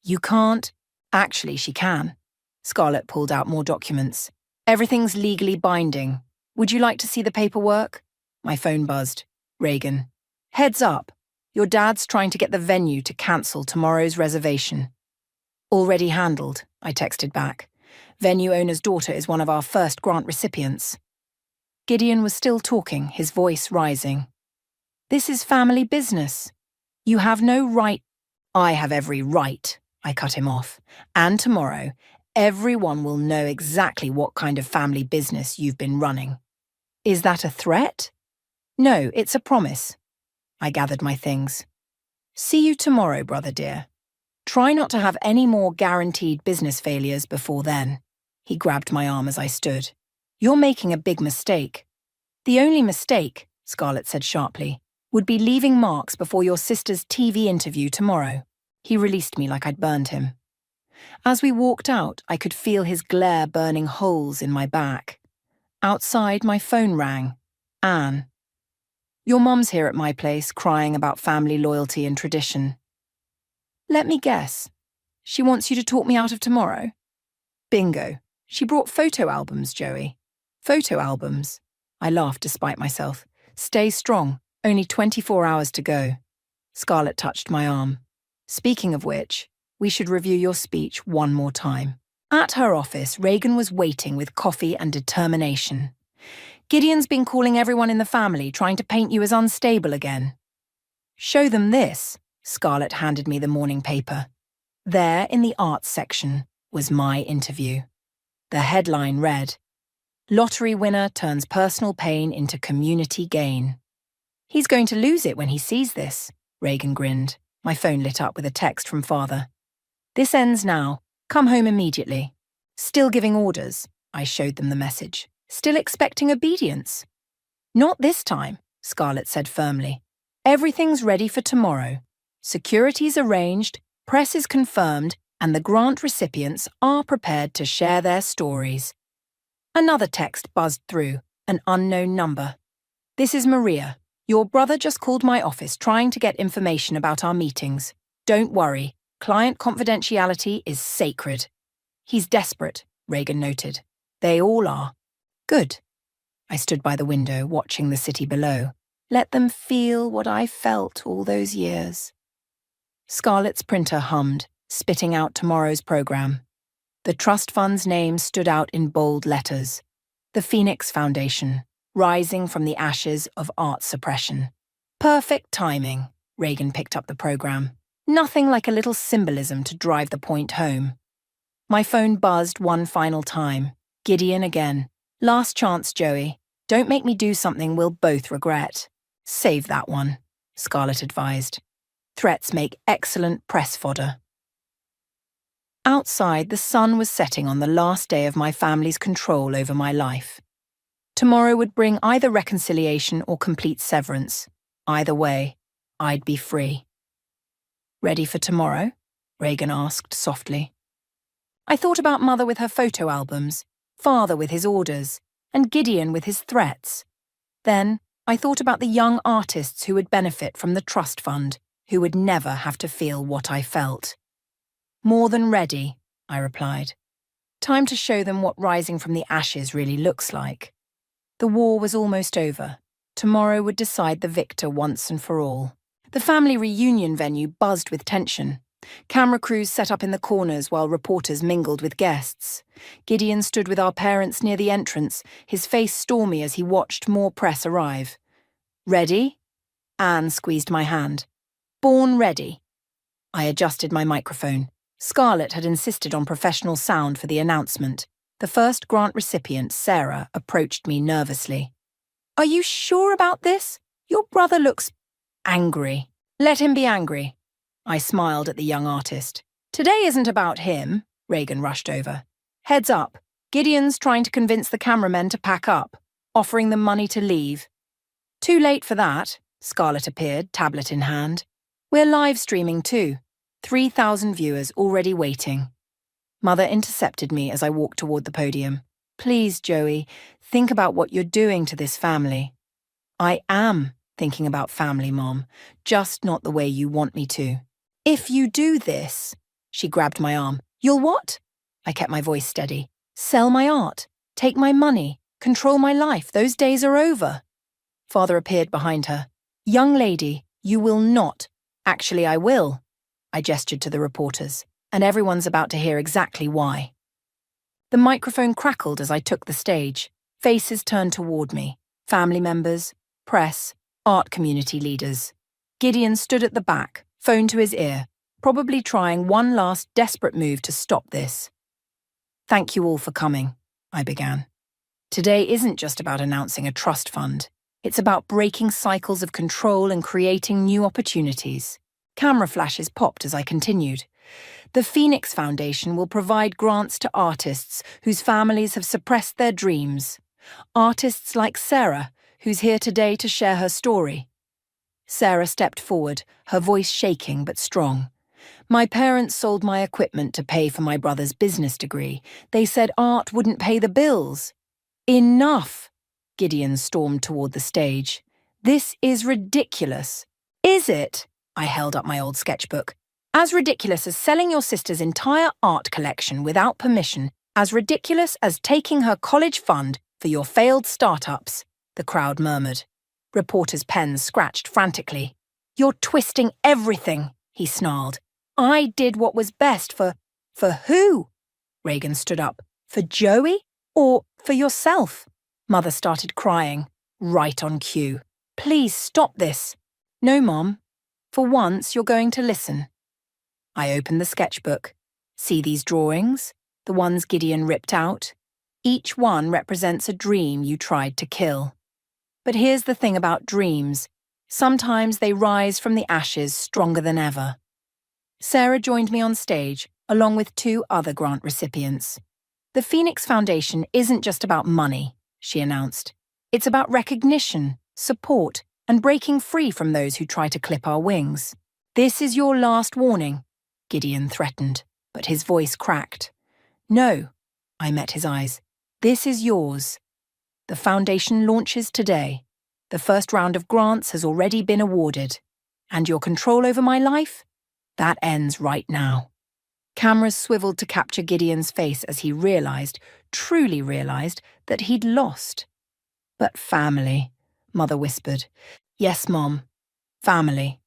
You can't. Actually, she can. Scarlett pulled out more documents. Everything's legally binding. Would you like to see the paperwork? My phone buzzed. Reagan. Heads up. Your dad's trying to get the venue to cancel tomorrow's reservation. Already handled, I texted back. Venue owner's daughter is one of our first grant recipients. Gideon was still talking, his voice rising. This is family business. You have no right. I have every right, I cut him off. And tomorrow, everyone will know exactly what kind of family business you've been running. Is that a threat? No, it's a promise. I gathered my things. See you tomorrow, brother dear. Try not to have any more guaranteed business failures before then. He grabbed my arm as I stood. You're making a big mistake. The only mistake, Scarlett said sharply, would be leaving marks before your sister's TV interview tomorrow. He released me like I'd burned him. As we walked out, I could feel his glare burning holes in my back. Outside, my phone rang. Anne. Your mum's here at my place, crying about family loyalty and tradition. Let me guess. She wants you to talk me out of tomorrow? Bingo. She brought photo albums, Joey. Photo albums. I laughed despite myself. Stay strong. Only 24 hours to go. Scarlett touched my arm. Speaking of which, we should review your speech one more time. At her office, Reagan was waiting with coffee and determination. Gideon's been calling everyone in the family, trying to paint you as unstable again. Show them this. Scarlett handed me the morning paper. There, in the arts section, was my interview. The headline read, Lottery winner turns personal pain into community gain. He's going to lose it when he sees this, Reagan grinned. My phone lit up with a text from father. This ends now. Come home immediately. Still giving orders, I showed them the message. Still expecting obedience. Not this time, Scarlett said firmly. Everything's ready for tomorrow. Security's arranged, press is confirmed, and the grant recipients are prepared to share their stories. Another text buzzed through, an unknown number. This is Maria. Your brother just called my office trying to get information about our meetings. Don't worry, client confidentiality is sacred. He's desperate, Reagan noted. They all are. Good. I stood by the window, watching the city below. Let them feel what I felt all those years. Scarlett's printer hummed, spitting out tomorrow's program. The trust fund's name stood out in bold letters. The Phoenix Foundation, rising from the ashes of art suppression. Perfect timing, Reagan picked up the program. Nothing like a little symbolism to drive the point home. My phone buzzed one final time. Gideon again. Last chance, Joey. Don't make me do something we'll both regret. Save that one, Scarlett advised. Threats make excellent press fodder. Outside, the sun was setting on the last day of my family's control over my life. Tomorrow would bring either reconciliation or complete severance. Either way, I'd be free. Ready for tomorrow? Reagan asked softly. I thought about Mother with her photo albums, Father with his orders, and Gideon with his threats. Then I thought about the young artists who would benefit from the trust fund, who would never have to feel what I felt. More than ready, I replied. Time to show them what rising from the ashes really looks like. The war was almost over. Tomorrow would decide the victor once and for all. The family reunion venue buzzed with tension. Camera crews set up in the corners while reporters mingled with guests. Gideon stood with our parents near the entrance, his face stormy as he watched more press arrive. "Ready?" Anne squeezed my hand. "Born ready." I adjusted my microphone. Scarlett had insisted on professional sound for the announcement. The first grant recipient, Sarah, approached me nervously. "Are you sure about this? Your brother looks angry." "Let him be angry." I smiled at the young artist. "Today isn't about him," Reagan rushed over. "Heads up, Gideon's trying to convince the cameramen to pack up, offering them money to leave." "Too late for that," Scarlett appeared, tablet in hand. "We're live streaming too. 3,000 viewers already waiting." Mother intercepted me as I walked toward the podium. "Please, Joey, think about what you're doing to this family." "I am thinking about family, Mom, just not the way you want me to." "If you do this," she grabbed my arm. "You'll what?" I kept my voice steady. "Sell my art, take my money, control my life. Those days are over." Father appeared behind her. "Young lady, you will not." "Actually, I will." I gestured to the reporters, and everyone's about to hear exactly why. The microphone crackled as I took the stage. Faces turned toward me. Family members, press, art community leaders. Gideon stood at the back, phone to his ear, probably trying one last desperate move to stop this. "Thank you all for coming," I began. "Today isn't just about announcing a trust fund. It's about breaking cycles of control and creating new opportunities." Camera flashes popped as I continued. "The Phoenix Foundation will provide grants to artists whose families have suppressed their dreams. Artists like Sarah, who's here today to share her story." Sarah stepped forward, her voice shaking but strong. "My parents sold my equipment to pay for my brother's business degree. They said art wouldn't pay the bills." "Enough!" Gideon stormed toward the stage. "This is ridiculous." "Is it?" I held up my old sketchbook. "As ridiculous as selling your sister's entire art collection without permission, as ridiculous as taking her college fund for your failed startups," the crowd murmured. Reporters' pens scratched frantically. "You're twisting everything," he snarled. "I did what was best for who?" Reagan stood up. "For Joey? Or for yourself?" Mother started crying, right on cue. "Please stop this." "No, Mom. For once, you're going to listen." I opened the sketchbook. "See these drawings? The ones Gideon ripped out? Each one represents a dream you tried to kill. But here's the thing about dreams. Sometimes they rise from the ashes stronger than ever." Sarah joined me on stage, along with 2 other grant recipients. "The Phoenix Foundation isn't just about money," she announced. "It's about recognition, support, and breaking free from those who try to clip our wings. This is your last warning," Gideon threatened, but his voice cracked. "No," I met his eyes. "This is yours. The foundation launches today. The first round of grants has already been awarded. And your control over my life? That ends right now." Cameras swiveled to capture Gideon's face as he truly realized, that he'd lost. "But family," Mother whispered. "Yes, Mom. Family."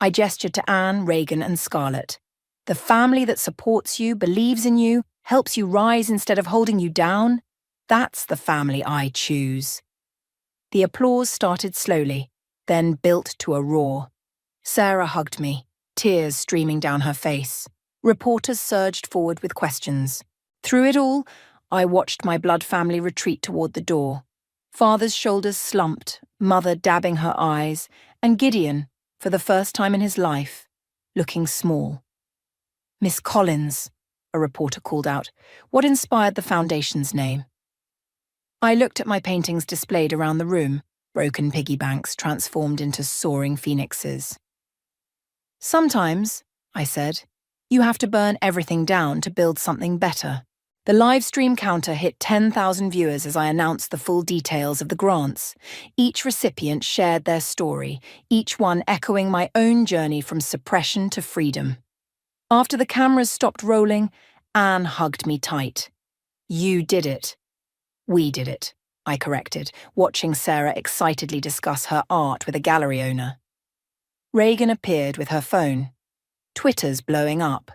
I gestured to Anne, Reagan, and Scarlett. "The family that supports you, believes in you, helps you rise instead of holding you down, that's the family I choose." The applause started slowly, then built to a roar. Sarah hugged me, tears streaming down her face. Reporters surged forward with questions. Through it all, I watched my blood family retreat toward the door. Father's shoulders slumped, Mother dabbing her eyes, and Gideon, for the first time in his life, looking small. "Miss Collins," a reporter called out, "what inspired the foundation's name?" I looked at my paintings displayed around the room, broken piggy banks transformed into soaring phoenixes. "Sometimes," I said, "you have to burn everything down to build something better." The live stream counter hit 10,000 viewers as I announced the full details of the grants. Each recipient shared their story, each one echoing my own journey from suppression to freedom. After the cameras stopped rolling, Anne hugged me tight. "You did it." "We did it," I corrected, watching Sarah excitedly discuss her art with a gallery owner. Reagan appeared with her phone. Twitter's blowing up.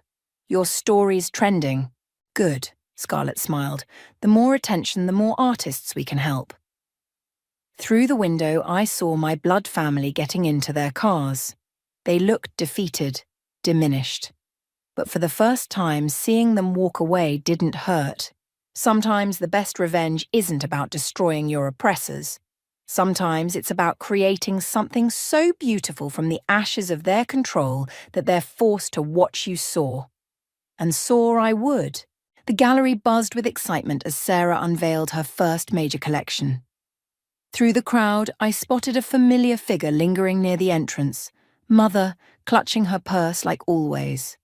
Your story's trending. Good, Scarlett smiled. The more attention, the more artists we can help. Through the window, I saw my blood family getting into their cars. They looked defeated, diminished. But for the first time, seeing them walk away didn't hurt. Sometimes the best revenge isn't about destroying your oppressors. Sometimes it's about creating something so beautiful from the ashes of their control that they're forced to watch you soar. And soar I would. The gallery buzzed with excitement as Sarah unveiled her first major collection. Through the crowd, I spotted a familiar figure lingering near the entrance, Mother clutching her purse like always.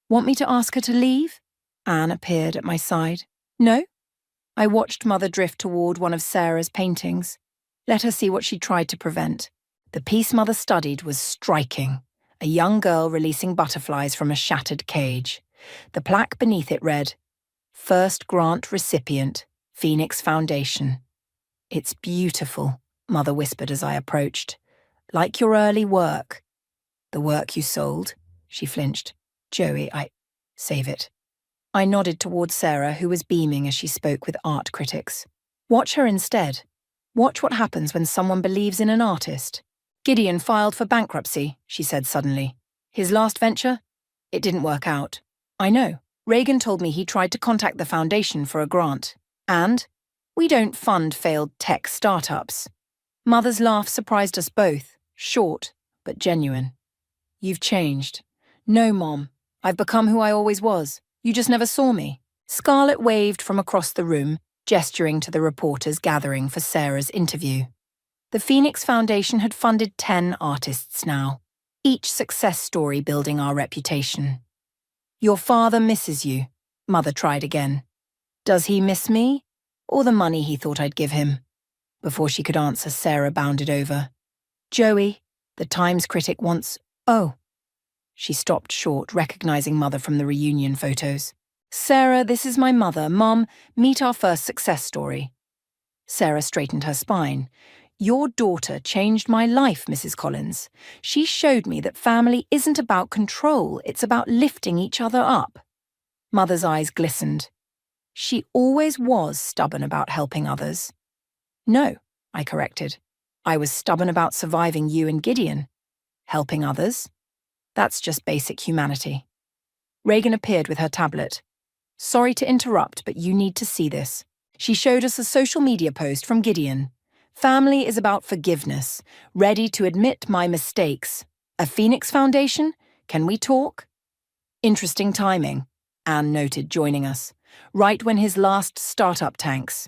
Want me to ask her to leave? Anne appeared at my side. No? I watched Mother drift toward one of Sarah's paintings. Let her see what she tried to prevent. The piece Mother studied was striking, a young girl releasing butterflies from a shattered cage. The plaque beneath it read, First Grant Recipient, Phoenix Foundation. It's beautiful, Mother whispered as I approached. Like your early work. The work you sold? She flinched. Joey, save it. I nodded towards Sarah, who was beaming as she spoke with art critics. Watch her instead. Watch what happens when someone believes in an artist. Gideon filed for bankruptcy, she said suddenly. His last venture? It didn't work out. I know. Reagan told me he tried to contact the foundation for a grant. And we don't fund failed tech startups. Mother's laugh surprised us both, short but genuine. You've changed. No, Mom. I've become who I always was. You just never saw me. Scarlett waved from across the room, gesturing to the reporters gathering for Sarah's interview. The Phoenix Foundation had funded 10 artists now, each success story building our reputation. Your father misses you, Mother tried again. Does he miss me, or the money he thought I'd give him? Before she could answer, Sarah bounded over. Joey, the Times critic wants... Oh. She stopped short, recognizing Mother from the reunion photos. Sarah, this is my mother. Mom, meet our first success story. Sarah straightened her spine. Your daughter changed my life, Mrs. Collins. She showed me that family isn't about control, it's about lifting each other up. Mother's eyes glistened. She always was stubborn about helping others. No, I corrected. I was stubborn about surviving you and Gideon. Helping others? That's just basic humanity. Reagan appeared with her tablet. Sorry to interrupt, but you need to see this. She showed us a social media post from Gideon. Family is about forgiveness, ready to admit my mistakes. A Phoenix Foundation? Can we talk? Interesting timing, Anne noted, joining us. Right when his last startup tanks.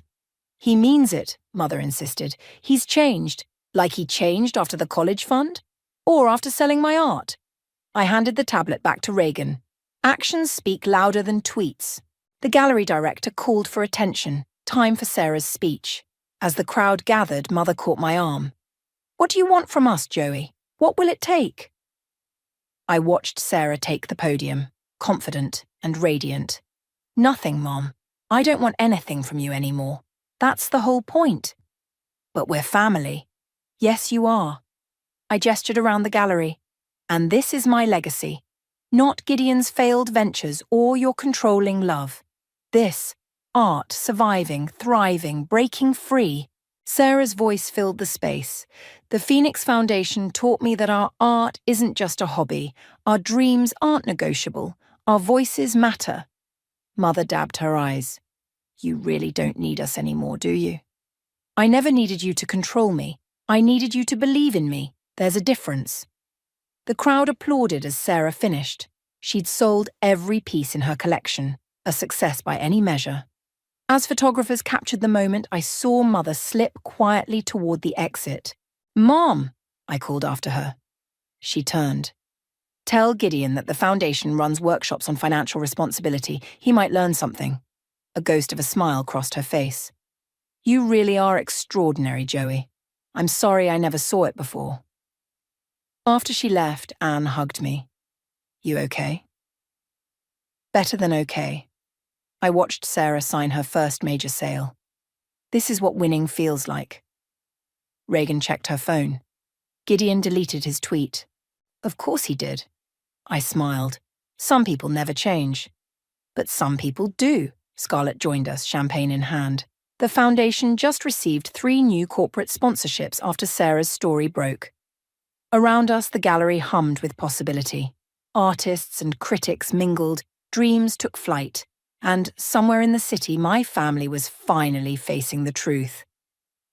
He means it, Mother insisted. He's changed. Like he changed after the college fund? Or after selling my art? I handed the tablet back to Reagan. Actions speak louder than tweets. The gallery director called for attention. Time for Sarah's speech. As the crowd gathered, Mother caught my arm. What do you want from us, Joey? What will it take? I watched Sarah take the podium, confident and radiant. Nothing, Mom. I don't want anything from you anymore. That's the whole point. But we're family. Yes, you are. I gestured around the gallery. And this is my legacy. Not Gideon's failed ventures or your controlling love. This, art, surviving, thriving, breaking free. Sarah's voice filled the space. The Phoenix Foundation taught me that our art isn't just a hobby. Our dreams aren't negotiable. Our voices matter. Mother dabbed her eyes. You really don't need us anymore, do you? I never needed you to control me. I needed you to believe in me. There's a difference. The crowd applauded as Sarah finished. She'd sold every piece in her collection, a success by any measure. As photographers captured the moment, I saw Mother slip quietly toward the exit. Mom, I called after her. She turned. Tell Gideon that the foundation runs workshops on financial responsibility. He might learn something. A ghost of a smile crossed her face. You really are extraordinary, Joey. I'm sorry I never saw it before. After she left, Anne hugged me. You okay? Better than okay. I watched Sarah sign her first major sale. This is what winning feels like. Reagan checked her phone. Gideon deleted his tweet. Of course he did. I smiled. Some people never change. But some people do. Scarlett joined us, champagne in hand. The foundation just received 3 new corporate sponsorships after Sarah's story broke. Around us, the gallery hummed with possibility. Artists and critics mingled, dreams took flight, and somewhere in the city, my family was finally facing the truth.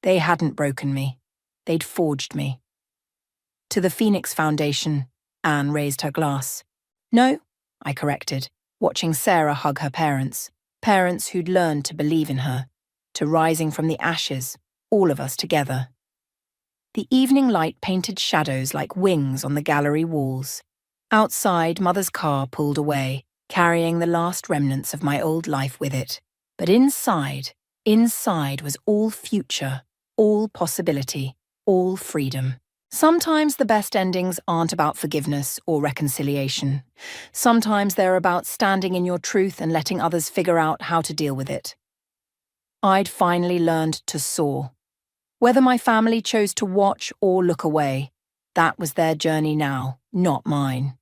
They hadn't broken me. They'd forged me. To the Phoenix Foundation, Anne raised her glass. No, I corrected, watching Sarah hug her parents who'd learned to believe in her, to rising from the ashes, all of us together. The evening light painted shadows like wings on the gallery walls. Outside, Mother's car pulled away, carrying the last remnants of my old life with it. But inside was all future, all possibility, all freedom. Sometimes the best endings aren't about forgiveness or reconciliation. Sometimes they're about standing in your truth and letting others figure out how to deal with it. I'd finally learned to soar. Whether my family chose to watch or look away, that was their journey now, not mine.